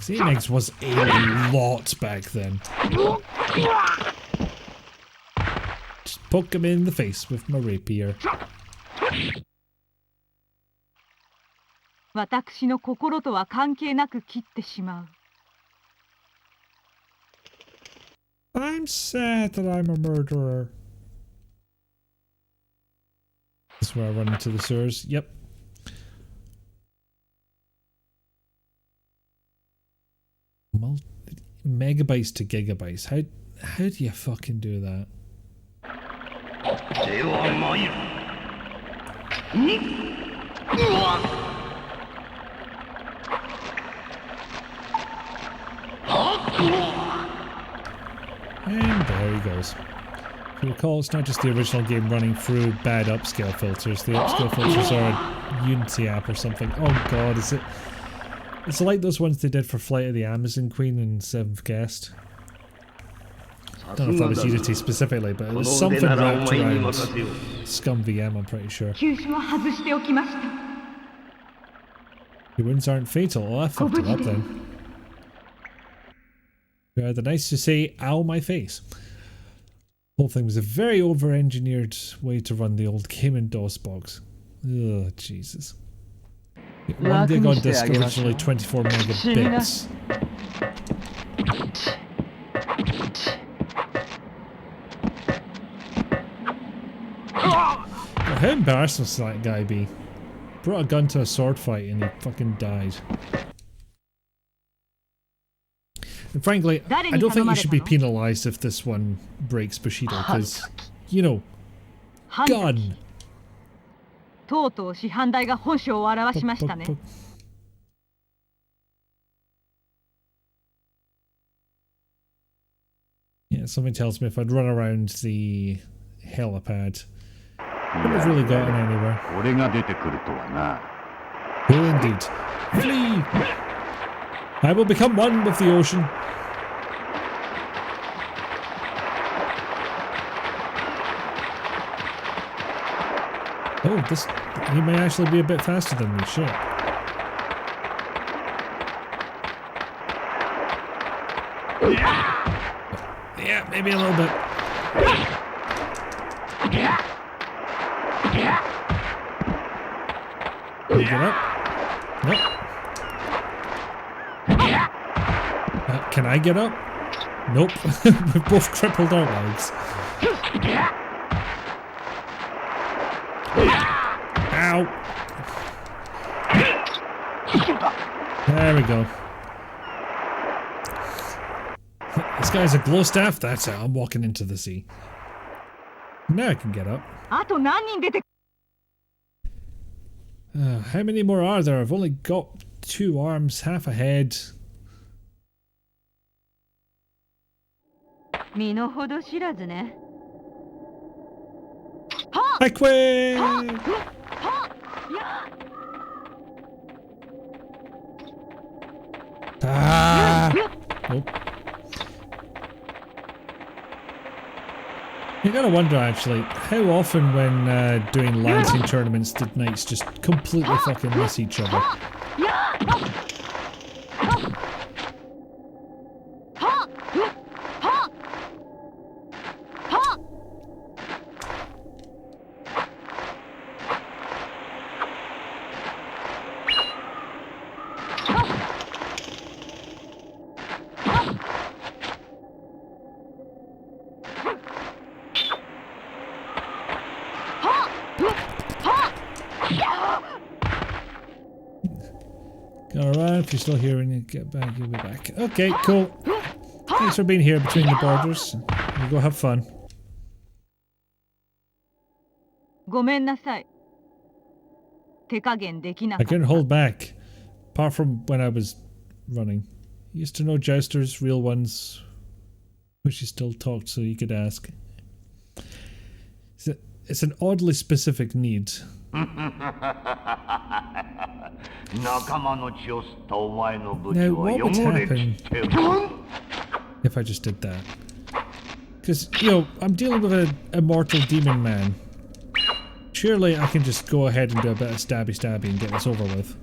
8 megs was a lot back then. Just poke him in the face with my rapier. I'm sad that I'm a murderer. This is where I run into the sewers. Yep. Megabytes to gigabytes. How do you fucking do that? And there he goes. If you recall, it's not just the original game running through bad upscale filters. The upscale filters are a Unity app or something. Oh god, is it? It's like those ones they did for Flight of the Amazon Queen and Seventh Guest. I don't know if that was Unity specifically, but it was something wrapped around Scum VM, I'm pretty sure. Your wounds aren't fatal. Oh, I fucked it up then. You are the nice to say, ow my face. The whole thing was a very over-engineered way to run the old game in DOS box. Ugh, Jesus. 1 gig on disk, originally 24 megabits. How embarrassing must that guy be? Brought a gun to a sword fight and he fucking died. And frankly, I don't think you should be penalised if this one breaks Bushido, because, you know, gun! Yeah, something tells me if I'd run around the helipad, I wouldn't have really gotten anywhere. Oh, indeed. Flee! I will become one with the ocean. Oh, he may actually be a bit faster than me, shit. Yeah, maybe a little bit. Can you get up? Nope. Can I get up? Nope. We've both crippled our legs. Ow! There we go. This guy's a glow staff? That's it. I'm walking into the sea. Now I can get up. How many more are there? I've only got 2 arms, half a head. I quit! Ah! Nope. You gotta wonder actually, how often when doing lancing tournaments did knights just completely fucking miss each other? Alright, if you're still here when you get back, you'll be back. Okay, cool. Thanks for being here between the borders. You go have fun. I couldn't hold back, apart from when I was running. Used to know jousters, real ones. Wish he still talked so you could ask. It's an oddly specific need. Now what would happen if I just did that? Because, you know, I'm dealing with an immortal demon man. Surely I can just go ahead and do a bit of stabby stabby and get this over with.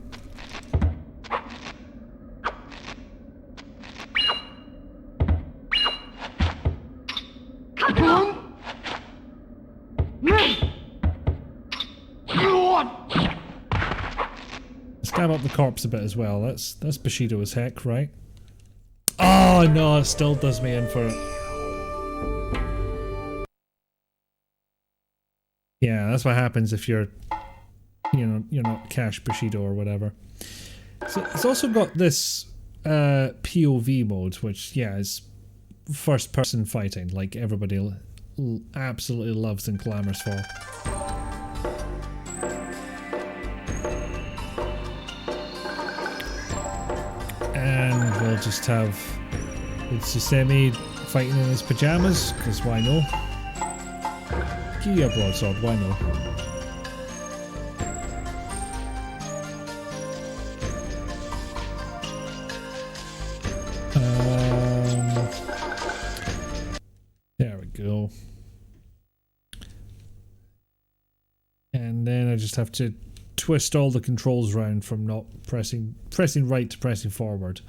Stab up the corpse a bit as well. That's Bushido as heck, right? Oh no, it still does me in for it. Yeah, that's what happens if you're, you know, you're not Cash Bushido or whatever. So it's also got this POV mode, which, yeah, is first person fighting, like everybody absolutely loves and clamors for. And we'll just have Tsusemi fighting in his pajamas, because why no? Give you a broadsword, why no? There we go. And then I just have to twist all the controls around from not pressing right to pressing forward.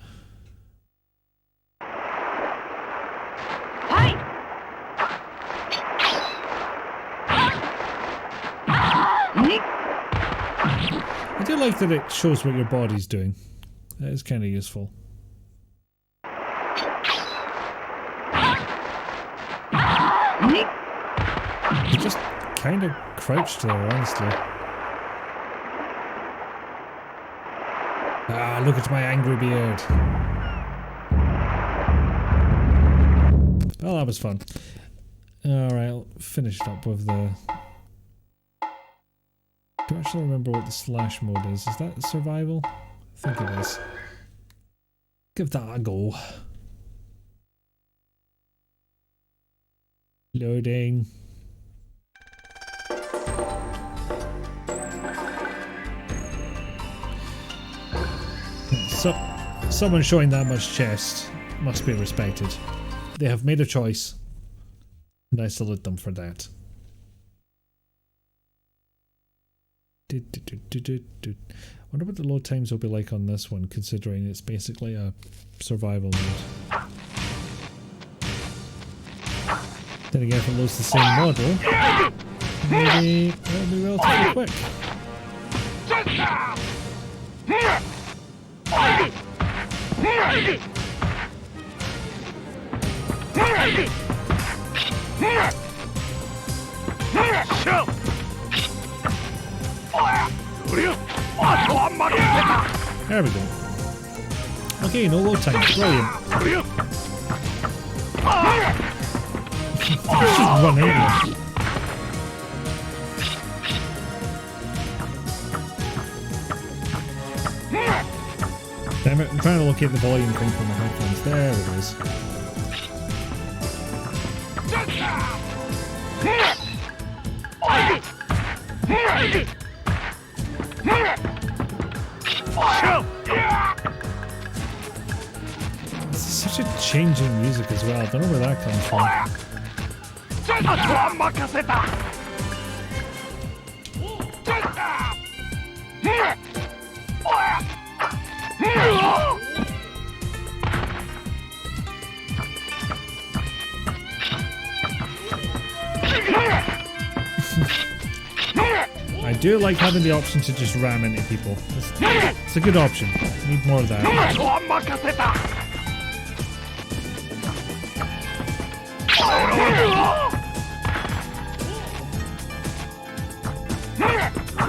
I do like that it shows what your body's doing. That is kind of useful. You just kind of crouched there, honestly. Ah, look at my angry beard. Well, that was fun. Alright, I'll finish it up with the... I don't actually remember what the slash mode is. Is that survival? I think it is. Give that a go. Loading. So, someone showing that much chest must be respected. They have made a choice, and I salute them for that. Wonder what the load times will be like on this one, considering it's basically a survival mode. Then again, if it loads the same model, maybe it'll be relatively quick. There we go. Okay, no load time. Brilliant. Just run anyway. Damn it, I'm trying to locate the volume thing from my headphones. There it is. This is such a changing music as well. I don't know where that comes from. I do like having the option to just ram into people. It's a good option. Need more of that.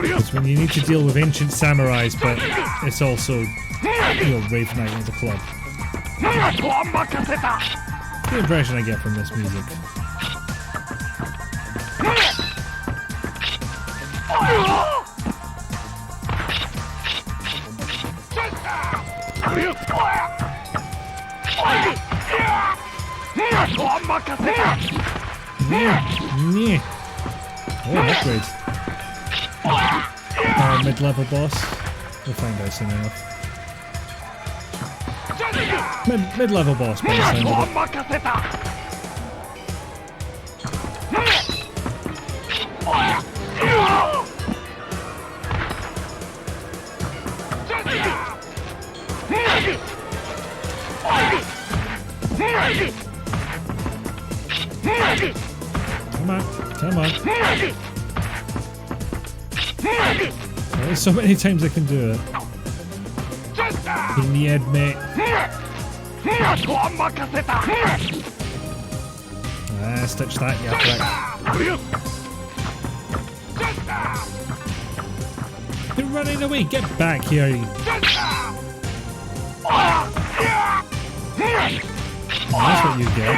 Because when you need to deal with ancient samurais, but it's also, you know, Rave Night at the club. The impression I get from this music. Oh, upgrade. Mid-level boss. We'll find out soon enough. Mid-level boss, by the sound of it. Come on, come on. There's so many times I can do it. In the head, mate. Ah, stitch that, yeah, right. You're running away, get back here, you. That's what you get.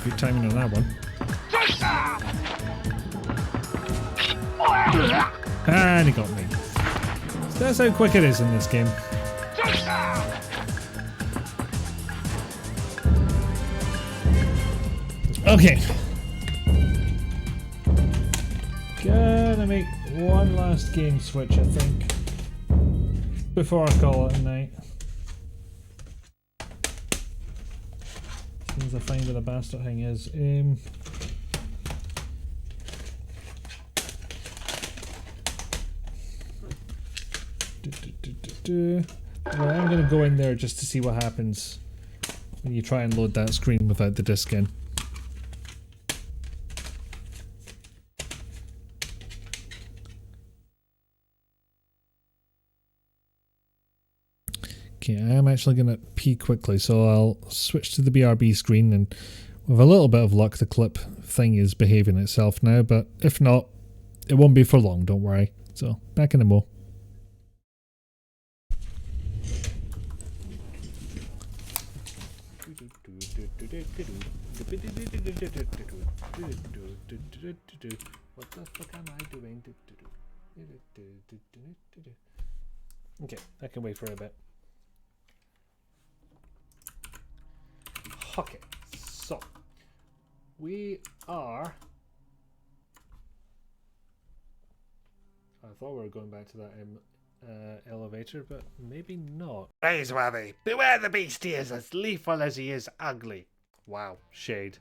Good timing on that one. And he got me. So that's how quick it is in this game. Okay. Gonna make one last game switch, I think, before I call it a night. As soon as I find where the bastard thing is. Well, I'm gonna go in there just to see what happens when you try and load that screen without the disc in. Okay, I'm actually going to pee quickly, so I'll switch to the BRB screen, and with a little bit of luck the clip thing is behaving itself now, but if not, it won't be for long, don't worry. So, back in a mo. What the fuck am I doing? Okay, I can wait for a bit. Okay, so we are. I thought we were going back to that elevator, but maybe not. Praiseworthy, beware the beast, he is as lethal as he is ugly. Wow, shade.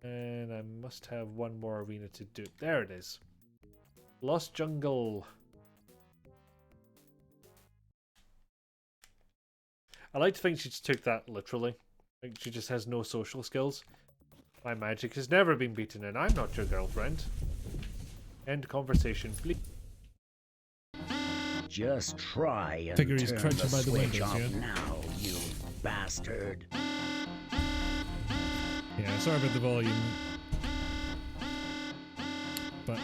And I must have one more arena to do. There it is. Lost Jungle. I like to think she just took that literally. Like she just has no social skills. My magic has never been beaten and I'm not your girlfriend. End conversation, please. Just try and Figure he's turn crouching the by the switch windows, off yeah? now, you bastard. Yeah, sorry about the volume. But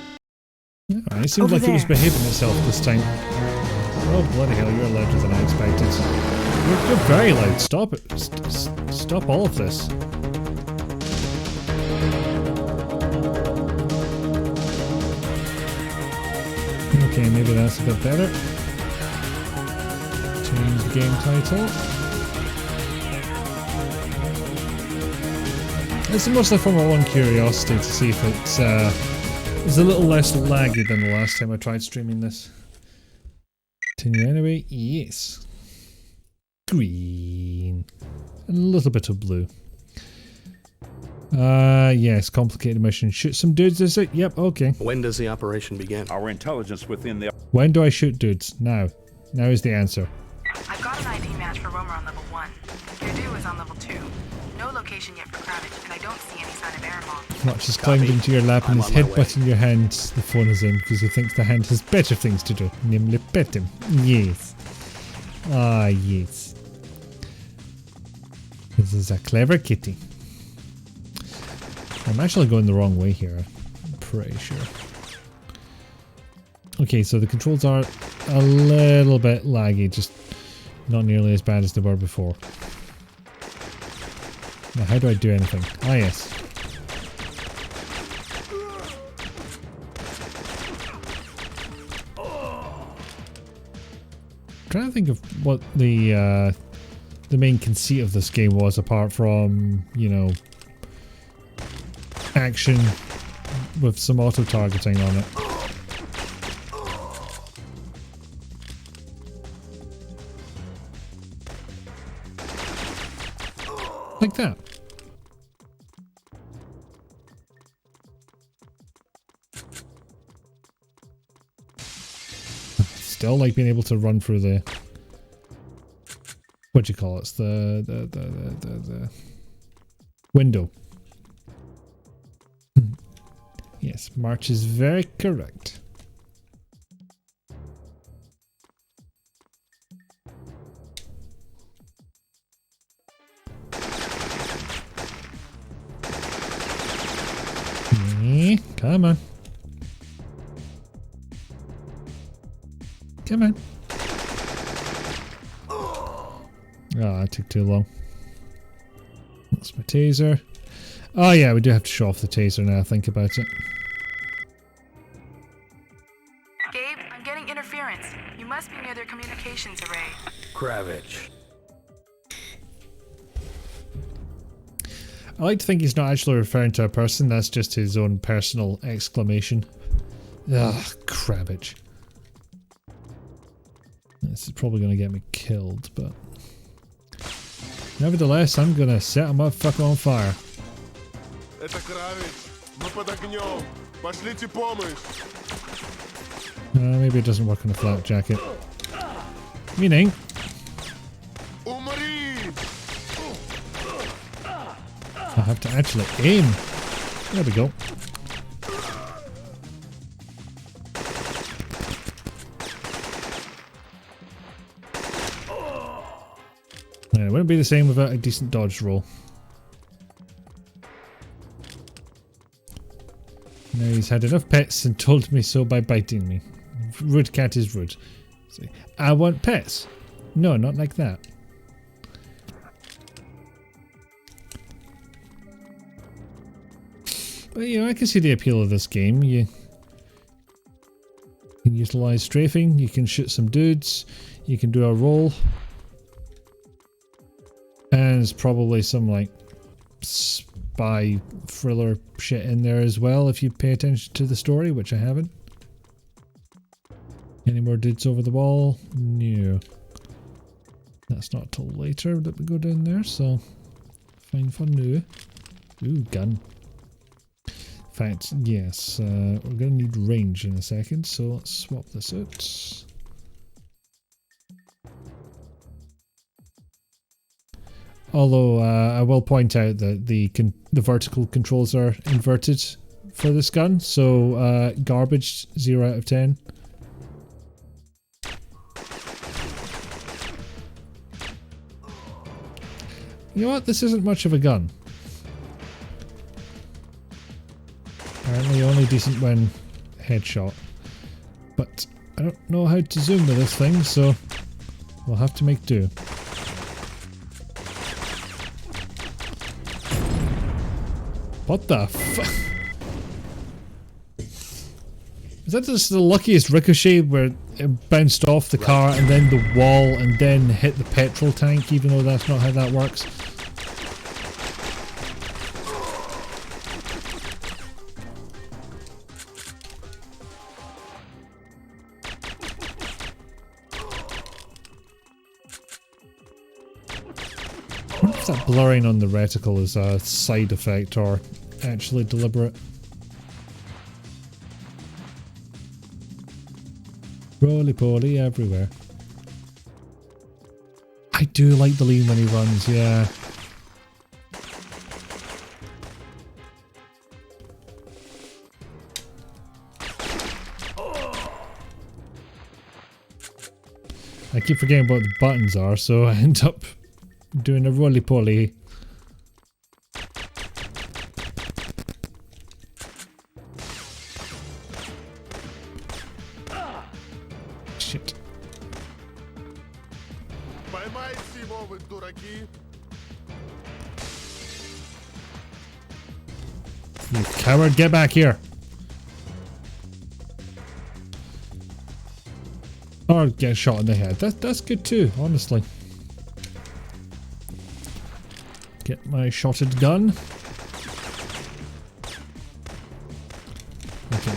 it seemed like it was behaving itself this time. Oh bloody hell, you're louder than I expected. You're very loud. Stop it. Stop all of this. Okay, maybe that's a bit better. Change the game title. It's mostly for my one curiosity to see if it's a little less laggy than the last time I tried streaming this. Continue anyway. Yes. Green. And a little bit of blue. Yes, complicated mission. Shoot some dudes, is it? Yep, okay. When does the operation begin? Our intelligence within the... When do I shoot dudes? Now. Now is the answer. I've got an ID match for Romer on level 1. Your is on level 2. No location yet for Crowded, and I don't see any sign of air moth. Notch has climbed into your lap and is headbutting your hand. The phone is in because he thinks the hand has better things to do, namely pet him. Yes. Ah, yes. This is a clever kitty. I'm actually going the wrong way here, I'm pretty sure. Okay, so the controls are a little bit laggy, just not nearly as bad as they were before. Now, how do I do anything? Ah, yes. I'm trying to think of what the main conceit of this game was, apart from, you know, action with some auto-targeting on it. Like that. Still like being able to run through the, what do you call it? It's the window. Yes, March is very correct. Come on. Come on. Oh, that took too long. That's my taser. Oh yeah, we do have to show off the taser now I think about it. Gabe, I'm getting interference. You must be near their communications array. Kravich. I like to think he's not actually referring to a person, that's just his own personal exclamation. Ugh, Kravich. This is probably going to get me killed, but... nevertheless, I'm going to set him up fucking on fire. Это Kravich. Мы под огнем. Пошлите помощь. Maybe it doesn't work on a flak jacket. Meaning... I have to actually aim. There we go. Yeah, it wouldn't be the same without a decent dodge roll. Now he's had enough pets and told me so by biting me. Rude cat is rude. I want pets. No, not like that. But you know, I can see the appeal of this game. You can utilize strafing, you can shoot some dudes, you can do a roll. And there's probably some like spy thriller shit in there as well if you pay attention to the story, which I haven't. Any more dudes over the wall? No. That's not till later that we go down there, so fine for now. Ooh, gun. In fact, yes, we're going to need range in a second, so let's swap this out. Although I will point out that the vertical controls are inverted for this gun, so garbage 0 out of 10. You know what? This isn't much of a gun. Apparently only decent when headshot. But I don't know how to zoom with this thing, so we'll have to make do. What the fuck? Is that just the luckiest ricochet where it bounced off the car and then the wall and then hit the petrol tank, even though that's not how that works? I wonder if that blurring on the reticle is a side effect or actually deliberate. Roly-poly everywhere. I do like the lean when he runs, yeah. I keep forgetting what the buttons are, so I end up doing a roly-poly. Поймайте его, вы дураки. You coward, get back here. Or get shot in the head. That's good too, honestly. Get my shotted gun. Okay.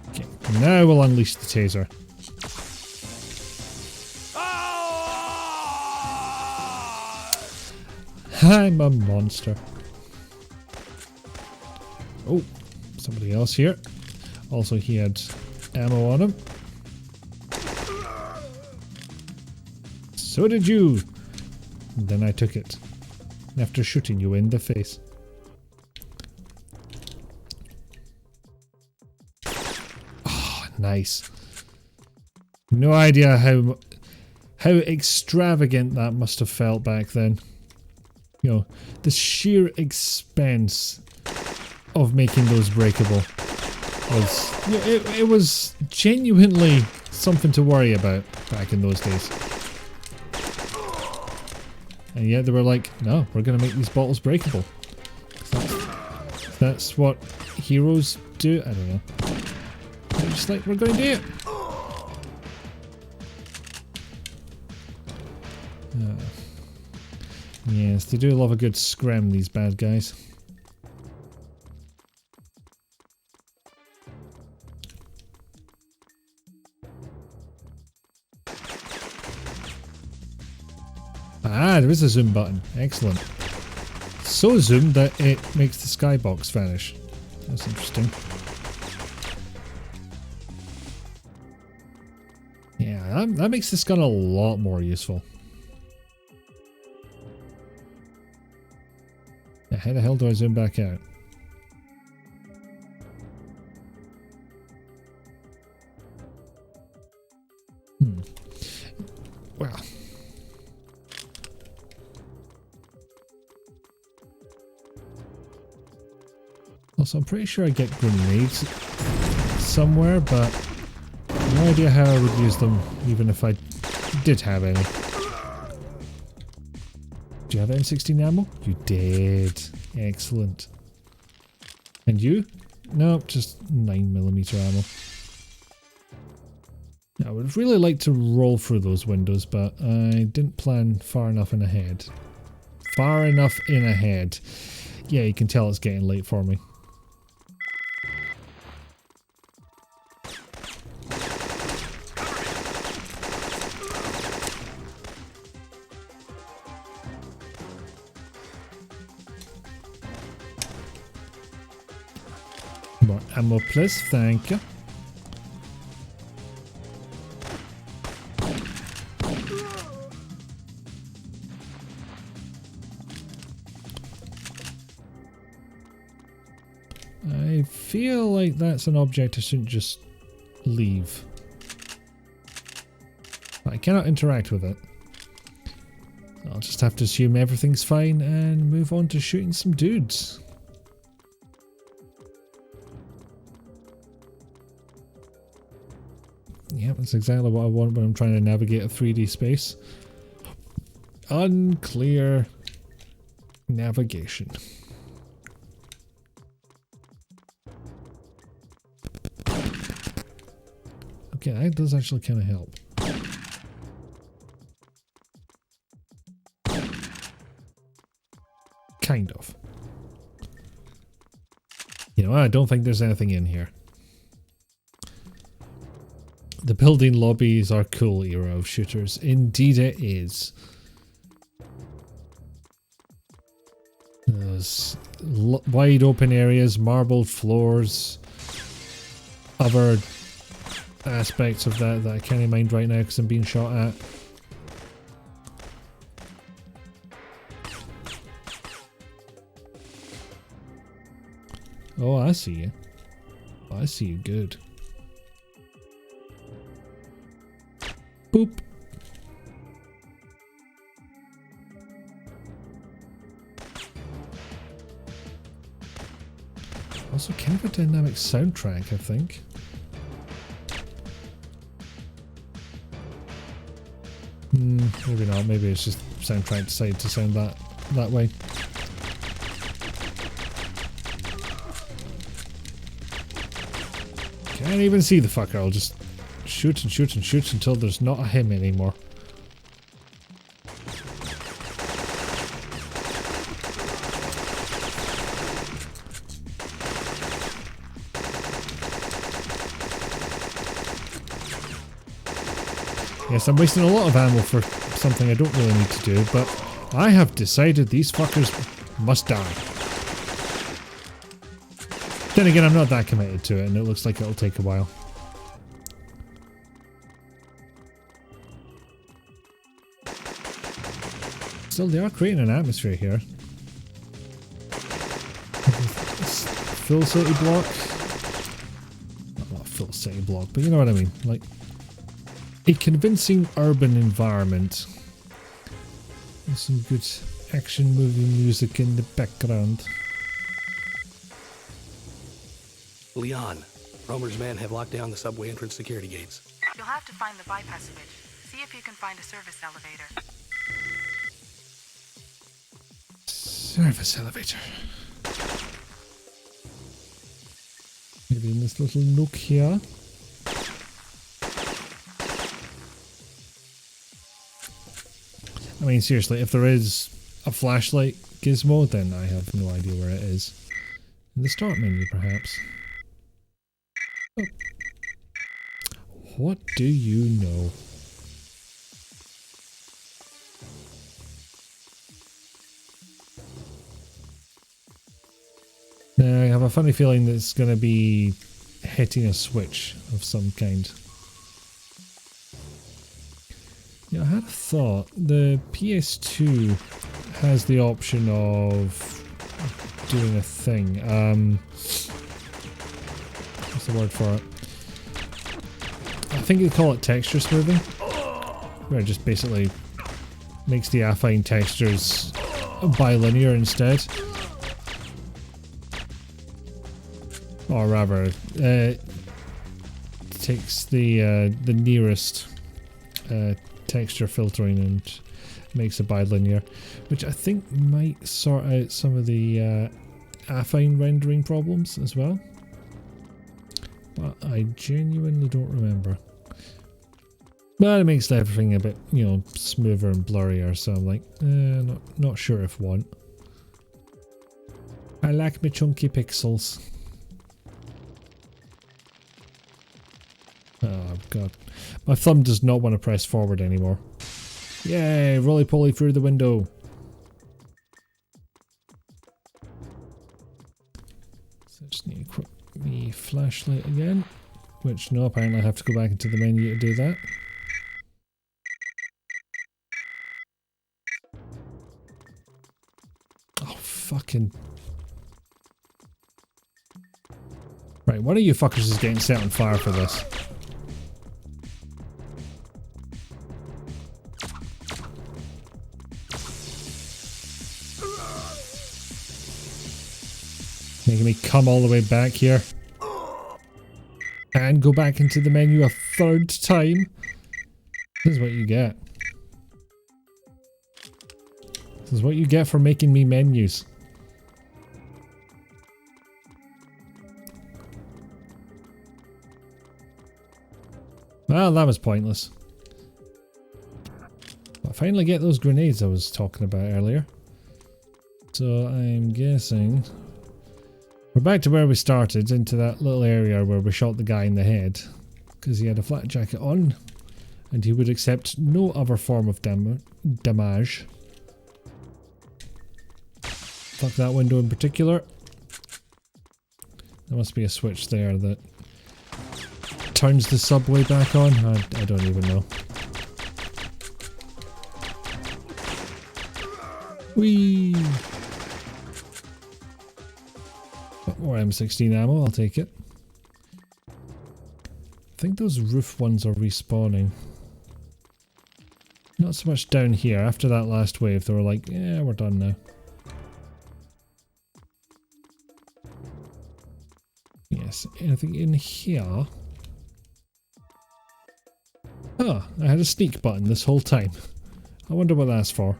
Okay, now we'll unleash the taser. I'm a monster. Oh, somebody else here. Also, he had ammo on him. So did you. And then I took it. After shooting you in the face. Oh, nice. No idea how extravagant that must have felt back then. You know, the sheer expense of making those breakable was, it was genuinely something to worry about back in those days. And yet they were like, no, we're going to make these bottles breakable. That's what heroes do. I don't know. They're just like, we're going to do it. Yes, they do love a good scram, these bad guys. Ah, there is a zoom button. Excellent. So zoomed that it makes the skybox vanish. That's interesting. Yeah, that makes this gun a lot more useful. Yeah, how the hell do I zoom back out? Well. Also, I'm pretty sure I get grenades somewhere, but no idea how I would use them, even if I did have any. Do you have M16 ammo? You did. Excellent. And you? Nope, just 9mm ammo. I would really like to roll through those windows, but I didn't plan far enough in ahead. Far enough in ahead. Yeah, you can tell it's getting late for me. More ammo, please. Thank you. I feel like that's an object I shouldn't just leave. I cannot interact with it. I'll just have to assume everything's fine and move on to shooting some dudes. Yeah, that's exactly what I want when I'm trying to navigate a 3D space. Unclear navigation. Okay, that does actually kind of help. Kind of. You know, I don't think there's anything in here. The building lobbies are cool era of shooters. Indeed it is. There's wide open areas, marbled floors, other aspects of that I can't mind right now because I'm being shot at. Oh, I see you. Oh, I see you good. Boop. Also kind of a dynamic soundtrack, I think. Maybe not. Maybe it's just soundtrack decided to sound that way. Can't even see the fucker. I'll just shoot and shoot and shoot until there's not a him anymore. Yes, I'm wasting a lot of ammo for something I don't really need to do, but I have decided these fuckers must die. Then again, I'm not that committed to it, and it looks like it'll take a while. Still, they are creating an atmosphere here. Full city block. Not a full city block, but you know what I mean. Like, a convincing urban environment. With some good action movie music in the background. Leon, Romer's men have locked down the subway entrance security gates. You'll have to find the bypass switch. See if you can find a service elevator. Service elevator. Maybe in this little nook here. I mean, seriously, if there is a flashlight gizmo, then I have no idea where it is. In the start menu, perhaps. Oh. What do you know? Now, I have a funny feeling that it's going to be hitting a switch of some kind. Yeah, I had a thought. The PS2 has the option of doing a thing. What's the word for it? I think they call it texture smoothing, where it just basically makes the affine textures bilinear instead. Or rather, takes the nearest texture filtering and makes it bilinear, which I think might sort out some of the affine rendering problems as well. But I genuinely don't remember. But it makes everything a bit, you know, smoother and blurrier, so I'm like, not sure if want. I like my chunky pixels. Oh god. My thumb does not want to press forward anymore. Yay, roly-poly through the window. So I just need to equip the flashlight again. Which, no, apparently I have to go back into the menu to do that. Oh, fucking... Right, one of you fuckers is getting set on fire for this. Making me come all the way back here. And go back into the menu a third time. This is what you get. This is what you get for making me menus. Well, that was pointless. I finally get those grenades I was talking about earlier. So I'm guessing we're back to where we started, into that little area where we shot the guy in the head. Because he had a flat jacket on, and he would accept no other form of damage. Fuck that window in particular. There must be a switch there that turns the subway back on. I don't even know. Whee! More M16 ammo, I'll take it. I think those roof ones are respawning. Not so much down here. After that last wave, they were like, yeah, we're done now. anything in here? Oh, I had a sneak button this whole time. I wonder what that's for.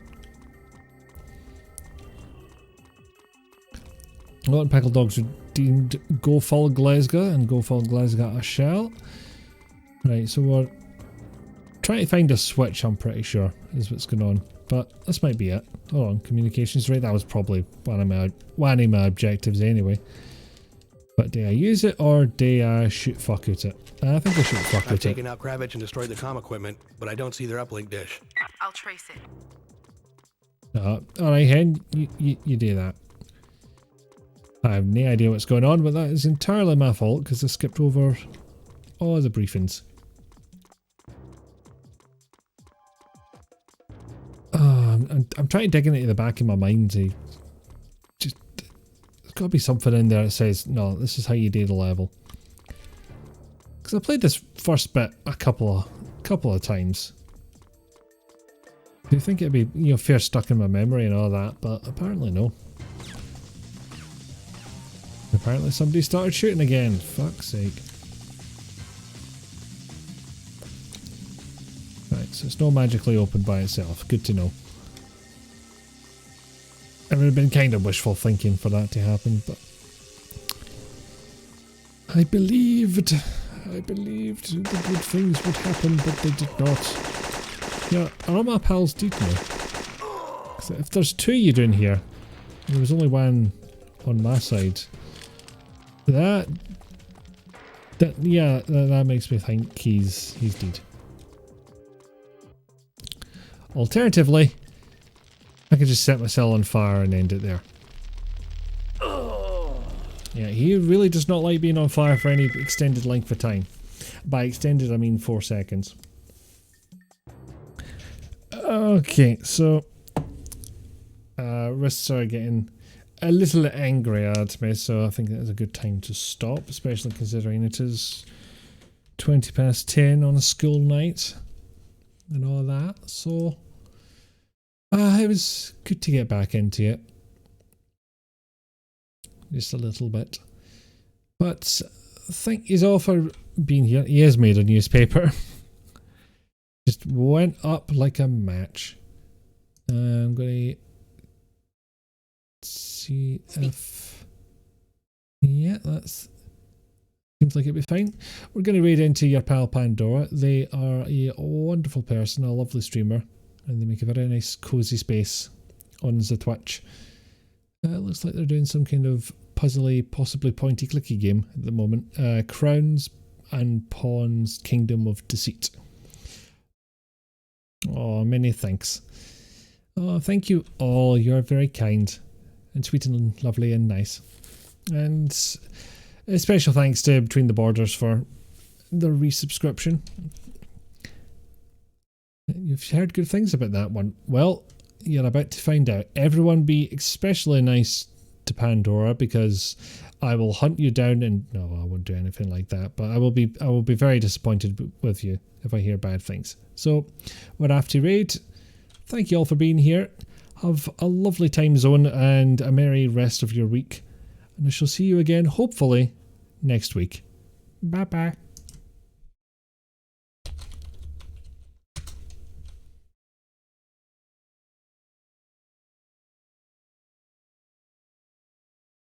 Well, Pickle Dogs redeemed Go Full Glasgow, and Go Full Glasgow I shall. Right, so we're trying to find a switch, I'm pretty sure, is what's going on. But this might be it. Hold on, communications, right? That was probably one of my objectives anyway. But do I use it or do I shoot fuck at it? I think I shoot fuck at it. I've taken out grabbage and destroyed the comm equipment, but I don't see their uplink dish. I'll trace it. Alright, Hen, you do that. I have no idea what's going on, but that is entirely my fault because I skipped over all the briefings. I'm trying to dig into the back of my mind to just, there's got to be something in there that says, no, this is how you do the level. Because I played this first bit a couple of times. You think it'd be, you know, fair stuck in my memory and all that, but apparently no. Apparently somebody started shooting again. Fuck's sake. Right, so it's not magically opened by itself. Good to know. It would have been kind of wishful thinking for that to happen, but I believed the good things would happen, but they did not. Yeah, all my pals did know. So if there's two you doing here, there was only one on my side. That makes me think he's dead. Alternatively, I could just set myself on fire and end it there. Yeah, he really does not like being on fire for any extended length of time. By extended, I mean 4 seconds. Okay, so wrists are getting a little angry at me, so I think that is a good time to stop, especially considering it is 20 past 10 on a school night and all that. So it was good to get back into it. Just a little bit. But thank you all for being here. He has made a newspaper. Just went up like a match. I'm going to see if... Yeah, that's... Seems like it'd be fine. We're going to raid into your pal Pandora. They are a wonderful person, a lovely streamer. And they make a very nice cozy space on the Twitch. It looks like they're doing some kind of puzzly, possibly pointy clicky game at the moment. Crowns and Pawns Kingdom of Deceit. Oh, many thanks. Oh, thank you all. You're very kind and sweet and lovely and nice. And a special thanks to Between the Borders for the resubscription. You've heard good things about that one. Well, you're about to find out. Everyone be especially nice to Pandora, because I will hunt you down and... No, I won't do anything like that, but I will be very disappointed with you if I hear bad things. So, we're after raid. Thank you all for being here. Have a lovely time zone and a merry rest of your week. And I shall see you again, hopefully, next week. Bye-bye.